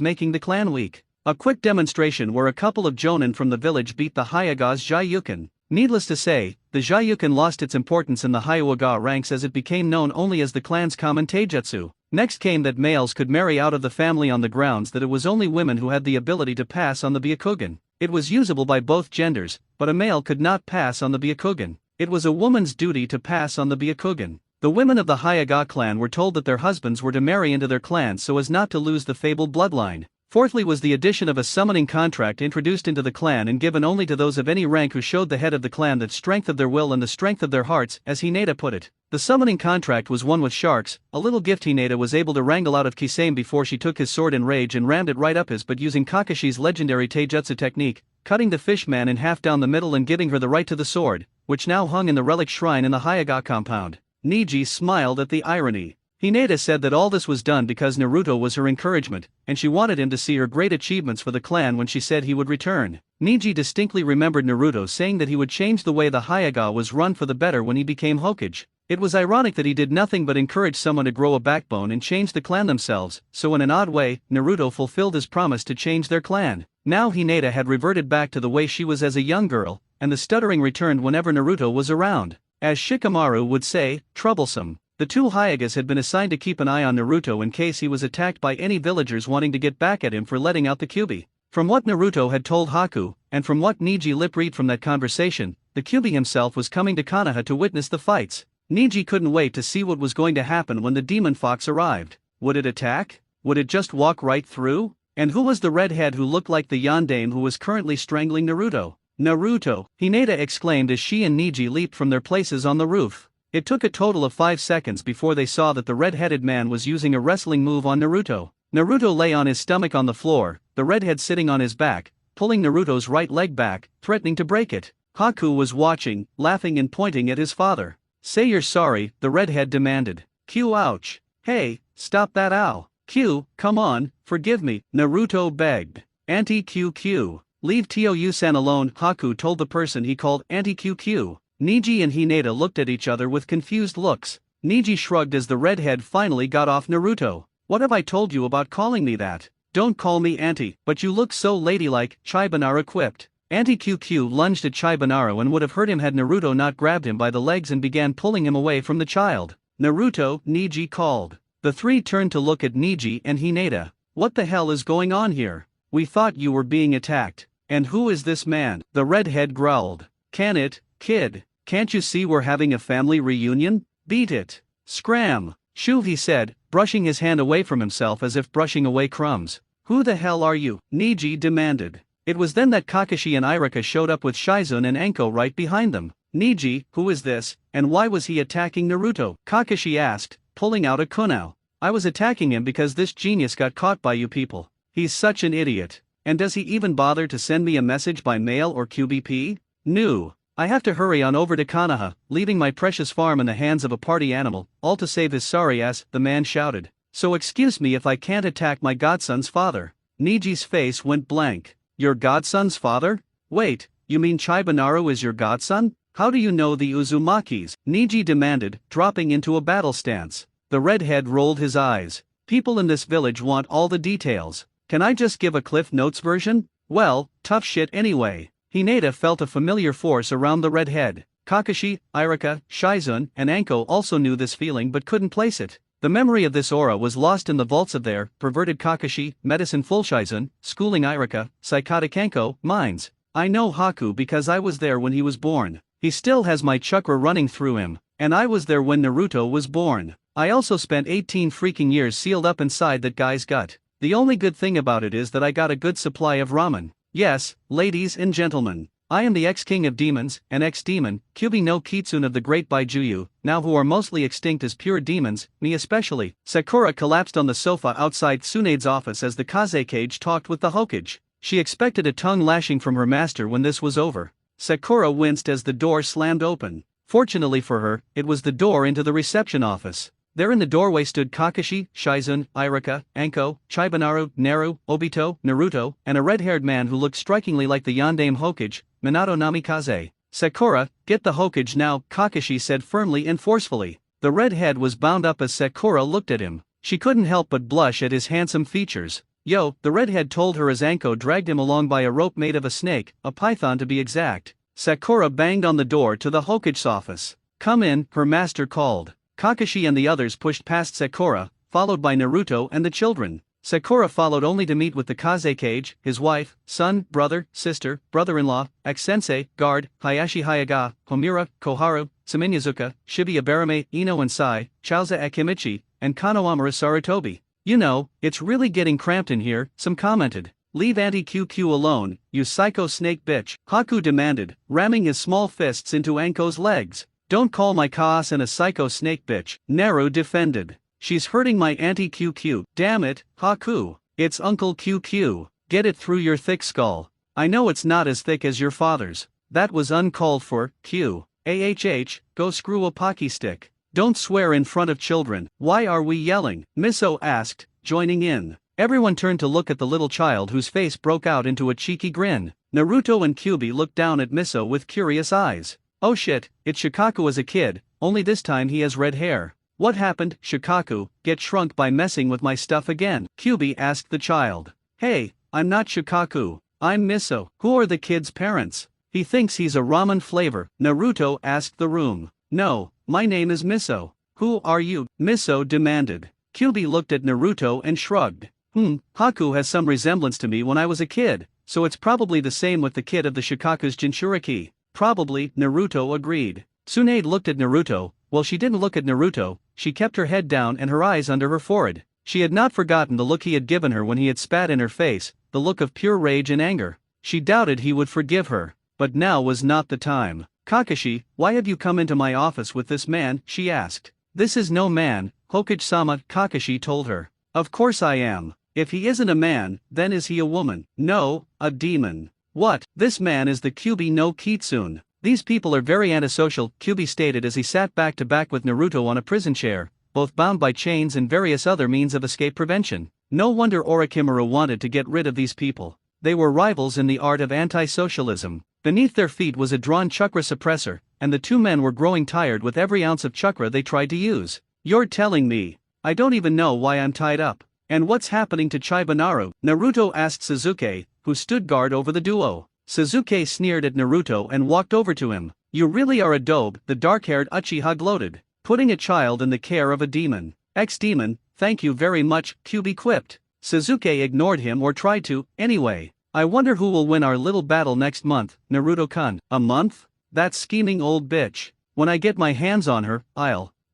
making the clan weak. A quick demonstration where a couple of jonin from the village beat the Hyuga's Jyuken. Needless to say, the Jyuken lost its importance in the Hyuga ranks as it became known only as the clan's common taijutsu. Next came that males could marry out of the family on the grounds that it was only women who had the ability to pass on the Byakugan. It was usable by both genders, but a male could not pass on the Byakugan. It was a woman's duty to pass on the Byakugan. The women of the Hyuga clan were told that their husbands were to marry into their clans so as not to lose the fabled bloodline. Fourthly was the addition of a summoning contract introduced into the clan and given only to those of any rank who showed the head of the clan the strength of their will and the strength of their hearts, as Hinata put it. The summoning contract was one with sharks, a little gift Hinata was able to wrangle out of Kisame before she took his sword in rage and rammed it right up his butt using Kakashi's legendary taijutsu technique, cutting the fish man in half down the middle and giving her the right to the sword, which now hung in the relic shrine in the Hyuga compound. Niji smiled at the irony. Hinata said that all this was done because Naruto was her encouragement, and she wanted him to see her great achievements for the clan when she said he would return. Niji distinctly remembered Naruto saying that he would change the way the Hyuga was run for the better when he became Hokage. It was ironic that he did nothing but encourage someone to grow a backbone and change the clan themselves, so in an odd way, Naruto fulfilled his promise to change their clan. Now Hinata had reverted back to the way she was as a young girl, and the stuttering returned whenever Naruto was around. As Shikamaru would say, troublesome. The two Hyugas had been assigned to keep an eye on Naruto in case he was attacked by any villagers wanting to get back at him for letting out the Kyuubi. From what Naruto had told Haku, and from what Niji lip-read from that conversation, the Kyuubi himself was coming to Konoha to witness the fights. Niji couldn't wait to see what was going to happen when the demon fox arrived. Would it attack? Would it just walk right through? And who was the redhead who looked like the yandere who was currently strangling Naruto? Naruto! Hinata exclaimed as she and Niji leaped from their places on the roof. It took a total of 5 seconds before they saw that the red-headed man was using a wrestling move on Naruto. Naruto lay on his stomach on the floor, the redhead sitting on his back, pulling Naruto's right leg back, threatening to break it. Haku was watching, laughing and pointing at his father. Say you're sorry, the redhead demanded. Q ouch. Hey, stop that ow. Q, come on, forgive me, Naruto begged. Auntie QQ. Leave Tou-san alone, Haku told the person he called Auntie QQ. Neji and Hinata looked at each other with confused looks. Neji shrugged as the redhead finally got off Naruto. What have I told you about calling me that? Don't call me Auntie, but you look so ladylike, Chibanara quipped. Auntie QQ lunged at Chibanara and would have hurt him had Naruto not grabbed him by the legs and began pulling him away from the child. Naruto, Neji called. The three turned to look at Neji and Hinata. What the hell is going on here? We thought you were being attacked. And who is this man? The redhead growled. Can it, kid? Can't you see we're having a family reunion? Beat it. Scram. Shoo, he said, brushing his hand away from himself as if brushing away crumbs. Who the hell are you? Neji demanded. It was then that Kakashi and Irika showed up with Shizune and Anko right behind them. Neji, who is this, and why was he attacking Naruto? Kakashi asked, pulling out a kunao. I was attacking him because this genius got caught by you people. He's such an idiot. And does he even bother to send me a message by mail or QBP? No. I have to hurry on over to Konoha, leaving my precious farm in the hands of a party animal, all to save his sorry ass, the man shouted. So excuse me if I can't attack my godson's father. Neji's face went blank. Your godson's father? Wait, you mean Chibanaro is your godson? How do you know the Uzumakis? Neji demanded, dropping into a battle stance. The redhead rolled his eyes. People in this village want all the details. Can I just give a Cliff Notes version? Well, tough shit anyway. Hinata felt a familiar force around the redhead. Kakashi, Irika, Shizune, and Anko also knew this feeling but couldn't place it. The memory of this aura was lost in the vaults of their perverted Kakashi, medicine-full Shizune, schooling Irika, psychotic Anko, minds. I know Haku because I was there when he was born. He still has my chakra running through him, and I was there when Naruto was born. I also spent 18 freaking years sealed up inside that guy's gut. The only good thing about it is that I got a good supply of ramen. Yes, ladies and gentlemen, I am the ex-king of demons, and ex-demon, Kyubi no Kitsune of the great Baijuyu, now who are mostly extinct as pure demons, me especially. Sakura collapsed on the sofa outside Tsunade's office as the Kazekage talked with the Hokage. She expected a tongue lashing from her master when this was over. Sakura winced as the door slammed open. Fortunately for her, it was the door into the reception office. There in the doorway stood Kakashi, Shizune, Irika, Anko, Chibanaro, Naru, Obito, Naruto, and a red-haired man who looked strikingly like the Yondaime Hokage, Minato Namikaze. Sakura, get the Hokage now, Kakashi said firmly and forcefully. The red head was bound up as Sakura looked at him. She couldn't help but blush at his handsome features. Yo, the redhead told her as Anko dragged him along by a rope made of a snake, a python to be exact. Sakura banged on the door to the Hokage's office. Come in, her master called. Kakashi and the others pushed past Sakura, followed by Naruto and the children. Sakura followed only to meet with the Kazekage, his wife, son, brother, sister, brother-in-law, ex-sensei, guard, Hayashi Hayaga, Homura, Koharu, Suminyazuka, Shibuya Barame, Ino and Sai, Chauza Akimichi, and Konohamaru Sarutobi. You know, it's really getting cramped in here, some commented. Leave Auntie QQ alone, you psycho snake bitch, Haku demanded, ramming his small fists into Anko's legs. Don't call my Kaasen a psycho snake bitch, Naru defended. She's hurting my Auntie QQ, damn it, Haku. It's Uncle QQ, get it through your thick skull. I know it's not as thick as your father's. That was uncalled for, Q. AHH, go screw a pocky stick. Don't swear in front of children. Why are we yelling? Miso asked, joining in. Everyone turned to look at the little child whose face broke out into a cheeky grin. Naruto and Kyubi looked down at Miso with curious eyes. Oh shit, it's Shikaku as a kid, only this time he has red hair. What happened, Shikaku, get shrunk by messing with my stuff again? Kyubi asked the child. Hey, I'm not Shikaku, I'm Miso. Who are the kid's parents? He thinks he's a ramen flavor, Naruto asked the room. No, my name is Miso. Who are you? Miso demanded. Kyubi looked at Naruto and shrugged. Haku has some resemblance to me when I was a kid, so it's probably the same with the kid of the Shikaku's Jinchuriki. Probably, Naruto agreed. Tsunade looked at Naruto. Well, she didn't look at Naruto, she kept her head down and her eyes under her forehead. She had not forgotten the look he had given her when he had spat in her face, the look of pure rage and anger. She doubted he would forgive her. But now was not the time. Kakashi, why have you come into my office with this man? She asked. This is no man, Hokage-sama, Kakashi told her. Of course I am. If he isn't a man, then is he a woman? No, a demon. What? This man is the Kyuubi no Kitsune. These people are very antisocial, Kyuubi stated as he sat back to back with Naruto on a prison chair, both bound by chains and various other means of escape prevention. No wonder Orochimaru wanted to get rid of these people. They were rivals in the art of anti-socialism. Beneath their feet was a drawn chakra suppressor, and the two men were growing tired with every ounce of chakra they tried to use. You're telling me? I don't even know why I'm tied up. And what's happening to Chiba-Naru? Naruto asked Sasuke, who stood guard over the duo. Sasuke sneered at Naruto and walked over to him. You really are a dope, the dark-haired Uchiha gloated. Putting a child in the care of a demon. Ex-demon, thank you very much, Kyuubi quipped. Sasuke ignored him or tried to, anyway. I wonder who will win our little battle next month, Naruto-kun. A month? That scheming old bitch. When I get my hands on her,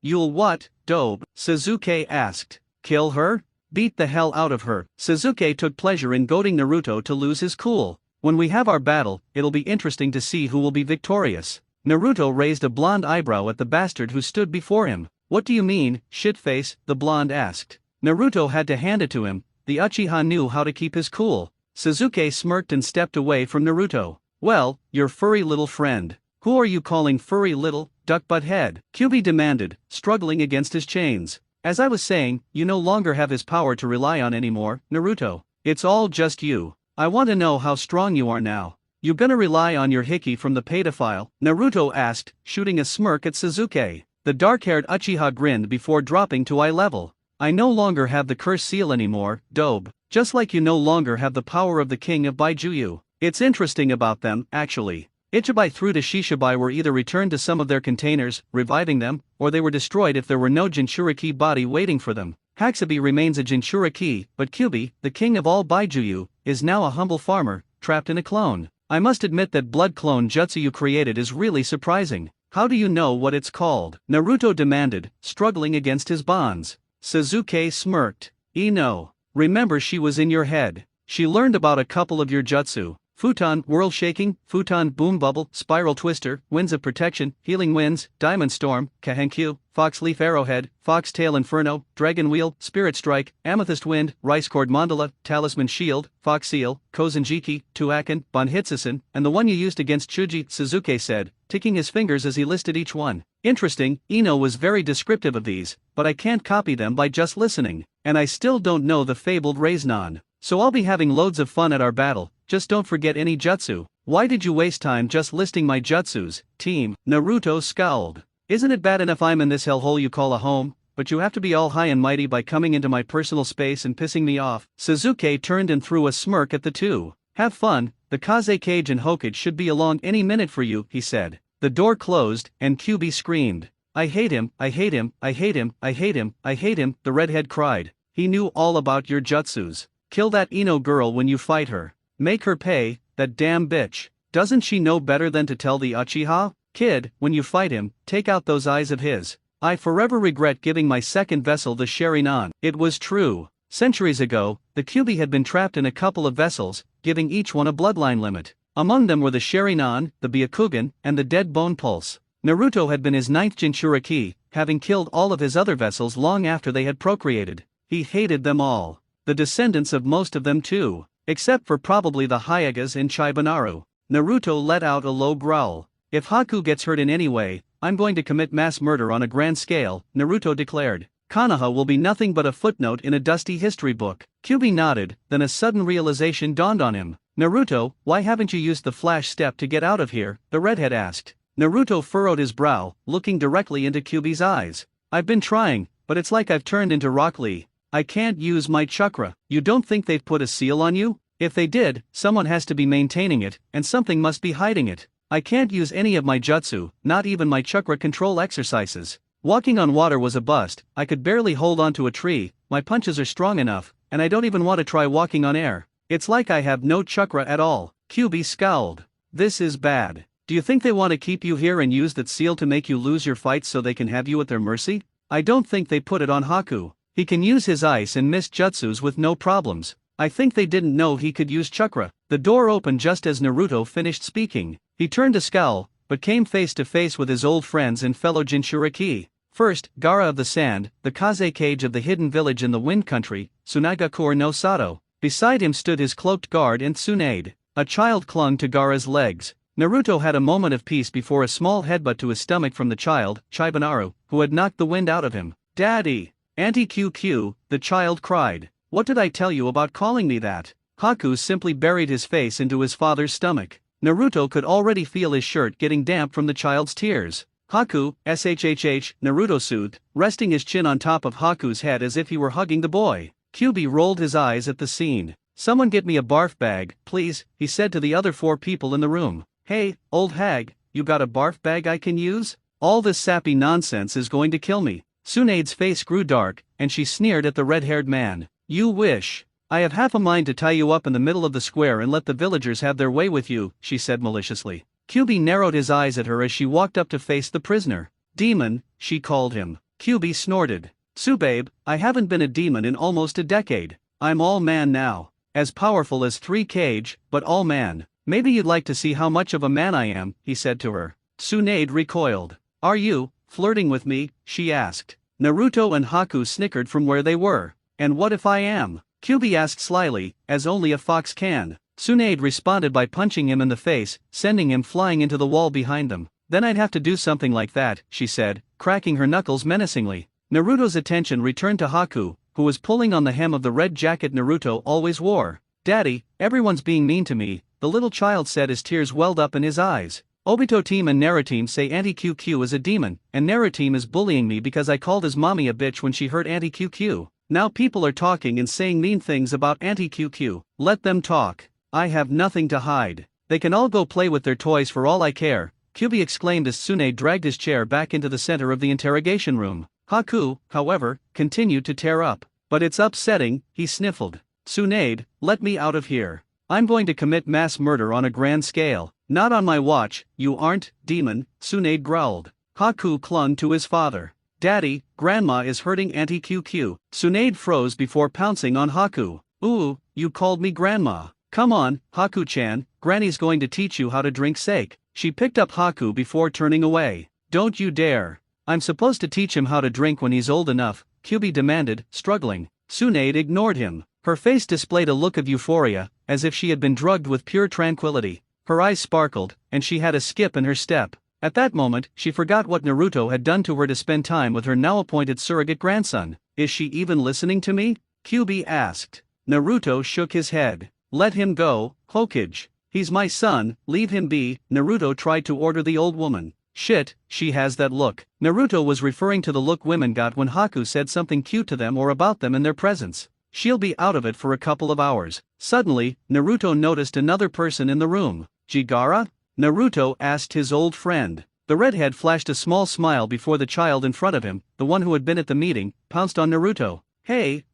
You'll what, dope? Sasuke asked. Kill her? Beat the hell out of her. Sasuke took pleasure in goading Naruto to lose his cool. When we have our battle, it'll be interesting to see who will be victorious. Naruto raised a blonde eyebrow at the bastard who stood before him. What do you mean, shitface? The blonde asked. Naruto had to hand it to him. The Uchiha knew how to keep his cool. Sasuke smirked and stepped away from Naruto. Well, your furry little friend. Who are you calling furry little, duck-butt head? Kyuubi demanded, struggling against his chains. As I was saying, you no longer have his power to rely on anymore, Naruto. It's all just you. I want to know how strong you are now. You gonna rely on your hickey from the pedophile? Naruto asked, shooting a smirk at Sasuke. The dark-haired Uchiha grinned before dropping to eye level. I no longer have the curse seal anymore, dope. Just like you no longer have the power of the king of Baijuyu. It's interesting about them, actually. Ichibai through to Shishibai were either returned to some of their containers, reviving them, or they were destroyed if there were no Jinchuriki body waiting for them. Hakubi remains a Jinchuriki, but Kyuubi, the king of all Baijuyu, is now a humble farmer, trapped in a clone. I must admit that blood clone jutsu you created is really surprising. How do you know what it's called? Naruto demanded, struggling against his bonds. Sasuke smirked. No. Remember she was in your head. She learned about a couple of your jutsu. Futon, World Shaking, Futon Boom Bubble, Spiral Twister, Winds of Protection, Healing Winds, Diamond Storm, Kahenkyu, Fox Leaf Arrowhead, Fox Tail Inferno, Dragon Wheel, Spirit Strike, Amethyst Wind, Rice Cord Mandala, Talisman Shield, Fox Seal, Kozenjiki, Tuaken, Banhitsusen, and the one you used against Chuji, Sasuke said, ticking his fingers as he listed each one. Interesting, Ino was very descriptive of these, but I can't copy them by just listening, and I still don't know the fabled Raiznon. So I'll be having loads of fun at our battle, just don't forget any jutsu. Why did you waste time just listing my jutsus, team? Naruto scowled. Isn't it bad enough I'm in this hellhole you call a home, but you have to be all high and mighty by coming into my personal space and pissing me off? Sasuke turned and threw a smirk at the two. Have fun, the Kaze Cage and Hokage should be along any minute for you, he said. The door closed, and Kyuubi screamed. I hate him, I hate him, I hate him, I hate him, I hate him, the redhead cried. He knew all about your jutsus. Kill that Ino girl when you fight her. Make her pay, that damn bitch. Doesn't she know better than to tell the Uchiha? Kid, when you fight him, take out those eyes of his. I forever regret giving my second vessel the Sharingan. It was true. Centuries ago, the Kyuubi had been trapped in a couple of vessels, giving each one a bloodline limit. Among them were the Sharingan, the Byakugan, and the Dead Bone Pulse. Naruto had been his ninth Jinchuriki, having killed all of his other vessels long after they had procreated. He hated them all. The descendants of most of them too. Except for probably the Hyagas and Chiba-Naru. Naruto let out a low growl. If Haku gets hurt in any way, I'm going to commit mass murder on a grand scale, Naruto declared. Konoha will be nothing but a footnote in a dusty history book. Kyuubi nodded, then a sudden realization dawned on him. Naruto, why haven't you used the flash step to get out of here? The redhead asked. Naruto furrowed his brow, looking directly into Kyuubi's eyes. I've been trying, but it's like I've turned into Rock Lee. I can't use my chakra. You don't think they've put a seal on you? If they did, someone has to be maintaining it, and something must be hiding it. I can't use any of my jutsu, not even my chakra control exercises. Walking on water was a bust, I could barely hold onto a tree, my punches are strong enough, and I don't even want to try walking on air. It's like I have no chakra at all. Kyuubi scowled. This is bad. Do you think they want to keep you here and use that seal to make you lose your fights so they can have you at their mercy? I don't think they put it on Haku. He can use his ice and mist jutsus with no problems. I think they didn't know he could use chakra. The door opened just as Naruto finished speaking. He turned to scowl, but came face to face with his old friends and fellow Jinchuriki. First, Gaara of the Sand, the Kaze cage of the hidden village in the Wind Country, Tsunagakur no Sato. Beside him stood his cloaked guard and Tsunade. A child clung to Gaara's legs. Naruto had a moment of peace before a small headbutt to his stomach from the child, Chibanaru, who had knocked the wind out of him. Daddy! Auntie QQ, the child cried. What did I tell you about calling me that? Haku simply buried his face into his father's stomach. Naruto could already feel his shirt getting damp from the child's tears. Haku, shhh, Naruto soothed, resting his chin on top of Haku's head as if he were hugging the boy. Kyubi rolled his eyes at the scene. Someone get me a barf bag, please, he said to the other 4 people in the room. Hey, old hag, you got a barf bag I can use? All this sappy nonsense is going to kill me. Tsunade's face grew dark, and she sneered at the red-haired man. You wish. I have half a mind to tie you up in the middle of the square and let the villagers have their way with you, she said maliciously. Kyubi narrowed his eyes at her as she walked up to face the prisoner. Demon, she called him. Kyubi snorted. Tsubabe, I haven't been a demon in almost a decade. I'm all man now. As powerful as 3 Kage, but all man. Maybe you'd like to see how much of a man I am, he said to her. Tsunade recoiled. Are you flirting with me? She asked. Naruto and Haku snickered from where they were. And what if I am? Kyubi asked slyly, as only a fox can. Tsunade responded by punching him in the face, sending him flying into the wall behind them. Then I'd have to do something like that, she said, cracking her knuckles menacingly. Naruto's attention returned to Haku, who was pulling on the hem of the red jacket Naruto always wore. Daddy, everyone's being mean to me, the little child said as tears welled up in his eyes. Obito team and Naruteam say Auntie QQ is a demon, and Naruteam is bullying me because I called his mommy a bitch when she hurt Auntie QQ. Now people are talking and saying mean things about Auntie QQ. Let them talk. I have nothing to hide. They can all go play with their toys for all I care, Kyubi exclaimed as Tsunade dragged his chair back into the center of the interrogation room. Haku, however, continued to tear up. But it's upsetting, he sniffled. Tsunade, let me out of here. I'm going to commit mass murder on a grand scale. Not on my watch, you aren't, demon, Tsunade growled. Haku clung to his father. Daddy, Grandma is hurting Auntie QQ. Tsunade froze before pouncing on Haku. Ooh, you called me Grandma. Come on, Haku-chan, Granny's going to teach you how to drink sake. She picked up Haku before turning away. Don't you dare. I'm supposed to teach him how to drink when he's old enough, Kyubi demanded, struggling. Tsunade ignored him. Her face displayed a look of euphoria, as if she had been drugged with pure tranquility. Her eyes sparkled, and she had a skip in her step. At that moment, she forgot what Naruto had done to her to spend time with her now-appointed surrogate grandson. Is she even listening to me? Kyubi asked. Naruto shook his head. Let him go, Hokage. He's my son, leave him be, Naruto tried to order the old woman. Shit, she has that look. Naruto was referring to the look women got when Haku said something cute to them or about them in their presence. She'll be out of it for a couple of hours. Suddenly, Naruto noticed another person in the room. Jigara? Naruto asked his old friend. The redhead flashed a small smile before the child in front of him, the one who had been at the meeting, pounced on Naruto. Hey,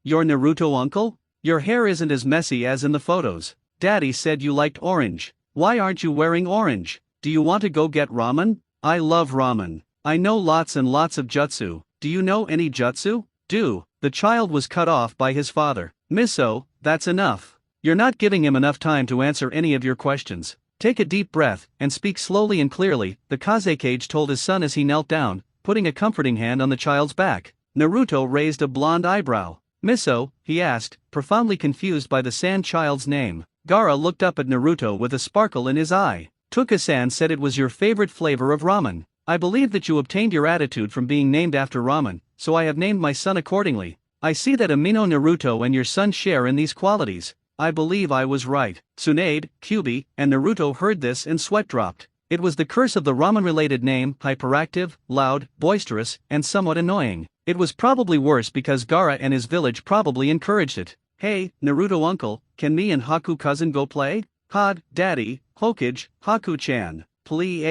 you're Naruto uncle? Your hair isn't as messy as in the photos. Daddy said you liked orange. Why aren't you wearing orange? Do you want to go get ramen? I love ramen. I know lots and lots of jutsu. Do you know any jutsu? The child was cut off by his father. Miso, that's enough. You're not giving him enough time to answer any of your questions. Take a deep breath, and speak slowly and clearly, the Kazekage told his son as he knelt down, putting a comforting hand on the child's back. Naruto raised a blonde eyebrow. Miso, he asked, profoundly confused by the sand child's name. Gaara looked up at Naruto with a sparkle in his eye. Tuka-san said it was your favorite flavor of ramen. I believe that you obtained your attitude from being named after ramen, so I have named my son accordingly. I see that Amino Naruto and your son share in these qualities. I believe I was right. Tsunade, Kyubi, and Naruto heard this and sweat dropped. It was the curse of the ramen-related name, hyperactive, loud, boisterous, and somewhat annoying. It was probably worse because Gaara and his village probably encouraged it. Hey, Naruto uncle, can me and Haku cousin go play? Had, daddy, Hokage, Haku-chan, please?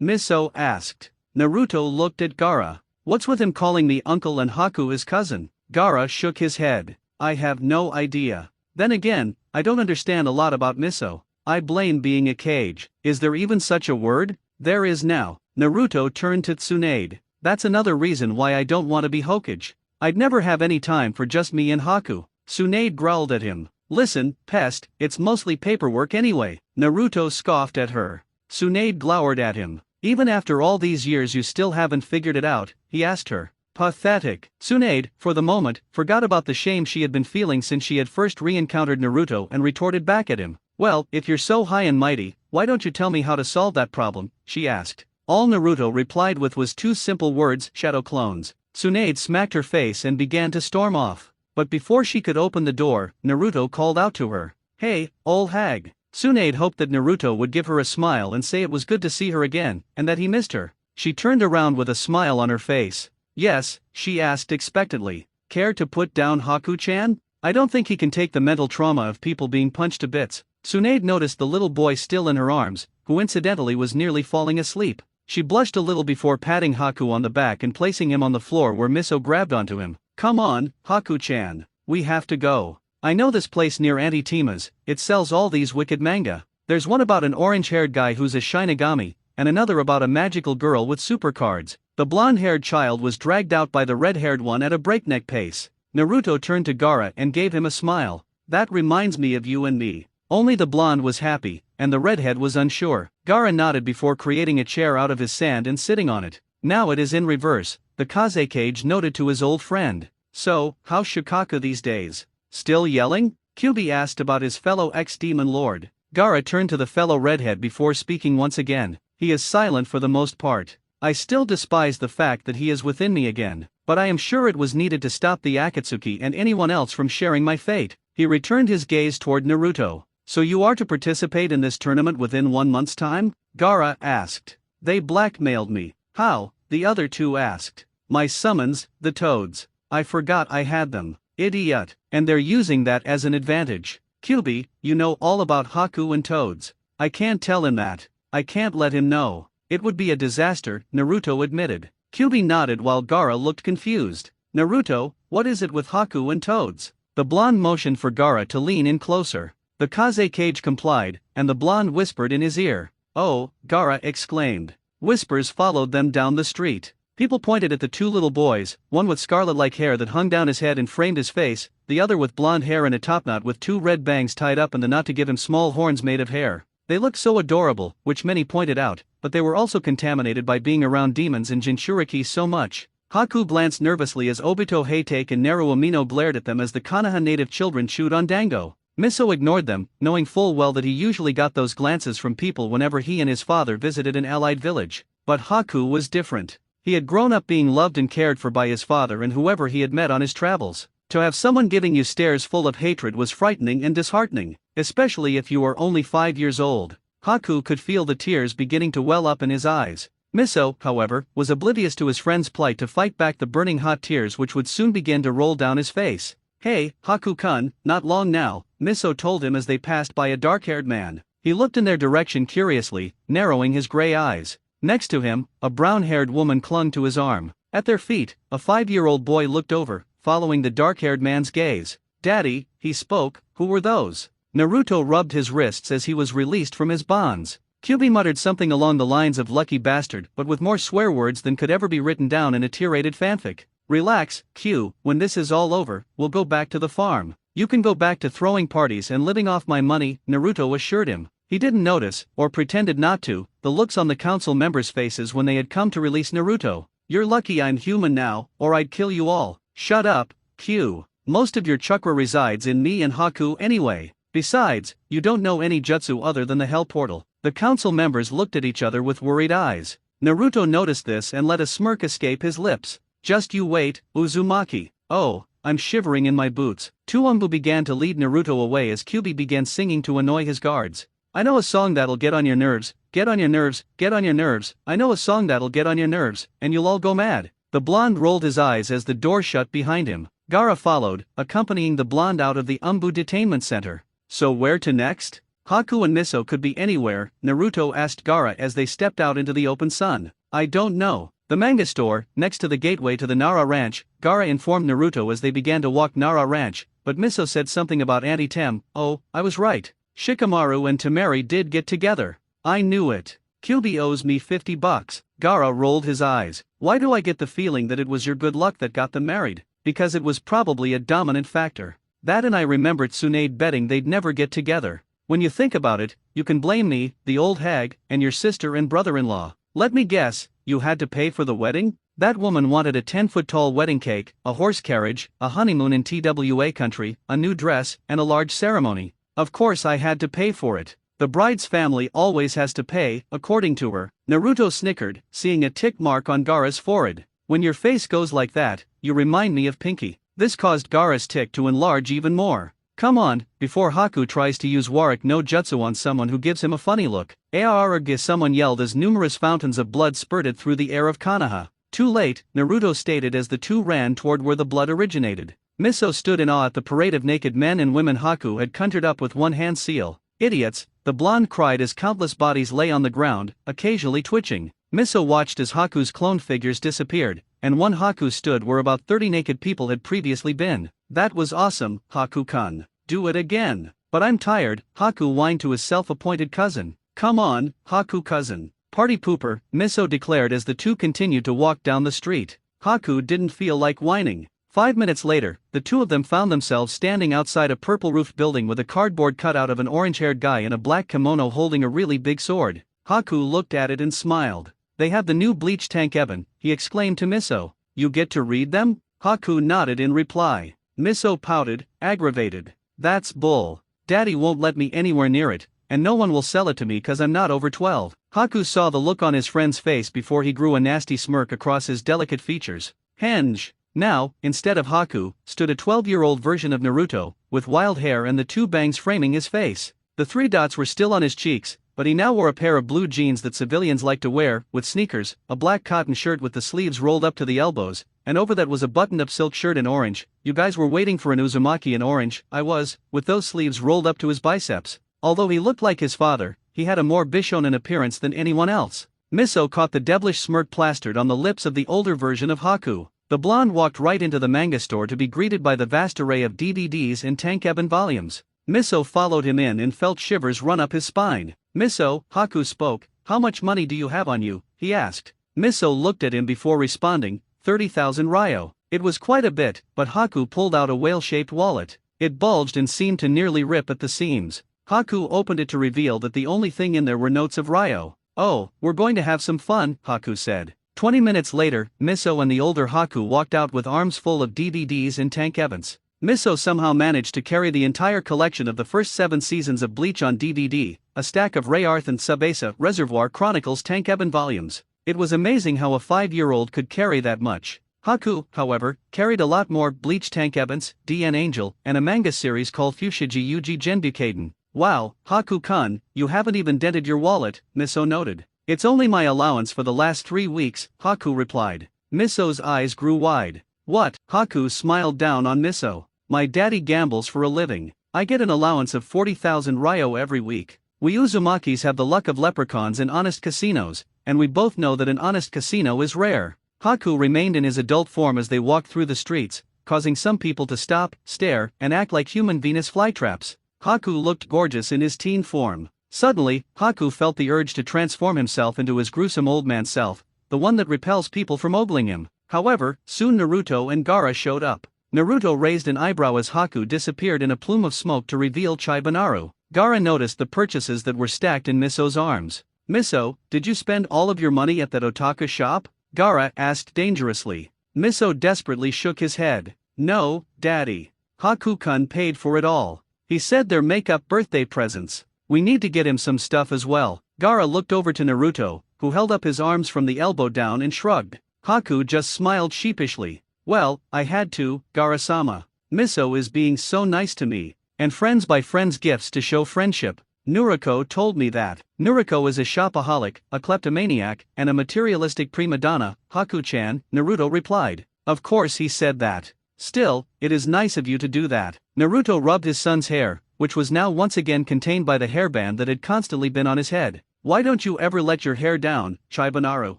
Miso asked. Naruto looked at Gaara. What's with him calling me uncle and Haku his cousin? Gaara shook his head. I have no idea. Then again, I don't understand a lot about Miso. I blame being a Kage. Is there even such a word? There is now. Naruto turned to Tsunade. That's another reason why I don't want to be Hokage. I'd never have any time for just me and Haku. Tsunade growled at him. Listen, pest, it's mostly paperwork anyway. Naruto scoffed at her. Tsunade glowered at him. Even after all these years you still haven't figured it out, he asked her. Pathetic. Tsunade, for the moment, forgot about the shame she had been feeling since she had first re-encountered Naruto and retorted back at him. Well, if you're so high and mighty, why don't you tell me how to solve that problem, she asked. All Naruto replied with was two simple words, shadow clones. Tsunade smacked her face and began to storm off. But before she could open the door, Naruto called out to her. Hey, old hag. Tsunade hoped that Naruto would give her a smile and say it was good to see her again, and that he missed her. She turned around with a smile on her face. Yes, she asked expectantly. Care to put down Haku-chan? I don't think he can take the mental trauma of people being punched to bits. Tsunade noticed the little boy still in her arms, who incidentally was nearly falling asleep. She blushed a little before patting Haku on the back and placing him on the floor where Miso grabbed onto him. Come on, Haku-chan. We have to go. I know this place near Auntie Tima's, it sells all these wicked manga. There's one about an orange-haired guy who's a Shinigami, and another about a magical girl with super cards. The blonde-haired child was dragged out by the red-haired one at a breakneck pace. Naruto turned to Gaara and gave him a smile. That reminds me of you and me. Only the blonde was happy, and the redhead was unsure. Gaara nodded before creating a chair out of his sand and sitting on it. Now it is in reverse, the Kazekage noted to his old friend. So, how's Shikaku these days? Still yelling? Kyuubi asked about his fellow ex-demon lord. Gaara turned to the fellow redhead before speaking once again. He is silent for the most part. I still despise the fact that he is within me again, but I am sure it was needed to stop the Akatsuki and anyone else from sharing my fate. He returned his gaze toward Naruto. So you are to participate in this tournament within 1 month's time? Gaara asked. They blackmailed me. How? The other two asked. My summons, the toads. I forgot I had them. Idiot. And they're using that as an advantage. Kyuubi, you know all about Haku and toads. I can't tell him that. I can't let him know. It would be a disaster, Naruto admitted. Kyuubi nodded while Gaara looked confused. Naruto, what is it with Haku and toads? The blonde motioned for Gaara to lean in closer. The Kazekage complied, and the blonde whispered in his ear. Oh, Gaara exclaimed. Whispers followed them down the street. People pointed at the two little boys, one with scarlet-like hair that hung down his head and framed his face, the other with blonde hair and a topknot with two red bangs tied up in the knot to give him small horns made of hair. They looked so adorable, which many pointed out, but they were also contaminated by being around demons and Jinchuriki so much. Haku glanced nervously as Obito Haytake and Naru Amino glared at them as the Konoha native children chewed on dango. Miso ignored them, knowing full well that he usually got those glances from people whenever he and his father visited an allied village. But Haku was different. He had grown up being loved and cared for by his father and whoever he had met on his travels. To have someone giving you stares full of hatred was frightening and disheartening, especially if you were only 5 years old. Haku could feel the tears beginning to well up in his eyes. Miso, however, was oblivious to his friend's plight to fight back the burning hot tears which would soon begin to roll down his face. Hey, Haku-kun, not long now, Miso told him as they passed by a dark-haired man. He looked in their direction curiously, narrowing his gray eyes. Next to him, a brown-haired woman clung to his arm. At their feet, a 5-year-old boy looked over, following the dark-haired man's gaze. Daddy, he spoke, who were those? Naruto rubbed his wrists as he was released from his bonds. Kyuubi muttered something along the lines of lucky bastard but with more swear words than could ever be written down in a tier-rated fanfic. Relax, Q, when this is all over, we'll go back to the farm. You can go back to throwing parties and living off my money, Naruto assured him. He didn't notice, or pretended not to, the looks on the council members' faces when they had come to release Naruto. You're lucky I'm human now, or I'd kill you all. Shut up, Q. Most of your chakra resides in me and Haku anyway. Besides, you don't know any jutsu other than the Hell Portal. The council members looked at each other with worried eyes. Naruto noticed this and let a smirk escape his lips. Just you wait, Uzumaki. Oh, I'm shivering in my boots. Tuumbu began to lead Naruto away as Kyuubi began singing to annoy his guards. I know a song that'll get on your nerves, get on your nerves, get on your nerves. I know a song that'll get on your nerves, and you'll all go mad. The blonde rolled his eyes as the door shut behind him. Gaara followed, accompanying the blonde out of the Umbu Detainment Center. So where to next? Haku and Miso could be anywhere, Naruto asked Gaara as they stepped out into the open sun. I don't know. The manga store, next to the gateway to the Nara Ranch, Gaara informed Naruto as they began to walk Nara Ranch, but Miso said something about Auntie Tem. Oh, I was right. Shikamaru and Temari did get together. I knew it. Kyuubi owes me $50. Gaara rolled his eyes. Why do I get the feeling that it was your good luck that got them married? Because it was probably a dominant factor. That and I remembered Tsunade betting they'd never get together. When you think about it, you can blame me, the old hag, and your sister and brother-in-law. Let me guess, you had to pay for the wedding? That woman wanted a 10-foot-tall wedding cake, a horse carriage, a honeymoon in TWA country, a new dress, and a large ceremony. Of course I had to pay for it. The bride's family always has to pay, according to her. Naruto snickered, seeing a tick mark on Gaara's forehead. When your face goes like that, you remind me of Pinky. This caused Gaara's tick to enlarge even more. Come on, before Haku tries to use Warwick no Jutsu on someone who gives him a funny look. Aarg, someone yelled as numerous fountains of blood spurted through the air of Konoha. Too late, Naruto stated as the two ran toward where the blood originated. Miso stood in awe at the parade of naked men and women Haku had conjured up with one hand seal. Idiots, the blonde cried as countless bodies lay on the ground, occasionally twitching. Miso watched as Haku's cloned figures disappeared, and one Haku stood where about 30 naked people had previously been. That was awesome, Haku-kun. Do it again. But I'm tired, Haku whined to his self-appointed cousin. Come on, Haku-cousin. Party pooper, Miso declared as the two continued to walk down the street. Haku didn't feel like whining. 5 minutes later, the two of them found themselves standing outside a purple-roofed building with a cardboard cutout of an orange-haired guy in a black kimono holding a really big sword. Haku looked at it and smiled. They have the new Bleach Tank Eben, he exclaimed to Miso. You get to read them? Haku nodded in reply. Miso pouted, aggravated. That's bull. Daddy won't let me anywhere near it, and no one will sell it to me cause I'm not over 12. Haku saw the look on his friend's face before he grew a nasty smirk across his delicate features. Henge. Now, instead of Haku, stood a 12-year-old version of Naruto, with wild hair and the two bangs framing his face. The 3 dots were still on his cheeks, but he now wore a pair of blue jeans that civilians like to wear, with sneakers, a black cotton shirt with the sleeves rolled up to the elbows, and over that was a buttoned-up silk shirt in orange. You guys were waiting for an Uzumaki in orange, I was, with those sleeves rolled up to his biceps. Although he looked like his father, he had a more Bishonen appearance than anyone else. Miso caught the devilish smirk plastered on the lips of the older version of Haku. The blonde walked right into the manga store to be greeted by the vast array of DVDs and Tank Eben volumes. Miso followed him in and felt shivers run up his spine. Miso, Haku spoke. How much money do you have on you? He asked. Miso looked at him before responding. 30,000 ryo. It was quite a bit, but Haku pulled out a whale-shaped wallet. It bulged and seemed to nearly rip at the seams. Haku opened it to reveal that the only thing in there were notes of ryo. Oh, we're going to have some fun, Haku said. 20 minutes later, Miso and the older Haku walked out with arms full of DVDs and Tank Ebens. Miso somehow managed to carry the entire collection of the first 7 seasons of Bleach on DVD, a stack of Rayarth and Subasa Reservoir Chronicles Tank Eben volumes. It was amazing how a 5-year-old could carry that much. Haku, however, carried a lot more Bleach Tank Ebens, DN Angel, and a manga series called Fushigi Yuji Genbukaden. Wow, Haku-kun, you haven't even dented your wallet, Miso noted. It's only my allowance for the last 3 weeks, Haku replied. Miso's eyes grew wide. What? Haku smiled down on Miso. My daddy gambles for a living. I get an allowance of 40,000 ryo every week. We Uzumakis have the luck of leprechauns in honest casinos, and we both know that an honest casino is rare. Haku remained in his adult form as they walked through the streets, causing some people to stop, stare, and act like human Venus flytraps. Haku looked gorgeous in his teen form. Suddenly, Haku felt the urge to transform himself into his gruesome old man self, the one that repels people from ogling him. However, soon Naruto and Gaara showed up. Naruto raised an eyebrow as Haku disappeared in a plume of smoke to reveal Chibanaru. Gaara noticed the purchases that were stacked in Miso's arms. Miso, did you spend all of your money at that otaku shop? Gaara asked dangerously. Miso desperately shook his head. No, daddy. Haku-kun paid for it all. He said they're make-up birthday presents. We need to get him some stuff as well. Gaara looked over to Naruto, who held up his arms from the elbow down and shrugged. Haku just smiled sheepishly. Well, I had to, Gaara-sama. Miso is being so nice to me, and friends buy friends gifts to show friendship. Noriko told me that. Noriko is a shopaholic, a kleptomaniac, and a materialistic prima donna, Haku-chan, Naruto replied. Of course he said that. Still, it is nice of you to do that. Naruto rubbed his son's hair, which was now once again contained by the hairband that had constantly been on his head. Why don't you ever let your hair down, Chibanaru?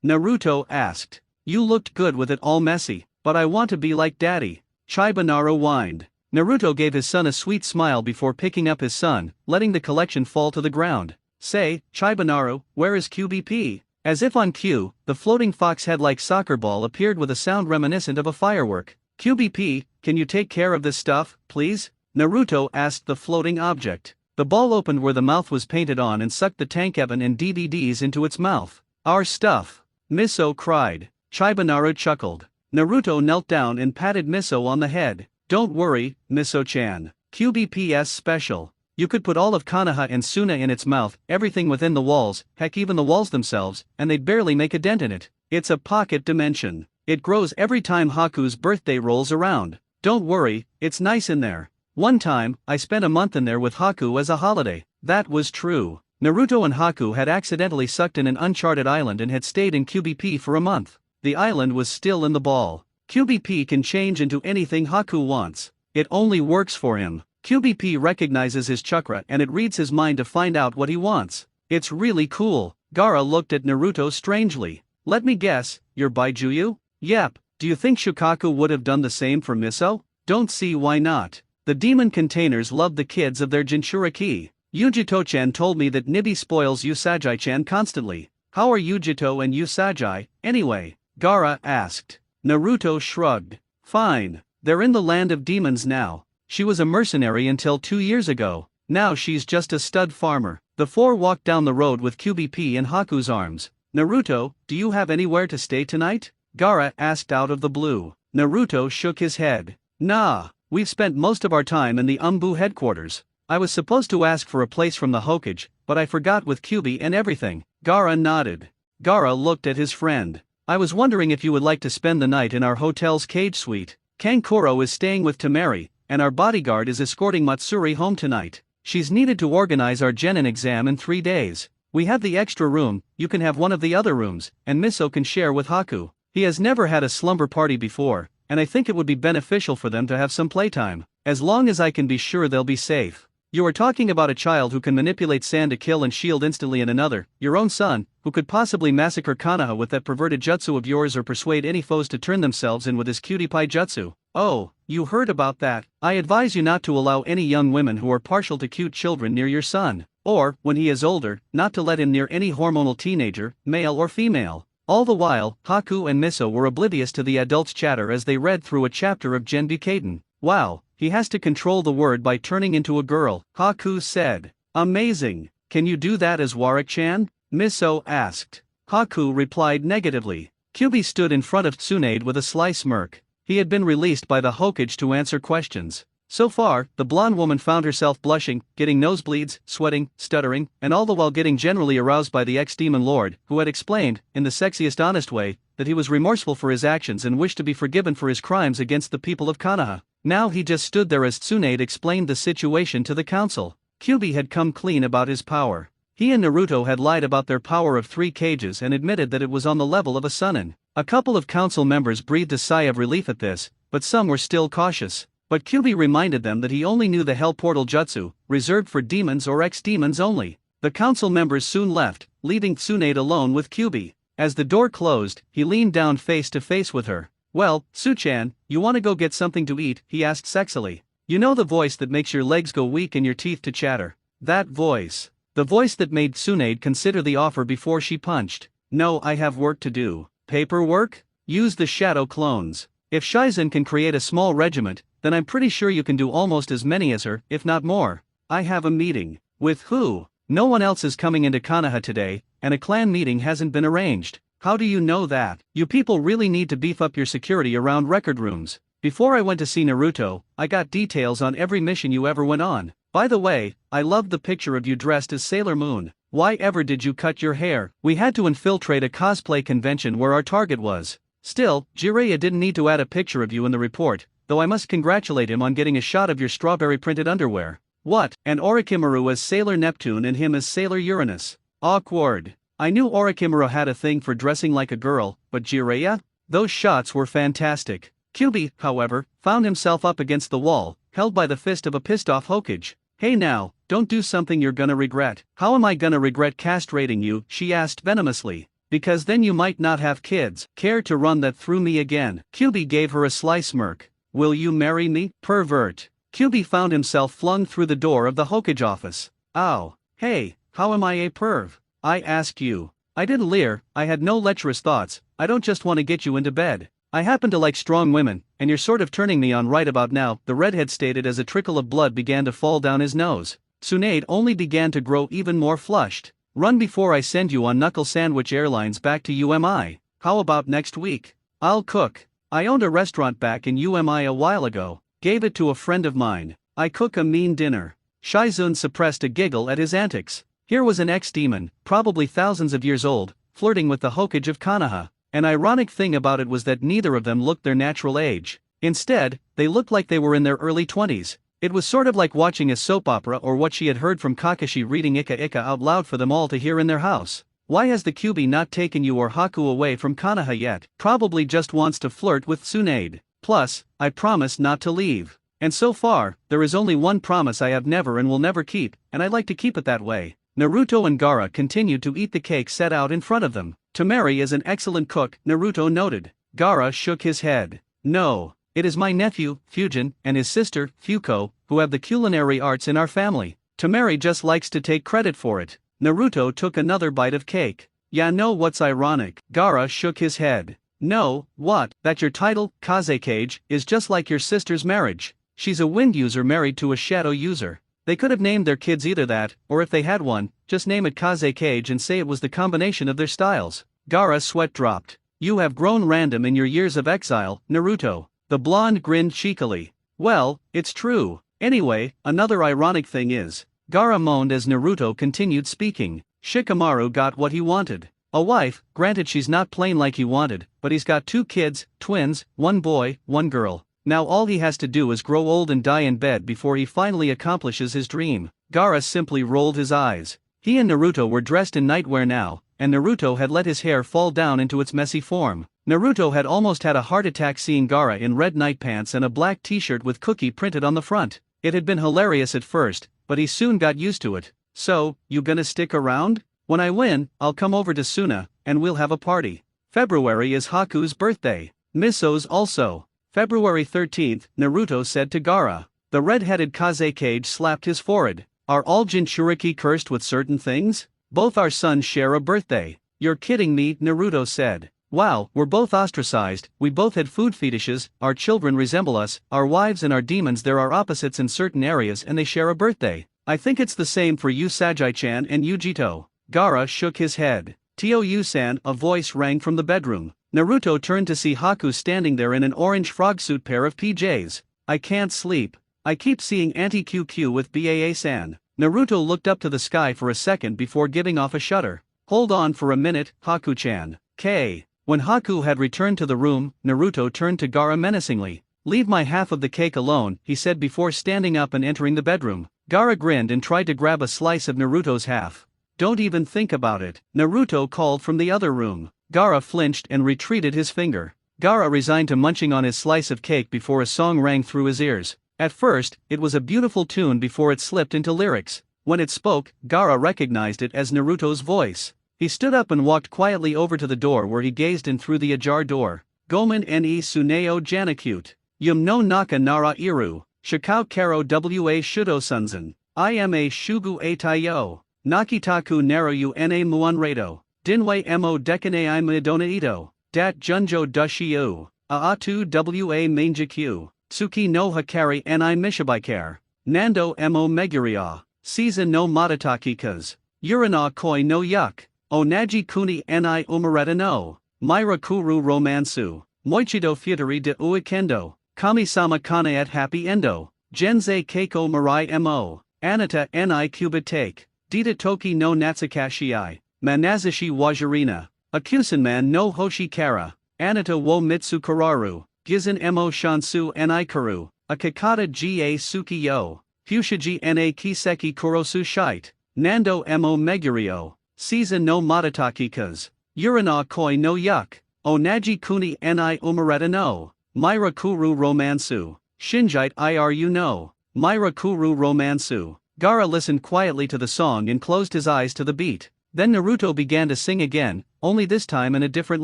Naruto asked. You looked good with it all messy, but I want to be like daddy. Chibanaru whined. Naruto gave his son a sweet smile before picking up his son, letting the collection fall to the ground. Say, Chibanaru, where is QBP? As if on cue, the floating fox head-like soccer ball appeared with a sound reminiscent of a firework. QBP, can you take care of this stuff, please? Naruto asked the floating object. The ball opened where the mouth was painted on and sucked the Tank Eben and DVDs into its mouth. Our stuff. Miso cried. Chibanaro chuckled. Naruto knelt down and patted Miso on the head. Don't worry, Miso-chan. QBPS special. You could put all of Konoha and Suna in its mouth, everything within the walls, heck even the walls themselves, and they'd barely make a dent in it. It's a pocket dimension. It grows every time Haku's birthday rolls around. Don't worry, it's nice in there. One time, I spent a month in there with Haku as a holiday. That was true. Naruto and Haku had accidentally sucked in an uncharted island and had stayed in QBP for a month. The island was still in the ball. QBP can change into anything Haku wants. It only works for him. QBP recognizes his chakra and it reads his mind to find out what he wants. It's really cool. Gaara looked at Naruto strangely. Let me guess, you're Baijuyu? Yep. Do you think Shukaku would have done the same for Miso? Don't see why not. The demon containers love the kids of their Jinchuriki. Yujito-chan told me that Nibi spoils Usagi-chan constantly. How are Yujito and Usagi, anyway? Gaara asked. Naruto shrugged. Fine. They're in the land of demons now. She was a mercenary until 2 years ago. Now she's just a stud farmer. The four walked down the road with QBP in Haku's arms. Naruto, do you have anywhere to stay tonight? Gaara asked out of the blue. Naruto shook his head. Nah, we've spent most of our time in the Umbu headquarters. I was supposed to ask for a place from the Hokage, but I forgot with QB and everything. Gaara nodded. Gaara looked at his friend. I was wondering if you would like to spend the night in our hotel's cage suite. Kankuro is staying with Temari, and our bodyguard is escorting Matsuri home tonight. She's needed to organize our genin exam in 3 days. We have the extra room, you can have one of the other rooms, and Miso can share with Haku. He has never had a slumber party before, and I think it would be beneficial for them to have some playtime, as long as I can be sure they'll be safe. You are talking about a child who can manipulate sand to kill and shield instantly and another, your own son, who could possibly massacre Konoha with that perverted jutsu of yours or persuade any foes to turn themselves in with his cutie pie jutsu. Oh, you heard about that. I advise you not to allow any young women who are partial to cute children near your son, or, when he is older, not to let him near any hormonal teenager, male or female. All the while, Haku and Miso were oblivious to the adults' chatter as they read through a chapter of Genbukaden. Wow. He has to control the word by turning into a girl, Haku said. Amazing. Can you do that as Warwick-chan? Miso asked. Haku replied negatively. Kyubi stood in front of Tsunade with a sly smirk. He had been released by the Hokage to answer questions. So far, the blonde woman found herself blushing, getting nosebleeds, sweating, stuttering, and all the while getting generally aroused by the ex-demon lord, who had explained, in the sexiest honest way, that he was remorseful for his actions and wished to be forgiven for his crimes against the people of Konoha. Now he just stood there as Tsunade explained the situation to the council. Kyubi had come clean about his power. He and Naruto had lied about their power of 3 cages and admitted that it was on the level of a Sunin. A couple of council members breathed a sigh of relief at this, but some were still cautious. But Kyubi reminded them that he only knew the Hell Portal Jutsu, reserved for demons or ex-demons only. The council members soon left, leaving Tsunade alone with Kyubi. As the door closed, he leaned down face to face with her. Well, Su-chan, you want to go get something to eat? He asked sexily. You know the voice that makes your legs go weak and your teeth to chatter. That voice. The voice that made Tsunade consider the offer before she punched. No, I have work to do. Paperwork? Use the shadow clones. If Shizen can create a small regiment, then I'm pretty sure you can do almost as many as her, if not more. I have a meeting. With who? No one else is coming into Konoha today, and a clan meeting hasn't been arranged. How do you know that? You people really need to beef up your security around record rooms. Before I went to see Naruto, I got details on every mission you ever went on. By the way, I loved the picture of you dressed as Sailor Moon. Why ever did you cut your hair? We had to infiltrate a cosplay convention where our target was. Still, Jiraiya didn't need to add a picture of you in the report, though I must congratulate him on getting a shot of your strawberry printed underwear. What? And Orochimaru as Sailor Neptune and him as Sailor Uranus. Awkward. I knew Orochimaru had a thing for dressing like a girl, but Jiraiya? Those shots were fantastic. Kyubi, however, found himself up against the wall, held by the fist of a pissed-off Hokage. Hey now, don't do something you're gonna regret. How am I gonna regret castrating you? She asked venomously. Because then you might not have kids. Care to run that through me again? Kyubi gave her a sly smirk. Will you marry me, pervert? Kyubi found himself flung through the door of the Hokage office. Ow. Hey, how am I a perv? I ask you. I didn't leer, I had no lecherous thoughts, I don't just want to get you into bed. I happen to like strong women, and you're sort of turning me on right about now, the redhead stated as a trickle of blood began to fall down his nose. Tsunade only began to grow even more flushed. Run before I send you on Knuckle Sandwich Airlines back to UMI. How about next week? I'll cook. I owned a restaurant back in UMI a while ago, gave it to a friend of mine. I cook a mean dinner. Shizun suppressed a giggle at his antics. Here was an ex-demon, probably thousands of years old, flirting with the Hokage of Konoha. An ironic thing about it was that neither of them looked their natural age. Instead, they looked like they were in their early 20s. It was sort of like watching a soap opera or what she had heard from Kakashi reading Ika Ika out loud for them all to hear in their house. Why has the Kyuubi not taken you or Haku away from Konoha yet? Probably just wants to flirt with Tsunade. Plus, I promised not to leave. And so far, there is only one promise I have never and will never keep, and I'd like to keep it that way. Naruto and Gaara continued to eat the cake set out in front of them. Temari is an excellent cook, Naruto noted. Gaara shook his head. No. It is my nephew, Fujin, and his sister, Fuko, who have the culinary arts in our family. Temari just likes to take credit for it. Naruto took another bite of cake. Yeah, know what's ironic? Gaara shook his head. No, what? That your title, Kazekage, is just like your sister's marriage. She's a wind user married to a shadow user. They could have named their kids either that, or if they had one, just name it Kazekage and say it was the combination of their styles. Gaara's sweat dropped. You have grown random in your years of exile, Naruto. The blonde grinned cheekily. Well, it's true. Anyway, another ironic thing is, Gaara moaned as Naruto continued speaking. Shikamaru got what he wanted. A wife, granted she's not plain like he wanted, but he's got 2 kids, twins, 1 boy, 1 girl. Now all he has to do is grow old and die in bed before he finally accomplishes his dream. Gaara simply rolled his eyes. He and Naruto were dressed in nightwear now, and Naruto had let his hair fall down into its messy form. Naruto had almost had a heart attack seeing Gaara in red night pants and a black t-shirt with cookie printed on the front. It had been hilarious at first, but he soon got used to it. So, you gonna stick around? When I win, I'll come over to Suna, and we'll have a party. February is Haku's birthday. Miso's also. February 13th, Naruto said to Gaara. The red-headed Kazekage slapped his forehead. Are all Jinchuriki cursed with certain things? Both our sons share a birthday. You're kidding me, Naruto said. Wow, we're both ostracized, we both had food fetishes, our children resemble us, our wives and our demons there are opposites in certain areas and they share a birthday. I think it's the same for you Sajai-chan and Yujito. Gaara shook his head. To-you-san, a voice rang from the bedroom. Naruto turned to see Haku standing there in an orange frog suit pair of PJs. I can't sleep. I keep seeing Auntie QQ with Baa-san. Naruto looked up to the sky for a second before giving off a shudder. Hold on for a minute, Haku-chan. K. When Haku had returned to the room, Naruto turned to Gaara menacingly. Leave my half of the cake alone, he said before standing up and entering the bedroom. Gaara grinned and tried to grab a slice of Naruto's half. Don't even think about it, Naruto called from the other room. Gaara flinched and retreated his finger. Gaara resigned to munching on his slice of cake before a song rang through his ears. At first, it was a beautiful tune before it slipped into lyrics. When it spoke, Gaara recognized it as Naruto's voice. He stood up and walked quietly over to the door where he gazed in through the ajar door. Gomen ne suneo janakute. Yum no naka nara iru. Shikao karo wa shudo sunzen. I am a shugu a taiyo. Nakitaku naroyu ne muanredo. Dinwei mo dekane I midona ito. Dat junjo dushiu. Aatu wa manjakyu. Tsuki no hakari ni mishibaikare. Nando mo meguria. Season no matataki kaz. Urina koi no yuk. Onaji kuni ni umareta no. Myra kuru romansu. Moichido futuri de uikendo. Kami-sama kanaet happy endo. Genze keiko marai mo. Anata ni kubatake. Dita toki no natsukashii. Manazashi wajirina. Akusenman no hoshi kara. Anata wo mitsu kararu. Gizan mo shansu ni karu. Akakata ga suki yo. Fushiji na kiseki kurosu shite. Nando mo megurio. Season no matataki kaz. Urina koi no yuk. Onaji kuni ni umareta no. Myra kuru romansu. Shinjite iru no. Myra kuru romansu. Gaara listened quietly to the song and closed his eyes to the beat. Then Naruto began to sing again, only this time in a different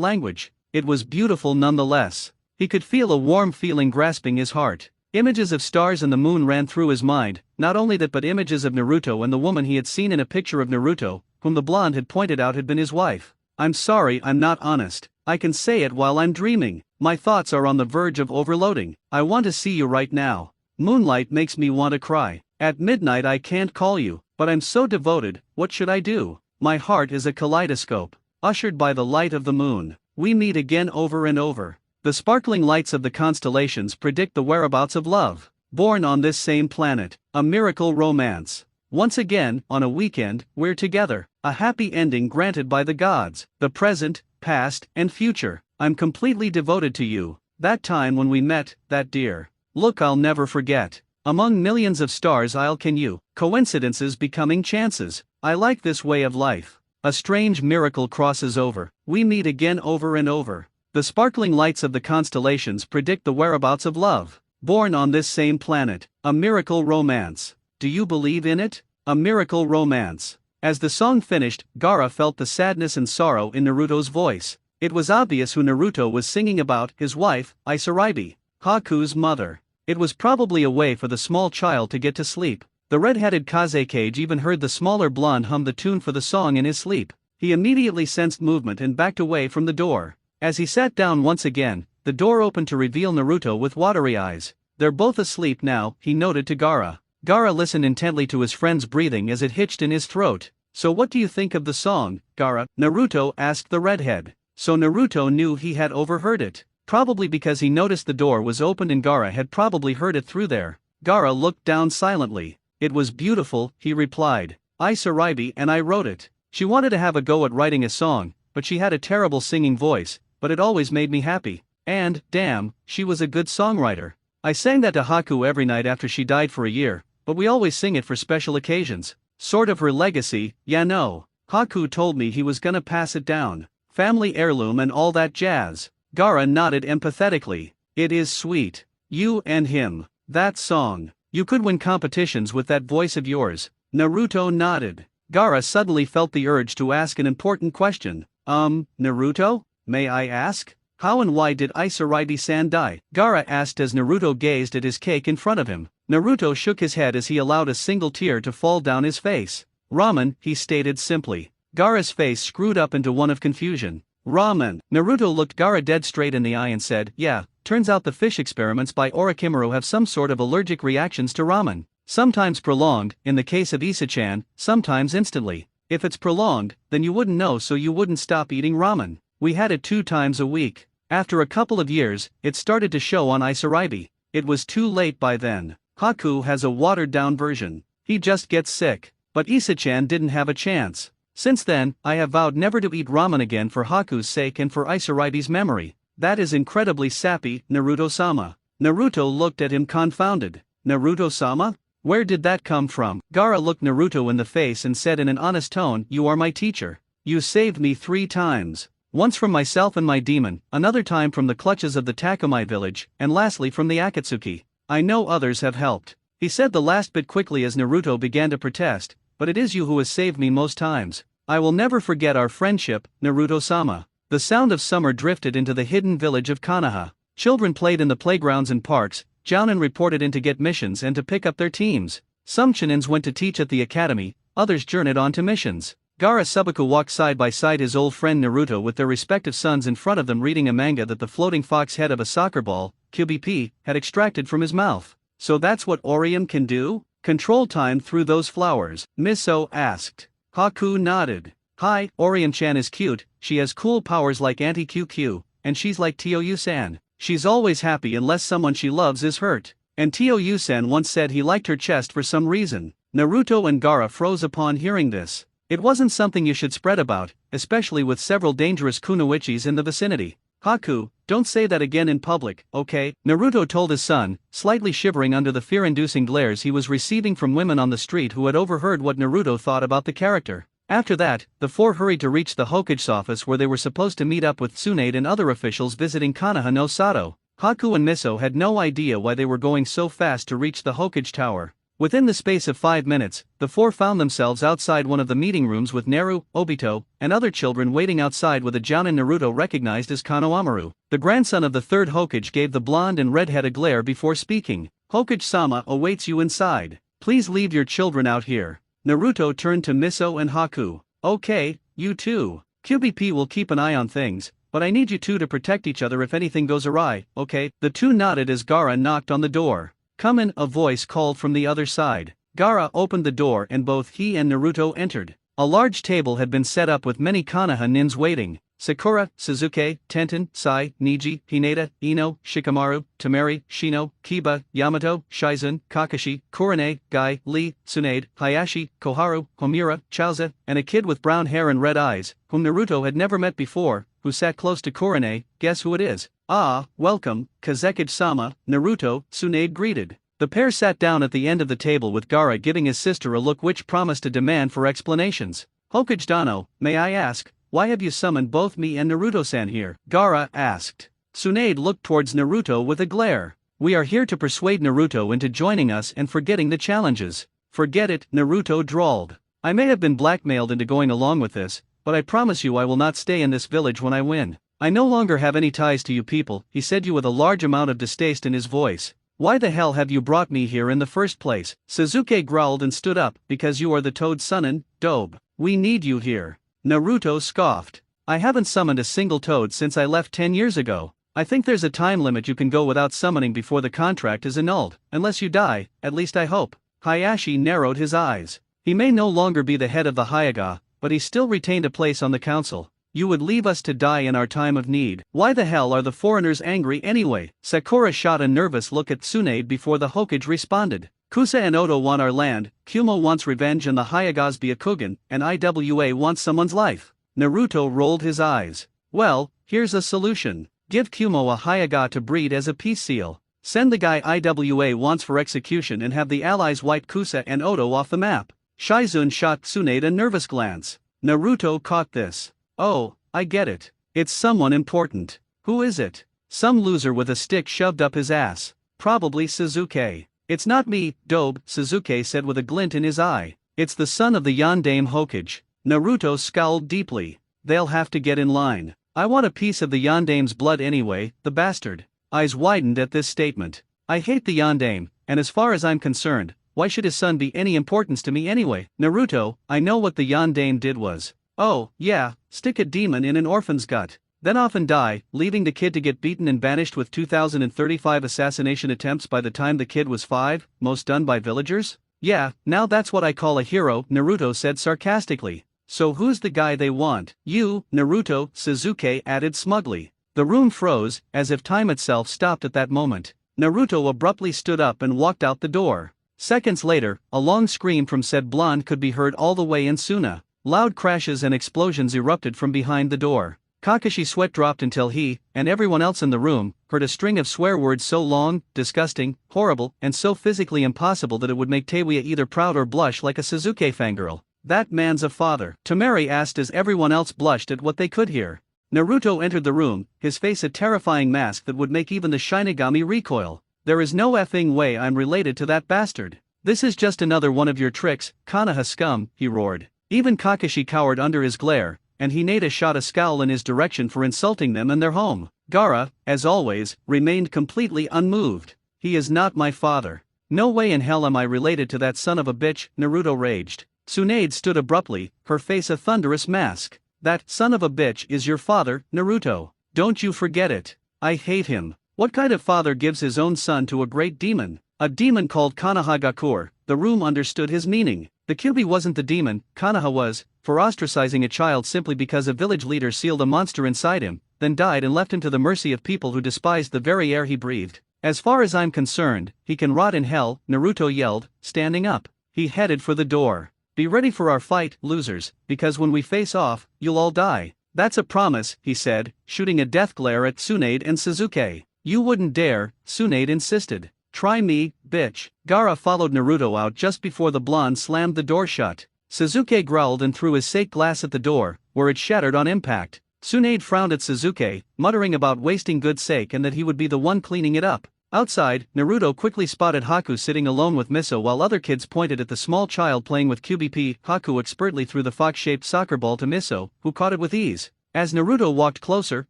language. It was beautiful nonetheless. He could feel a warm feeling grasping his heart. Images of stars and the moon ran through his mind, not only that but images of Naruto and the woman he had seen in a picture of Naruto, whom the blonde had pointed out had been his wife. I'm sorry I'm not honest. I can say it while I'm dreaming. My thoughts are on the verge of overloading. I want to see you right now. Moonlight makes me want to cry. At midnight I can't call you, but I'm so devoted, what should I do? My heart is a kaleidoscope, ushered by the light of the moon. We meet again over and over. The sparkling lights of the constellations predict the whereabouts of love. Born on this same planet, a miracle romance. Once again, on a weekend, we're together. A happy ending granted by the gods. The present, past, and future. I'm completely devoted to you. That time when we met, that dear look I'll never forget. Among millions of stars can you. Coincidences becoming chances. I like this way of life. A strange miracle crosses over. We meet again over and over. The sparkling lights of the constellations predict the whereabouts of love. Born on this same planet, a miracle romance. Do you believe in it? A miracle romance. As the song finished, Gaara felt the sadness and sorrow in Naruto's voice. It was obvious who Naruto was singing about, his wife, Isaraibi, Haku's mother. It was probably a way for the small child to get to sleep. The red-headed Kazekage even heard the smaller blonde hum the tune for the song in his sleep. He immediately sensed movement and backed away from the door. As he sat down once again, the door opened to reveal Naruto with watery eyes. They're both asleep now, he noted to Gaara. Gaara listened intently to his friend's breathing as it hitched in his throat. So what do you think of the song, Gaara? Naruto asked the redhead. So Naruto knew he had overheard it. Probably because he noticed the door was opened and Gaara had probably heard it through there. Gaara looked down silently. It was beautiful, he replied. Isaraibi and I wrote it. She wanted to have a go at writing a song, but she had a terrible singing voice, but it always made me happy. And, damn, she was a good songwriter. I sang that to Haku every night after she died for a year, but we always sing it for special occasions. Sort of her legacy, yeah no. Haku told me he was gonna pass it down. Family heirloom and all that jazz. Gaara nodded empathetically. It is sweet. You and him. That song. You could win competitions with that voice of yours. Naruto nodded. Gaara suddenly felt the urge to ask an important question. Naruto? May I ask? How and why did Isaraibi-san die? Gaara asked as Naruto gazed at his cake in front of him. Naruto shook his head as he allowed a single tear to fall down his face. Ramen, he stated simply. Gaara's face screwed up into one of confusion. Ramen. Naruto looked Gaara dead straight in the eye and said, yeah, turns out the fish experiments by Orochimaru have some sort of allergic reactions to ramen. Sometimes prolonged, in the case of Ise-chan, sometimes instantly. If it's prolonged, then you wouldn't know so you wouldn't stop eating ramen. We had it 2 times a week. After a couple of years, it started to show on Isaraibi. It was too late by then. Haku has a watered-down version. He just gets sick. But Ise-chan didn't have a chance. Since then, I have vowed never to eat ramen again for Haku's sake and for Isaraibi's memory. That is incredibly sappy, Naruto-sama. Naruto looked at him confounded. Naruto-sama? Where did that come from? Gaara looked Naruto in the face and said in an honest tone, you are my teacher. You saved me 3 times. Once from myself and my demon, another time from the clutches of the Takamai village, and lastly from the Akatsuki. I know others have helped. He said the last bit quickly as Naruto began to protest, but it is you who has saved me most times. I will never forget our friendship, Naruto-sama. The sound of summer drifted into the hidden village of Konoha. Children played in the playgrounds and parks, jounin reported in to get missions and to pick up their teams. Some Chunins went to teach at the academy, others journeyed on to missions. Gaara Subaku walked side by side his old friend Naruto with their respective sons in front of them reading a manga that the floating fox head of a soccer ball, QBP, had extracted from his mouth. So that's what Orium can do? Control time through those flowers, Miso asked. Haku nodded. Hi, Orium-chan is cute, she has cool powers like Auntie QQ, and she's like Tio-yu-san. She's always happy unless someone she loves is hurt. And Tio-yu-san once said he liked her chest for some reason. Naruto and Gaara froze upon hearing this. It wasn't something you should spread about, especially with several dangerous kunoichis in the vicinity. Haku, don't say that again in public, okay? Naruto told his son, slightly shivering under the fear-inducing glares he was receiving from women on the street who had overheard what Naruto thought about the character. After that, the 4 hurried to reach the Hokage's office where they were supposed to meet up with Tsunade and other officials visiting Konoha no Sato. Haku and Miso had no idea why they were going so fast to reach the Hokage Tower. Within the space of 5 minutes, the 4 found themselves outside one of the meeting rooms with Naru, Obito, and other children waiting outside with a jounin Naruto recognized as Konohamaru. The grandson of the 3rd Hokage gave the blonde and redhead a glare before speaking. Hokage-sama awaits you inside. Please leave your children out here. Naruto turned to Miso and Haku. Okay, you two. QBP will keep an eye on things, but I need you two to protect each other if anything goes awry, okay? The 2 nodded as Gaara knocked on the door. Come in, a voice called from the other side. Gaara opened the door and both he and Naruto entered. A large table had been set up with many konoha nins waiting: Sakura, Suzuki, Tenten, Sai, Niji, Hinata, Ino, Shikamaru, Tamari, Shino, Kiba, Yamato, Shizun, Kakashi, Kurane, Gai, Lee, Tsunade, Hayashi, Koharu, Homura, Chauza, and a kid with brown hair and red eyes, whom Naruto had never met before, who sat close to Kurane. Guess who it is? Ah, welcome, Kazekage-sama, Naruto, Tsunade greeted. The pair sat down at the end of the table with Gaara giving his sister a look which promised a demand for explanations. Hokage Dano, may I ask, why have you summoned both me and Naruto-san here? Gaara asked. Tsunade looked towards Naruto with a glare. We are here to persuade Naruto into joining us and forgetting the challenges. Forget it, Naruto drawled. I may have been blackmailed into going along with this, but I promise you I will not stay in this village when I win. I no longer have any ties to you people, he said with a large amount of distaste in his voice. Why the hell have you brought me here in the first place? Suzuki growled and stood up. Because you are the Toad Sunin, Dobe. We need you here. Naruto scoffed. I haven't summoned a single toad since I left 10 years ago. I think there's a time limit you can go without summoning before the contract is annulled, unless you die, at least I hope. Hayashi narrowed his eyes. He may no longer be the head of the Hyuga, but he still retained a place on the council. You would leave us to die in our time of need. Why the hell are the foreigners angry anyway? Sakura shot a nervous look at Tsunade before the Hokage responded. Kusa and Oto want our land, Kumo wants revenge and the Hyuga's Byakugan, and IWA wants someone's life. Naruto rolled his eyes. Well, here's a solution. Give Kumo a Hyuga to breed as a peace seal. Send the guy IWA wants for execution and have the allies wipe Kusa and Oto off the map. Shizun shot Tsunade a nervous glance. Naruto caught this. Oh, I get it. It's someone important. Who is it? Some loser with a stick shoved up his ass. Probably Suzuki. It's not me, Dobe, Suzuki said with a glint in his eye. It's the son of the Yondaime Hokage. Naruto scowled deeply. They'll have to get in line. I want a piece of the Yondaime's blood anyway, the bastard. Eyes widened at this statement. I hate the Yondaime, and as far as I'm concerned, why should his son be any importance to me anyway? Naruto, I know what the Yondaime did was. Oh, yeah, stick a demon in an orphan's gut, then off and die, leaving the kid to get beaten and banished with 2,035 assassination attempts by the time the kid was 5, most done by villagers? Yeah, now that's what I call a hero, Naruto said sarcastically. So who's the guy they want? You, Naruto, Suzuki added smugly. The room froze, as if time itself stopped at that moment. Naruto abruptly stood up and walked out the door. Seconds later, a long scream from said blonde could be heard all the way in Suna. Loud crashes and explosions erupted from behind the door. Kakashi's sweat dropped until he, and everyone else in the room, heard a string of swear words so long, disgusting, horrible, and so physically impossible that it would make Teiwa either proud or blush like a Suzuki fangirl. That man's a father, Tamari asked as everyone else blushed at what they could hear. Naruto entered the room, his face a terrifying mask that would make even the Shinigami recoil. There is no effing way I'm related to that bastard. This is just another one of your tricks, Konoha scum, he roared. Even Kakashi cowered under his glare, and Hinata shot a scowl in his direction for insulting them and their home. Gaara, as always, remained completely unmoved. He is not my father. No way in hell am I related to that son of a bitch, Naruto raged. Tsunade stood abruptly, her face a thunderous mask. That son of a bitch is your father, Naruto. Don't you forget it. I hate him. What kind of father gives his own son to a great demon? A demon called Konoha. The room understood his meaning. The Kyuubi wasn't the demon, Konoha was, for ostracizing a child simply because a village leader sealed a monster inside him, then died and left him to the mercy of people who despised the very air he breathed. As far as I'm concerned, he can rot in hell, Naruto yelled, standing up. He headed for the door. Be ready for our fight, losers, because when we face off, you'll all die. That's a promise, he said, shooting a death glare at Tsunade and Suzuki. You wouldn't dare, Tsunade insisted. Try me, bitch. Gaara followed Naruto out just before the blonde slammed the door shut. Suzuki growled and threw his sake glass at the door, where it shattered on impact. Tsunade frowned at Suzuki, muttering about wasting good sake and that he would be the one cleaning it up. Outside, Naruto quickly spotted Haku sitting alone with Miso while other kids pointed at the small child playing with QBP. Haku expertly threw the fox-shaped soccer ball to Miso, who caught it with ease. As Naruto walked closer,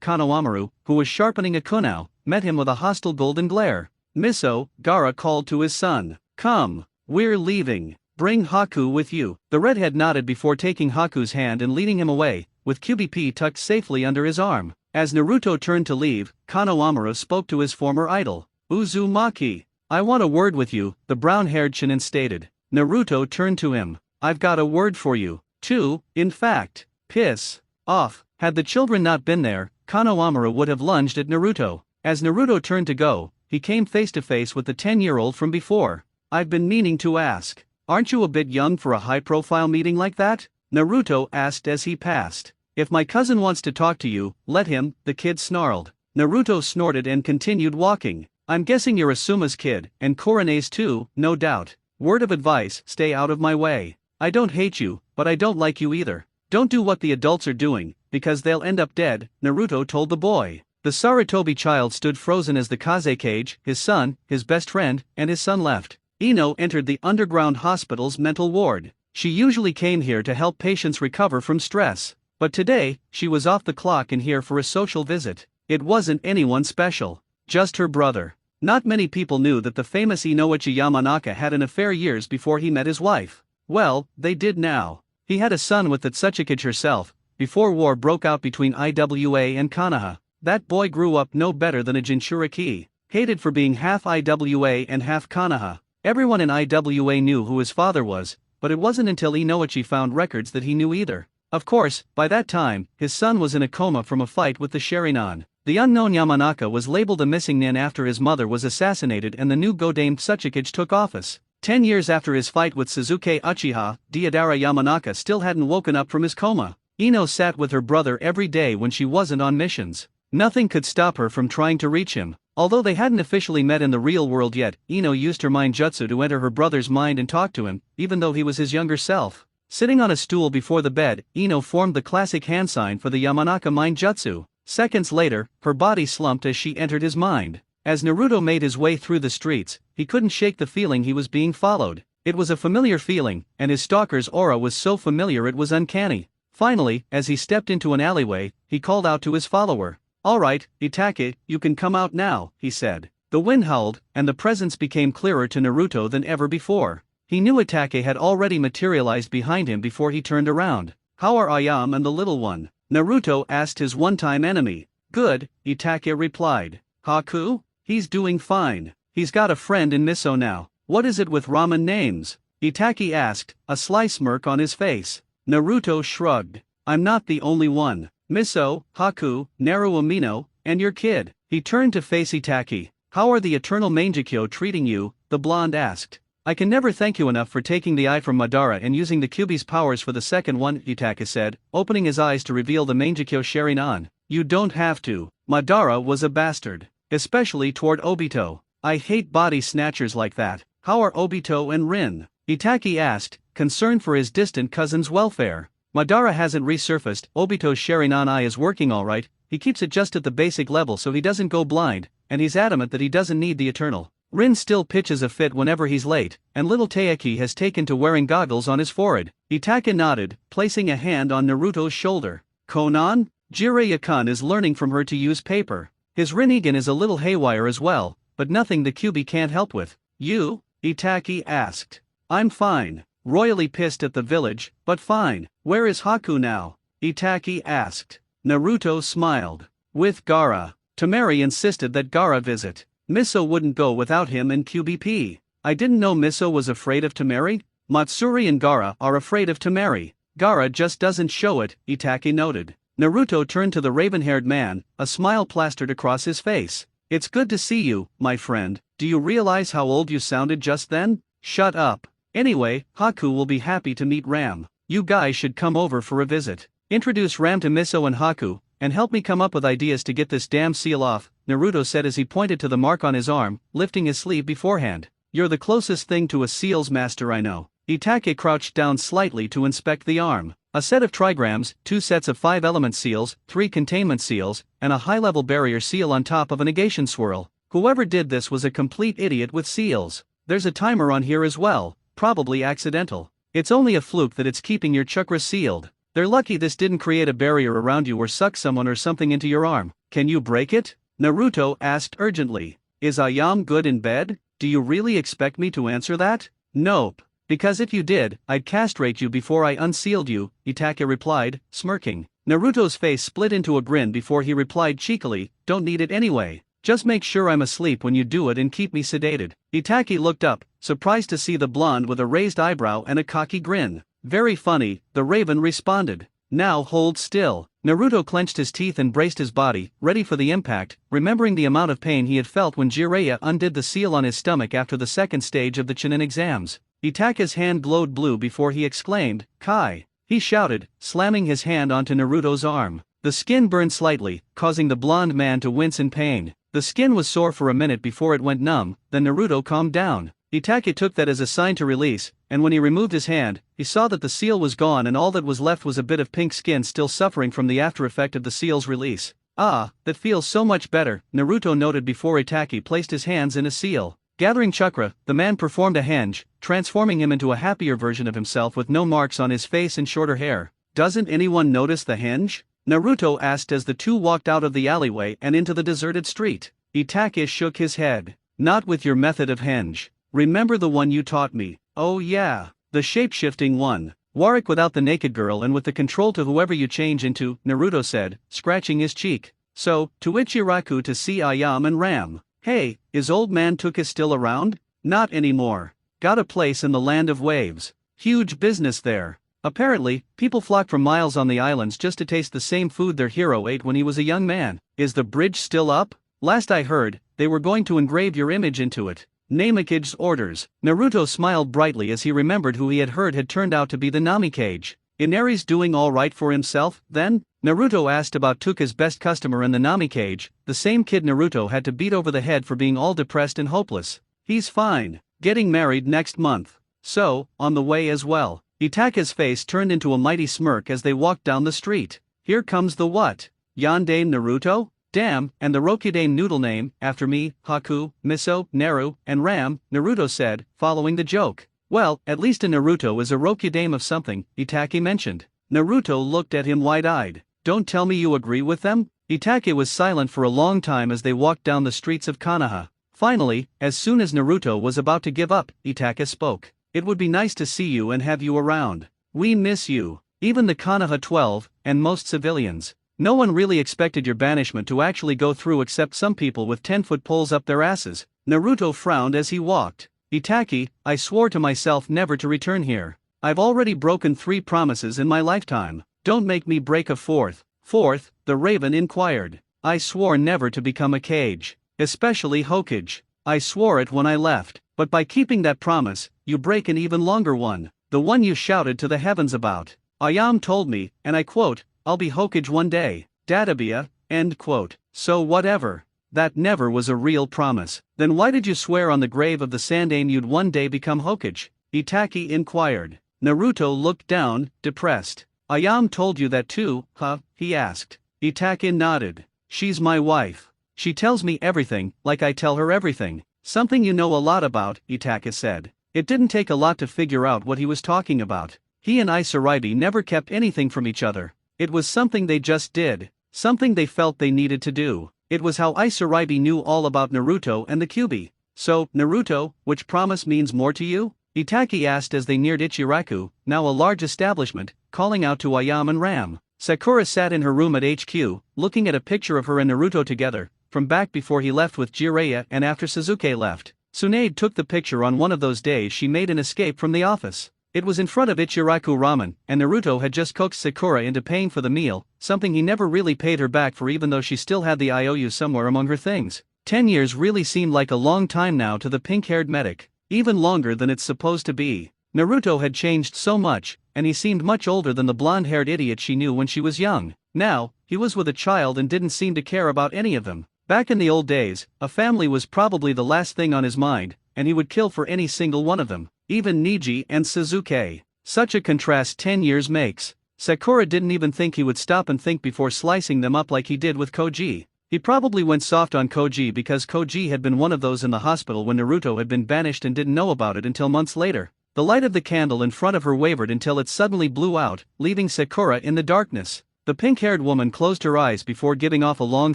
Konohamaru, who was sharpening a kunao, met him with a hostile golden glare. Miso, Gaara called to his son. Come, we're leaving. Bring Haku with you. The redhead nodded before taking Haku's hand and leading him away, with QBP tucked safely under his arm. As Naruto turned to leave, Konohamaru spoke to his former idol. Uzumaki. I want a word with you, the brown-haired shinin stated. Naruto turned to him. I've got a word for you. 2, in fact. Piss off. Had the children not been there, Konoha would have lunged at Naruto. As Naruto turned to go, he came face to face with the 10-year-old from before. I've been meaning to ask, aren't you a bit young for a high-profile meeting like that? Naruto asked as he passed. If my cousin wants to talk to you, let him, the kid snarled. Naruto snorted and continued walking. I'm guessing you're Asuma's kid, and Korone's too, no doubt. Word of advice, stay out of my way. I don't hate you, but I don't like you either. Don't do what the adults are doing, because they'll end up dead, Naruto told the boy. The Sarutobi child stood frozen as the Kaze cage, his son, his best friend, and his son left. Ino entered the underground hospital's mental ward. She usually came here to help patients recover from stress. But today, she was off the clock and here for a social visit. It wasn't anyone special. Just her brother. Not many people knew that the famous Inoichi Yamanaka had an affair years before he met his wife. Well, they did now. He had a son with Tatsuchikage herself, before war broke out between IWA and Konoha. That boy grew up no better than a Jinchuriki, hated for being half IWA and half Konoha. Everyone in IWA knew who his father was, but it wasn't until Inoichi found records that he knew either. Of course, by that time, his son was in a coma from a fight with the Sharingan. The unknown Yamanaka was labeled a missing nin after his mother was assassinated and the new Godame Tsuchikage took office. 10 years after his fight with Suzuki Uchiha, Deidara Yamanaka still hadn't woken up from his coma. Ino sat with her brother every day when she wasn't on missions. Nothing could stop her from trying to reach him. Although they hadn't officially met in the real world yet, Ino used her mind jutsu to enter her brother's mind and talk to him, even though he was his younger self. Sitting on a stool before the bed, Ino formed the classic hand sign for the Yamanaka mind jutsu. Seconds later, her body slumped as she entered his mind. As Naruto made his way through the streets, he couldn't shake the feeling he was being followed. It was a familiar feeling, and his stalker's aura was so familiar it was uncanny. Finally, as he stepped into an alleyway, he called out to his follower. "Alright, Itachi, you can come out now," he said. The wind howled, and the presence became clearer to Naruto than ever before. He knew Itachi had already materialized behind him before he turned around. "How are Ayam and the little one?" Naruto asked his one-time enemy. "Good," Itachi replied. "Haku? He's doing fine. He's got a friend in Miso now. What is it with ramen names?" Itachi asked, a sly smirk on his face. Naruto shrugged. "I'm not the only one. Miso, Haku, Naruamino, and your kid." He turned to face Itachi. "How are the Eternal Mangekyo treating you?" the blonde asked. "I can never thank you enough for taking the eye from Madara and using the Kyuubi's powers for the second one," Itachi said, opening his eyes to reveal the Mangekyo Sharingan. "You don't have to. Madara was a bastard. Especially toward Obito. I hate body snatchers like that." "How are Obito and Rin?" Itachi asked, concerned for his distant cousin's welfare. "Madara hasn't resurfaced. Obito's Sharingan eye is working alright, he keeps it just at the basic level so he doesn't go blind, and he's adamant that he doesn't need the Eternal. Rin still pitches a fit whenever he's late, and little Taeki has taken to wearing goggles on his forehead." Itachi nodded, placing a hand on Naruto's shoulder. "Konan? Jiraiya-kun is learning from her to use paper. His Rinnegan is a little haywire as well, but nothing the Kyuubi can't help with." "You?" Itachi asked. "I'm fine. Royally pissed at the village, but fine." "Where is Haku now?" Itachi asked. Naruto smiled. "With Gaara. Temari insisted that Gaara visit. Miso wouldn't go without him and QBP. I didn't know Miso was afraid of Temari. Matsuri and Gaara are afraid of Temari. Gaara just doesn't show it," Itachi noted. Naruto turned to the raven-haired man, a smile plastered across his face. "It's good to see you, my friend. Do you realize how old you sounded just then?" "Shut up. Anyway, Haku will be happy to meet Ram. You guys should come over for a visit. Introduce Ram to Miso and Haku, and help me come up with ideas to get this damn seal off," Naruto said as he pointed to the mark on his arm, lifting his sleeve beforehand. "You're the closest thing to a seal's master I know." Itachi crouched down slightly to inspect the arm. A set of trigrams, 2 sets of 5-element seals, 3 containment seals, and a high-level barrier seal on top of a negation swirl. Whoever did this was a complete idiot with seals. There's a timer on here as well, probably accidental. It's only a fluke that it's keeping your chakra sealed. They're lucky this didn't create a barrier around you or suck someone or something into your arm. Can you break it? Naruto asked urgently. "Is Ayam good in bed? Do you really expect me to answer that?" "Nope. Because if you did, I'd castrate you before I unsealed you," Itachi replied, smirking. Naruto's face split into a grin before he replied cheekily, "Don't need it anyway. Just make sure I'm asleep when you do it and keep me sedated." Itachi looked up, surprised to see the blonde with a raised eyebrow and a cocky grin. Very funny, the raven responded. Now hold still. Naruto clenched his teeth and braced his body, ready for the impact, remembering the amount of pain he had felt when Jiraiya undid the seal on his stomach after the second stage of the Chunin exams. Itake's hand glowed blue before he exclaimed, "Kai!" He shouted, slamming his hand onto Naruto's arm. The skin burned slightly, causing the blonde man to wince in pain. The skin was sore for a minute before it went numb, then Naruto calmed down. Itake took that as a sign to release, and when he removed his hand, he saw that the seal was gone and all that was left was a bit of pink skin still suffering from the after-effect of the seal's release. "Ah, that feels so much better," Naruto noted before Itake placed his hands in a seal. Gathering chakra, the man performed a henge, transforming him into a happier version of himself with no marks on his face and shorter hair. "Doesn't anyone notice the henge?" Naruto asked as the two walked out of the alleyway and into the deserted street. Itake shook his head. "Not with your method of henge. Remember the one you taught me?" "Oh yeah, the shape-shifting one. Warwick without the naked girl and with the control to whoever you change into," Naruto said, scratching his cheek. "So, to Ichiraku to see Ayam and Ram. Hey, is old man Tuka still around?" "Not anymore. Got a place in the land of waves. Huge business there. Apparently, people flock from miles on the islands just to taste the same food their hero ate when he was a young man. Is the bridge still up? Last I heard, they were going to engrave your image into it. Namikage's orders." Naruto smiled brightly as he remembered who he had heard had turned out to be the Namikage. "Inari's doing all right for himself, then?" Naruto asked about Tuka's best customer in the Namikage, the same kid Naruto had to beat over the head for being all depressed and hopeless. "He's fine. Getting married next month. So, on the way as well." Itake's face turned into a mighty smirk as they walked down the street. "Here comes the what? Yandere Naruto? Damn, and the Rokudame noodle name, after me, Haku, Miso, Naru, and Ram," Naruto said, following the joke. "Well, at least a Naruto is a Rokudame of something," Itake mentioned. Naruto looked at him wide-eyed. "Don't tell me you agree with them?" Itake was silent for a long time as they walked down the streets of Konoha. Finally, as soon as Naruto was about to give up, Itake spoke. "It would be nice to see you and have you around. We miss you. Even the Konoha 12, and most civilians. No one really expected your banishment to actually go through except some people with 10-foot poles up their asses." Naruto frowned as he walked. "Itake, I swore to myself never to return here. I've already broken 3 promises in my lifetime. Don't make me break a fourth." "Fourth?" the raven inquired. "I swore never to become a Kage. Especially Hokage. I swore it when I left, but by keeping that promise, you break an even longer one, the one you shouted to the heavens about. Ayam told me, and I quote, 'I'll be Hokage one day, Dadabia,' end quote. So whatever. That never was a real promise. Then why did you swear on the grave of the Sandaime you'd one day become Hokage?" Itake inquired. Naruto looked down, depressed. "Ayam told you that too, huh?" he asked. Itake nodded. "She's my wife. She tells me everything, like I tell her everything." "Something you know a lot about," Itake said. It didn't take a lot to figure out what he was talking about. He and Isuraibi never kept anything from each other. It was something they just did. Something they felt they needed to do. It was how Isuraibi knew all about Naruto and the Kyuubi. "So, Naruto, which promise means more to you?" Itake asked as they neared Ichiraku, now a large establishment, calling out to Ayam and Ram. Sakura sat in her room at HQ, looking at a picture of her and Naruto together, from back before he left with Jiraiya and after Sasuke left. Tsunade took the picture on one of those days she made an escape from the office. It was in front of Ichiraku Ramen, and Naruto had just coaxed Sakura into paying for the meal, something he never really paid her back for even though she still had the IOU somewhere among her things. 10 years really seemed like a long time now to the pink-haired medic, even longer than it's supposed to be. Naruto had changed so much, and he seemed much older than the blonde-haired idiot she knew when she was young. Now, he was with a child and didn't seem to care about any of them. Back in the old days, a family was probably the last thing on his mind, and he would kill for any single one of them, even Neji and Sasuke. Such a contrast 10 years makes. Sakura didn't even think he would stop and think before slicing them up like he did with Koji. He probably went soft on Koji because Koji had been one of those in the hospital when Naruto had been banished and didn't know about it until months later. The light of the candle in front of her wavered until it suddenly blew out, leaving Sakura in the darkness. The pink-haired woman closed her eyes before giving off a long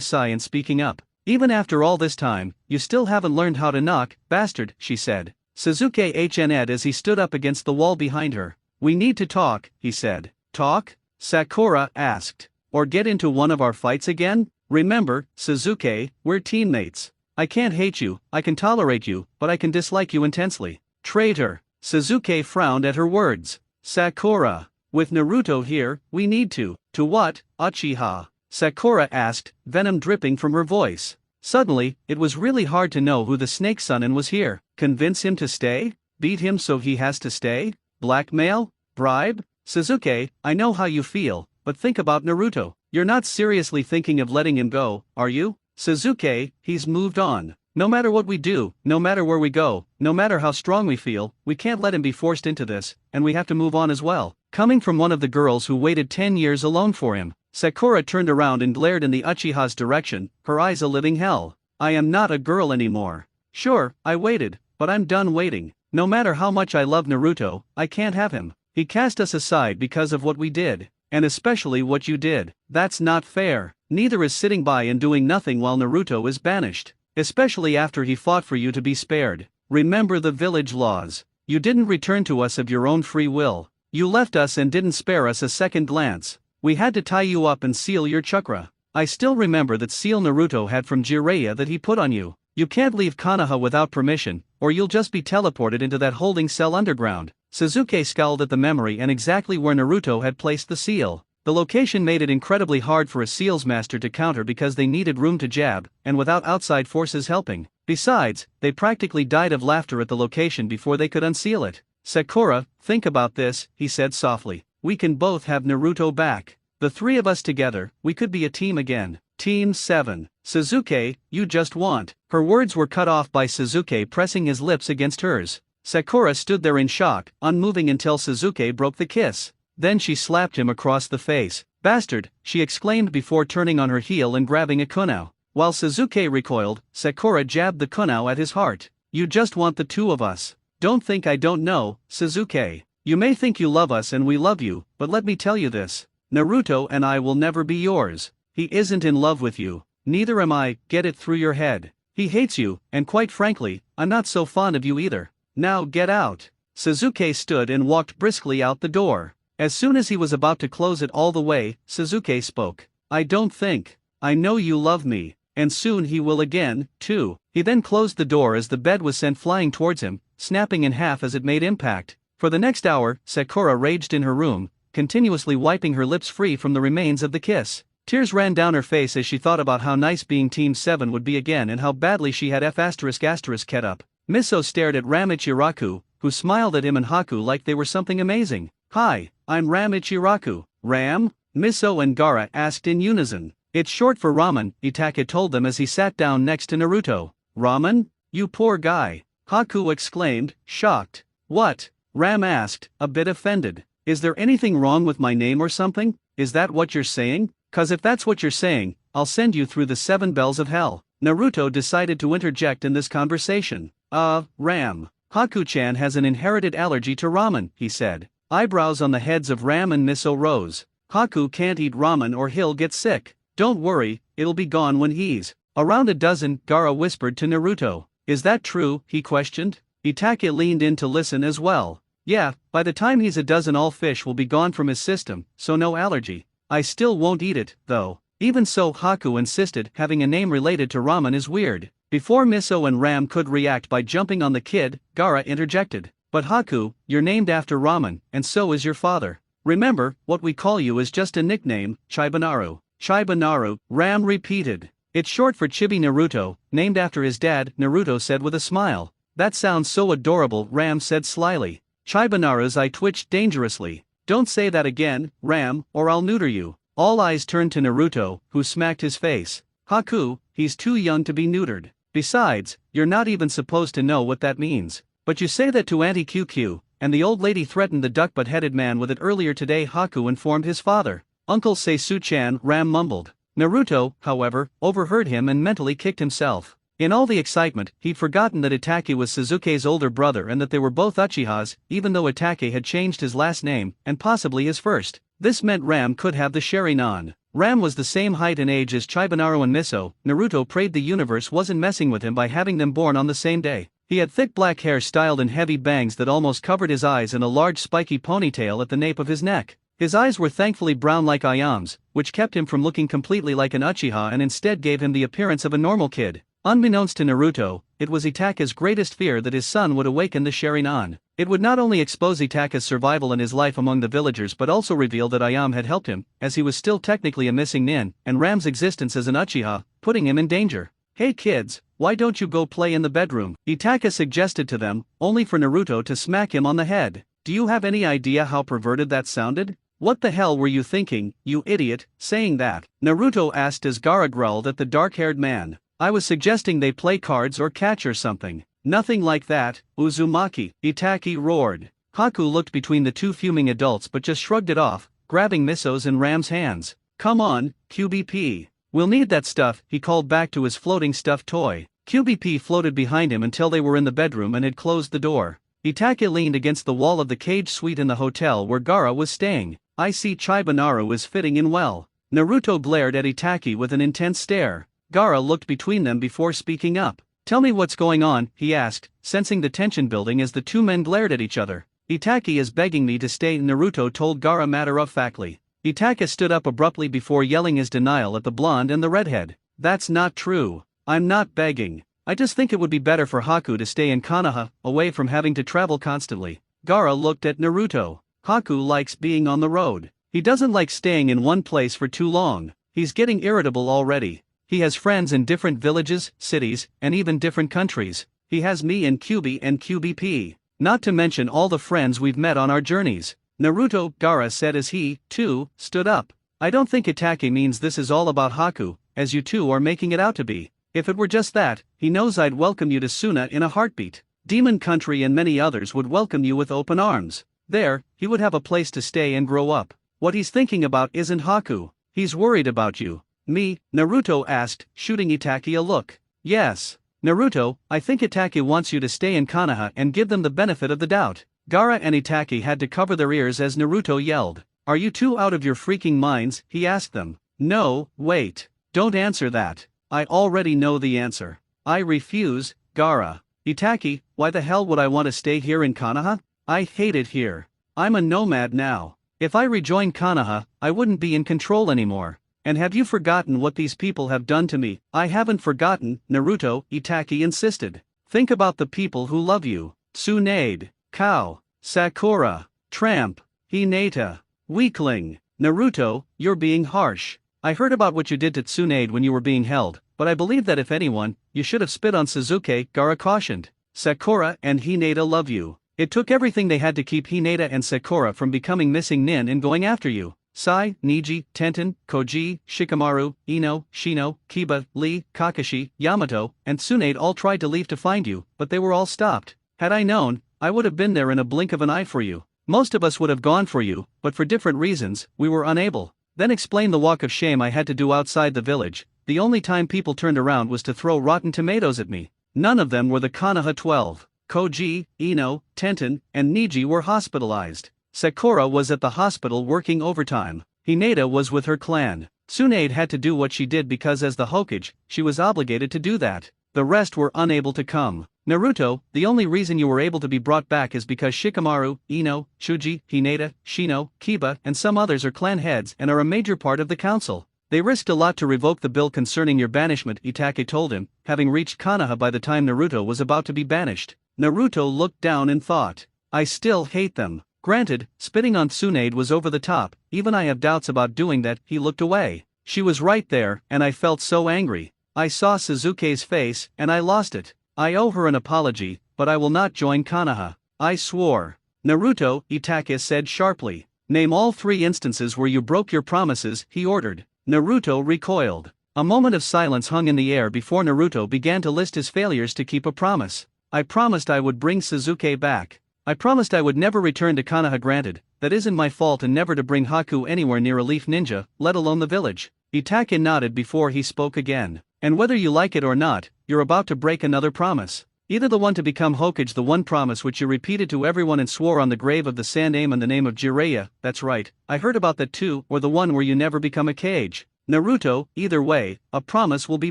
sigh and speaking up. "Even after all this time, you still haven't learned how to knock, bastard," she said. Sasuke HN'd as he stood up against the wall behind her. "We need to talk," he said. "Talk?" Sakura asked. "Or get into one of our fights again? Remember, Sasuke, we're teammates. I can't hate you, I can tolerate you, but I can dislike you intensely." "Traitor." Sasuke frowned at her words. Sakura. With Naruto here, we need to. To what, Uchiha? Sakura asked, venom dripping from her voice. Suddenly, it was really hard to know who the Snake Sonin was here. Convince him to stay? Beat him so he has to stay? Blackmail? Bribe? Sasuke, I know how you feel, but think about Naruto. You're not seriously thinking of letting him go, are you? Sasuke, he's moved on. No matter what we do, no matter where we go, no matter how strong we feel, we can't let him be forced into this, and we have to move on as well. Coming from one of the girls who waited 10 years alone for him, Sakura turned around and glared in the Uchiha's direction, her eyes a living hell. I am not a girl anymore. Sure, I waited, but I'm done waiting. No matter how much I love Naruto, I can't have him. He cast us aside because of what we did, and especially what you did. That's not fair. Neither is sitting by and doing nothing while Naruto is banished. Especially after he fought for you to be spared. Remember the village laws. You didn't return to us of your own free will. You left us and didn't spare us a second glance. We had to tie you up and seal your chakra. I still remember that seal Naruto had from Jiraiya that he put on you. You can't leave Konoha without permission, or you'll just be teleported into that holding cell underground. Sasuke scowled at the memory and exactly where Naruto had placed the seal. The location made it incredibly hard for a seals master to counter because they needed room to jab, and without outside forces helping. Besides, they practically died of laughter at the location before they could unseal it. Sakura, think about this, he said softly. We can both have Naruto back. The three of us together, we could be a team again. Team 7. Sasuke, you just want. Her words were cut off by Sasuke pressing his lips against hers. Sakura stood there in shock, unmoving until Sasuke broke the kiss. Then she slapped him across the face. Bastard, she exclaimed before turning on her heel and grabbing a kunai. While Sasuke recoiled, Sakura jabbed the kunai at his heart. You just want the two of us. Don't think I don't know, Sasuke. You may think you love us and we love you, but let me tell you this. Naruto and I will never be yours. He isn't in love with you. Neither am I, get it through your head. He hates you, and quite frankly, I'm not so fond of you either. Now get out. Sasuke stood and walked briskly out the door. As soon as he was about to close it all the way, Sasuke spoke. I don't think. I know you love me, and soon he will again, too. He then closed the door as the bed was sent flying towards him, snapping in half as it made impact. For the next hour, Sakura raged in her room, continuously wiping her lips free from the remains of the kiss. Tears ran down her face as she thought about how nice being Team 7 would be again and how badly she had F***** up. Miso stared at Ram Ichiraku, who smiled at him and Haku like they were something amazing. Hi, I'm Ram Ichiraku. Ram? Miso and Gaara asked in unison. It's short for Ramen, Itachi told them as he sat down next to Naruto. Ramen? You poor guy. Haku exclaimed, shocked. What? Ram asked, a bit offended. Is there anything wrong with my name or something? Is that what you're saying? 'Cause if that's what you're saying, I'll send you through the 7 bells of hell. Naruto decided to interject in this conversation. Ram. Haku-chan has an inherited allergy to ramen, he said. Eyebrows on the heads of Ram and Miso rose. Haku can't eat ramen or he'll get sick. Don't worry, it'll be gone when he's around a dozen, Gaara whispered to Naruto. Is that true? He questioned. Itachi leaned in to listen as well. Yeah, by the time he's a dozen all fish will be gone from his system, so no allergy. I still won't eat it, though. Even so, Haku insisted, having a name related to ramen is weird. Before Miso and Ram could react by jumping on the kid, Gaara interjected. But Haku, you're named after ramen, and so is your father. Remember, what we call you is just a nickname, Chibanaru. Chibanaru, Ram repeated. It's short for Chibi Naruto, named after his dad, Naruto said with a smile. That sounds so adorable, Ram said slyly. Chibanaru's eye twitched dangerously. Don't say that again, Ram, or I'll neuter you. All eyes turned to Naruto, who smacked his face. Haku, he's too young to be neutered. Besides, you're not even supposed to know what that means. But you say that to Auntie QQ, and the old lady threatened the duck-butt-headed man with it earlier today, Haku informed his father. Uncle Seisu-chan, Ram mumbled. Naruto, however, overheard him and mentally kicked himself. In all the excitement, he'd forgotten that Itachi was Sasuke's older brother and that they were both Uchihas, even though Itachi had changed his last name, and possibly his first. This meant Ram could have the Sharingan. Ram was the same height and age as Chibanaru and Miso. Naruto prayed the universe wasn't messing with him by having them born on the same day. He had thick black hair styled in heavy bangs that almost covered his eyes and a large spiky ponytail at the nape of his neck. His eyes were thankfully brown like Ayam's, which kept him from looking completely like an Uchiha and instead gave him the appearance of a normal kid. Unbeknownst to Naruto, it was Itachi's greatest fear that his son would awaken the Sharingan. It would not only expose Itaka's survival and his life among the villagers but also reveal that Ayam had helped him, as he was still technically a missing nin, and Ram's existence as an Uchiha, putting him in danger. "Hey kids, why don't you go play in the bedroom?" Itaka suggested to them, only for Naruto to smack him on the head. "Do you have any idea how perverted that sounded? What the hell were you thinking, you idiot, saying that?" Naruto asked as Gaara growled at the dark-haired man. "I was suggesting they play cards or catch or something." "Nothing like that, Uzumaki," Itaki roared. Haku looked between the two fuming adults but just shrugged it off, grabbing Miso's and Ram's hands. "Come on, QBP. We'll need that stuff," he called back to his floating stuffed toy. QBP floated behind him until they were in the bedroom and had closed the door. Itake leaned against the wall of the cage suite in the hotel where Gaara was staying. "I see Chiba Naru is fitting in well." Naruto glared at Itaki with an intense stare. Gaara looked between them before speaking up. "Tell me what's going on," he asked, sensing the tension building as the two men glared at each other. "Itaki is begging me to stay," Naruto told Gaara matter-of-factly. Itaka stood up abruptly before yelling his denial at the blonde and the redhead. "That's not true. I'm not begging. I just think it would be better for Haku to stay in Konoha, away from having to travel constantly." Gaara looked at Naruto. "Haku likes being on the road. He doesn't like staying in one place for too long. He's getting irritable already. He has friends in different villages, cities, and even different countries. He has me and QB and QBP. Not to mention all the friends we've met on our journeys." Naruto, Gaara said as he, too, stood up. "I don't think Itake means this is all about Haku, as you two are making it out to be. If it were just that, he knows I'd welcome you to Suna in a heartbeat. Demon Country and many others would welcome you with open arms. There, he would have a place to stay and grow up. What he's thinking about isn't Haku. He's worried about you." "Me?" Naruto asked, shooting Itaki a look. "Yes. Naruto, I think Itake wants you to stay in Konoha and give them the benefit of the doubt." Gaara and Itaki had to cover their ears as Naruto yelled. "Are you two out of your freaking minds?" he asked them. "No, wait. Don't answer that. I already know the answer." "I refuse, Gaara." "Itaki, why the hell would I want to stay here in Konoha? I hate it here. I'm a nomad now. If I rejoin Konoha, I wouldn't be in control anymore. And have you forgotten what these people have done to me?" "I haven't forgotten, Naruto," Itaki insisted. "Think about the people who love you. Tsunade, Kao, Sakura, Tramp, Hinata, Weakling." "Naruto, you're being harsh. I heard about what you did to Tsunade when you were being held, but I believe that if anyone, you should have spit on Sasuke," Gaara cautioned. "Sakura and Hinata love you. It took everything they had to keep Hinata and Sakura from becoming missing nin and going after you. Sai, Niji, Tenten, Koji, Shikamaru, Ino, Shino, Kiba, Lee, Kakashi, Yamato, and Tsunade all tried to leave to find you, but they were all stopped. Had I known, I would have been there in a blink of an eye for you. Most of us would have gone for you, but for different reasons, we were unable." Then explained the walk of shame I had to do outside the village. "The only time people turned around was to throw rotten tomatoes at me. None of them were the Konoha 12. Koji, Ino, Tenten, and Niji were hospitalized. Sakura was at the hospital working overtime. Hinata was with her clan. Tsunade had to do what she did because as the Hokage, she was obligated to do that. The rest were unable to come. Naruto, the only reason you were able to be brought back is because Shikamaru, Ino, Chuji, Hinata, Shino, Kiba, and some others are clan heads and are a major part of the council. They risked a lot to revoke the bill concerning your banishment," Itake told him, having reached Konoha by the time Naruto was about to be banished. Naruto looked down in thought. "I still hate them. Granted, spitting on Tsunade was over the top, even I have doubts about doing that." He looked away. "She was right there, and I felt so angry. I saw Sasuke's face, and I lost it. I owe her an apology, but I will not join Konoha. I swore." "Naruto," Itake said sharply. "Name all 3 instances where you broke your promises," he ordered. Naruto recoiled. A moment of silence hung in the air before Naruto began to list his failures to keep a promise. "I promised I would bring Sasuke back. I promised I would never return to Konoha. Granted, that isn't my fault, and never to bring Haku anywhere near a leaf ninja, let alone the village." Itake nodded before he spoke again. "And whether you like it or not, you're about to break another promise. Either the one to become Hokage, the one promise which you repeated to everyone and swore on the grave of the Sandaime in the name of Jiraiya, that's right, I heard about that too, or the one where you never become a Kage. Naruto, either way, a promise will be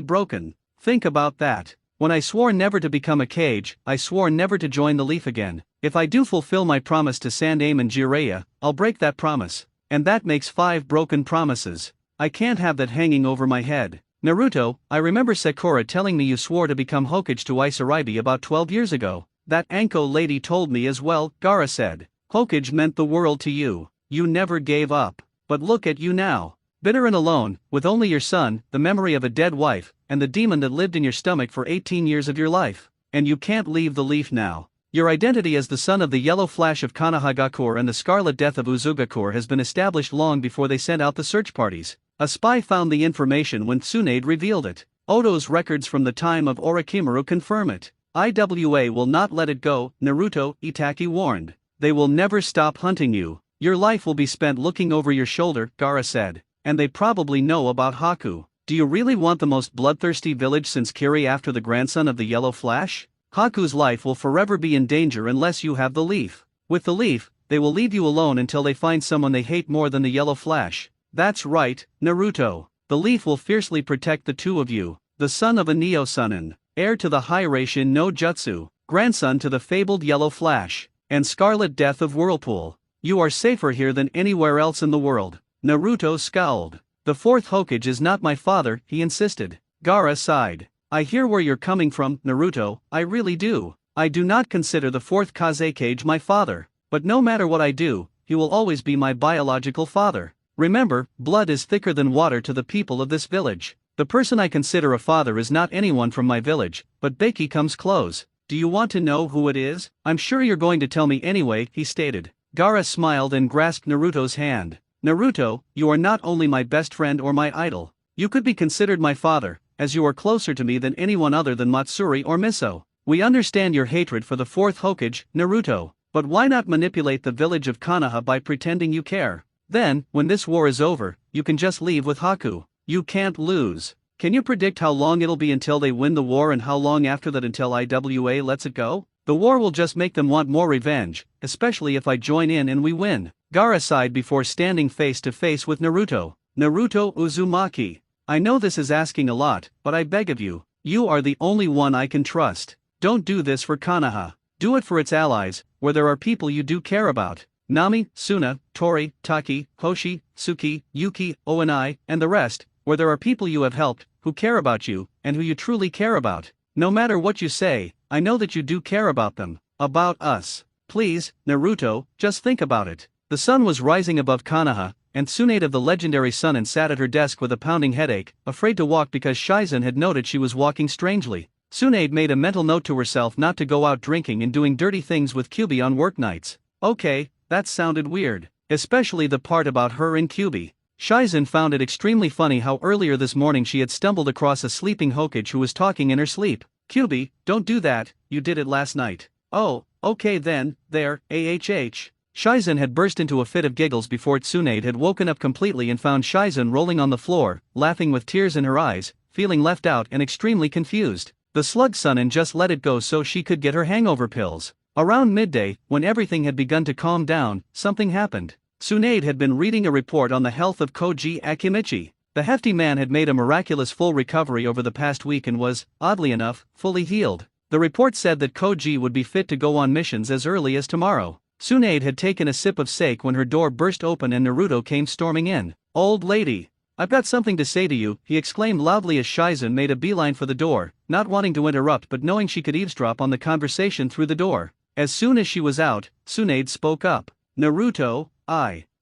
broken. Think about that. When I swore never to become a Kage, I swore never to join the Leaf again. If I do fulfill my promise to Sandaime and Jiraiya, I'll break that promise. And that makes 5 broken promises. I can't have that hanging over my head. Naruto, I remember Sakura telling me you swore to become Hokage to Isuraibe about 12 years ago. That Anko lady told me as well, Gaara said. Hokage meant the world to you. You never gave up. But look at you now. Bitter and alone, with only your son, the memory of a dead wife, and the demon that lived in your stomach for 18 years of your life. And you can't leave the leaf now. Your identity as the son of the Yellow Flash of Konoha and the Scarlet Death of Uzugakur has been established long before they sent out the search parties. A spy found the information when Tsunade revealed it. Odo's records from the time of Orochimaru confirm it. IWA will not let it go, Naruto, Itaki warned. They will never stop hunting you. Your life will be spent looking over your shoulder, Gaara said. And they probably know about Haku. Do you really want the most bloodthirsty village since Kiri after the grandson of the Yellow Flash? Haku's life will forever be in danger unless you have the leaf. With the leaf, they will leave you alone until they find someone they hate more than the Yellow Flash. That's right, Naruto. The leaf will fiercely protect the two of you. The son of a Neo-Sunin, heir to the Hiraishin no Jutsu, grandson to the fabled Yellow Flash, and Scarlet Death of Whirlpool. You are safer here than anywhere else in the world. Naruto scowled. The fourth Hokage is not my father, he insisted. Gaara sighed. I hear where you're coming from, Naruto, I really do. I do not consider the fourth Kazekage my father. But no matter what I do, he will always be my biological father. Remember, blood is thicker than water to the people of this village. The person I consider a father is not anyone from my village, but Beiki comes close. Do you want to know who it is? I'm sure you're going to tell me anyway, he stated. Gaara smiled and grasped Naruto's hand. Naruto, you are not only my best friend or my idol. You could be considered my father, as you are closer to me than anyone other than Matsuri or Miso. We understand your hatred for the fourth Hokage, Naruto, but why not manipulate the village of Konoha by pretending you care? Then, when this war is over, you can just leave with Haku. You can't lose. Can you predict how long it'll be until they win the war and how long after that until IWA lets it go? The war will just make them want more revenge, especially if I join in and we win. Gaara sighed before standing face to face with Naruto. Naruto Uzumaki. I know this is asking a lot, but I beg of you, you are the only one I can trust. Don't do this for Konoha. Do it for its allies, where there are people you do care about. Nami, Suna, Tori, Taki, Hoshi, Suki, Yuki, Oenai, and the rest, where there are people you have helped, who care about you, and who you truly care about. No matter what you say, I know that you do care about them. About us. Please, Naruto, just think about it. The sun was rising above Konoha, and Tsunade of the legendary Sunin sat at her desk with a pounding headache, afraid to walk because Shizen had noted she was walking strangely. Tsunade made a mental note to herself not to go out drinking and doing dirty things with Kyubi on work nights. Okay, that sounded weird. Especially the part about her and Kyubi. Shizen found it extremely funny how earlier this morning she had stumbled across a sleeping Hokage who was talking in her sleep. Kyubi, don't do that, you did it last night. Oh, okay then, there, AHH. Shizen had burst into a fit of giggles before Tsunade had woken up completely and found Shizen rolling on the floor, laughing with tears in her eyes, feeling left out and extremely confused. The slug Sunin just let it go so she could get her hangover pills. Around midday, when everything had begun to calm down, something happened. Tsunade had been reading a report on the health of Koji Akimichi. The hefty man had made a miraculous full recovery over the past week and was, oddly enough, fully healed. The report said that Koji would be fit to go on missions as early as tomorrow. Tsunade had taken a sip of sake when her door burst open and Naruto came storming in. Old lady. I've got something to say to you, he exclaimed loudly as Shizen made a beeline for the door, not wanting to interrupt but knowing she could eavesdrop on the conversation through the door. As soon as she was out, Tsunade spoke up. Naruto,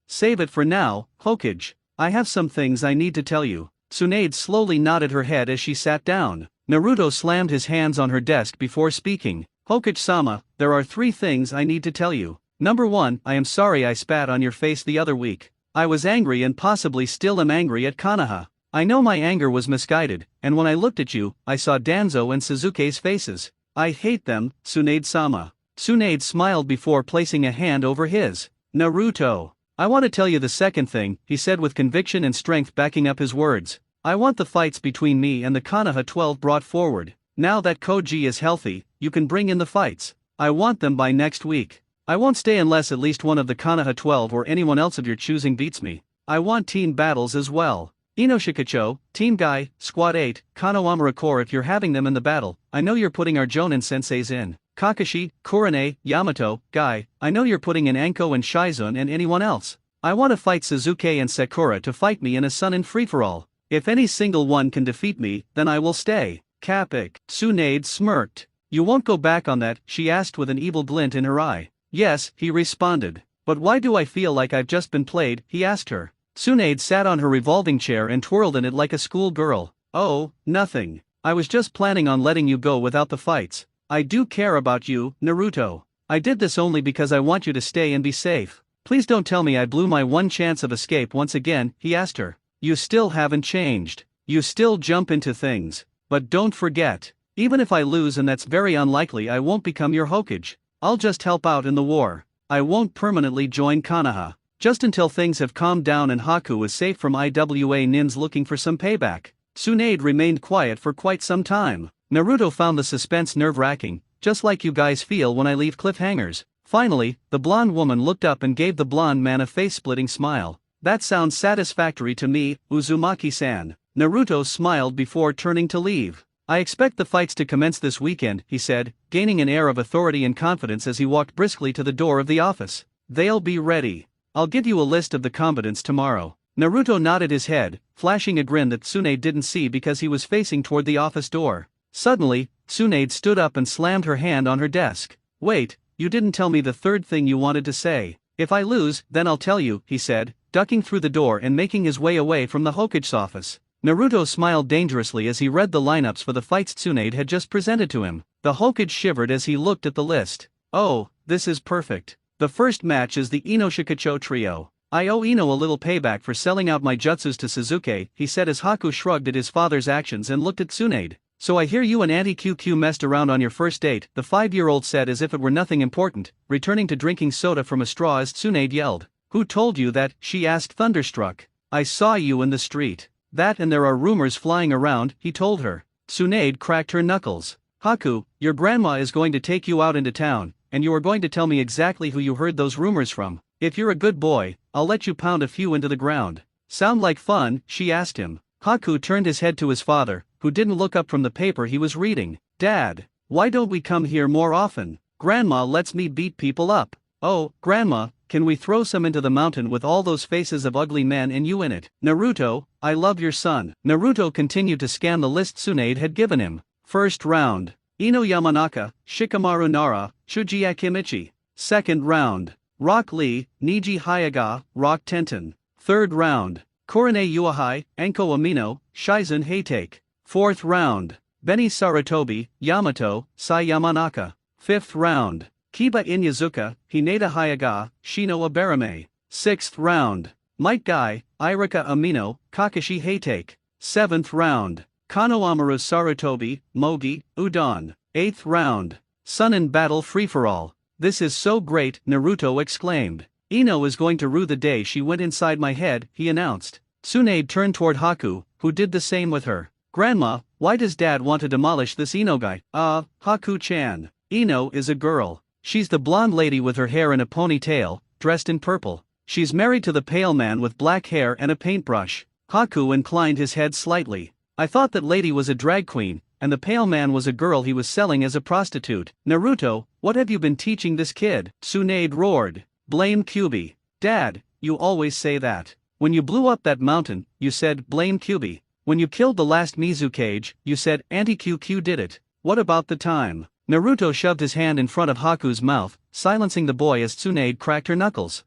save it for now, Hokage. I have some things I need to tell you. Tsunade slowly nodded her head as she sat down. Naruto slammed his hands on her desk before speaking. Hokage-sama, there are 3 things I need to tell you. Number 1, I am sorry I spat on your face the other week. I was angry and possibly still am angry at Konoha. I know my anger was misguided, and when I looked at you, I saw Danzo and Suzuki's faces. I hate them, Tsunade-sama. Tsunade smiled before placing a hand over his. Naruto. I want to tell you the second thing, he said with conviction and strength backing up his words. I want the fights between me and the Konoha 12 brought forward. Now that Koji is healthy, you can bring in the fights. I want them by next week. I won't stay unless at least one of the Konoha 12 or anyone else of your choosing beats me. I want team battles as well. Inoshikacho, Team Guy, Squad 8, Konohamaru Corps if you're having them in the battle, I know you're putting our Jonin senseis in. Kakashi, Kurane, Yamato, Guy, I know you're putting in Anko and Shizun and anyone else. I want to fight Suzuki and Sakura to fight me in a Sunin free-for-all. If any single one can defeat me, then I will stay. Capic. Tsunade smirked. You won't go back on that, she asked with an evil glint in her eye. Yes, he responded. But why do I feel like I've just been played, he asked her. Tsunade sat on her revolving chair and twirled in it like a schoolgirl. Oh, nothing. I was just planning on letting you go without the fights. I do care about you, Naruto. I did this only because I want you to stay and be safe. Please don't tell me I blew my one chance of escape once again, he asked her. You still haven't changed. You still jump into things. But don't forget, even if I lose, and that's very unlikely, I won't become your Hokage. I'll just help out in the war. I won't permanently join Konoha. Just until things have calmed down and Haku is safe from IWA Nins looking for some payback. Tsunade remained quiet for quite some time. Naruto found the suspense nerve-wracking, just like you guys feel when I leave cliffhangers. Finally, the blonde woman looked up and gave the blonde man a face-splitting smile. That sounds satisfactory to me, Uzumaki-san. Naruto smiled before turning to leave. I expect the fights to commence this weekend, he said, gaining an air of authority and confidence as he walked briskly to the door of the office. They'll be ready. I'll give you a list of the combatants tomorrow. Naruto nodded his head, flashing a grin that Tsunade didn't see because he was facing toward the office door. Suddenly, Tsunade stood up and slammed her hand on her desk. Wait, you didn't tell me the third thing you wanted to say. If I lose, then I'll tell you, he said, ducking through the door and making his way away from the Hokage's office. Naruto smiled dangerously as he read the lineups for the fights Tsunade had just presented to him. The Hokage shivered as he looked at the list. Oh, this is perfect. The first match is the Inoshikacho trio. I owe Ino a little payback for selling out my jutsus to Suzuki, he said as Haku shrugged at his father's actions and looked at Tsunade. So I hear you and Auntie QQ messed around on your first date, the 5-year-old said as if it were nothing important, returning to drinking soda from a straw as Tsunade yelled. Who told you that? She asked thunderstruck. I saw you in the street. That and there are rumors flying around, he told her. Tsunade cracked her knuckles. Haku, your grandma is going to take you out into town, and you are going to tell me exactly who you heard those rumors from. If you're a good boy, I'll let you pound a few into the ground. Sound like fun? She asked him. Haku turned his head to his father, who didn't look up from the paper he was reading. Dad, why don't we come here more often? Grandma lets me beat people up. Oh, Grandma, can we throw some into the mountain with all those faces of ugly men and you in it? Naruto, I love your son. Naruto continued to scan the list Tsunade had given him. First round. Ino Yamanaka, Shikamaru Nara, Chuji Akimichi. Second round. Rock Lee, Niji Hayaga, Rock Tenten. Third round. Korone Uehai, Anko Amino, Shizen Heitake. Fourth round. Beni Sarutobi, Yamato, Sai Yamanaka. Fifth round. Kiba Inyazuka, Hinata Hayaga, Shino Abarame. Sixth round. Might Guy, Irika Amino, Kakashi Heitake. Seventh round. Konohamaru Sarutobi, Mogi, Udon. Eighth round. Sun in Battle Free-for-All. This is so great, Naruto exclaimed. Ino is going to rue the day she went inside my head, he announced. Tsunade turned toward Haku, who did the same with her. Grandma, why does Dad want to demolish this Ino guy? Haku-chan. Ino is a girl. She's the blonde lady with her hair in a ponytail, dressed in purple. She's married to the pale man with black hair and a paintbrush. Haku inclined his head slightly. I thought that lady was a drag queen, and the pale man was a girl he was selling as a prostitute. Naruto, what have you been teaching this kid? Tsunade roared. Blame Kyuubi. Dad, you always say that. When you blew up that mountain, you said blame Kyuubi. When you killed the last Mizukage, you said Auntie QQ did it. What about the time? Naruto shoved his hand in front of Haku's mouth, silencing the boy as Tsunade cracked her knuckles.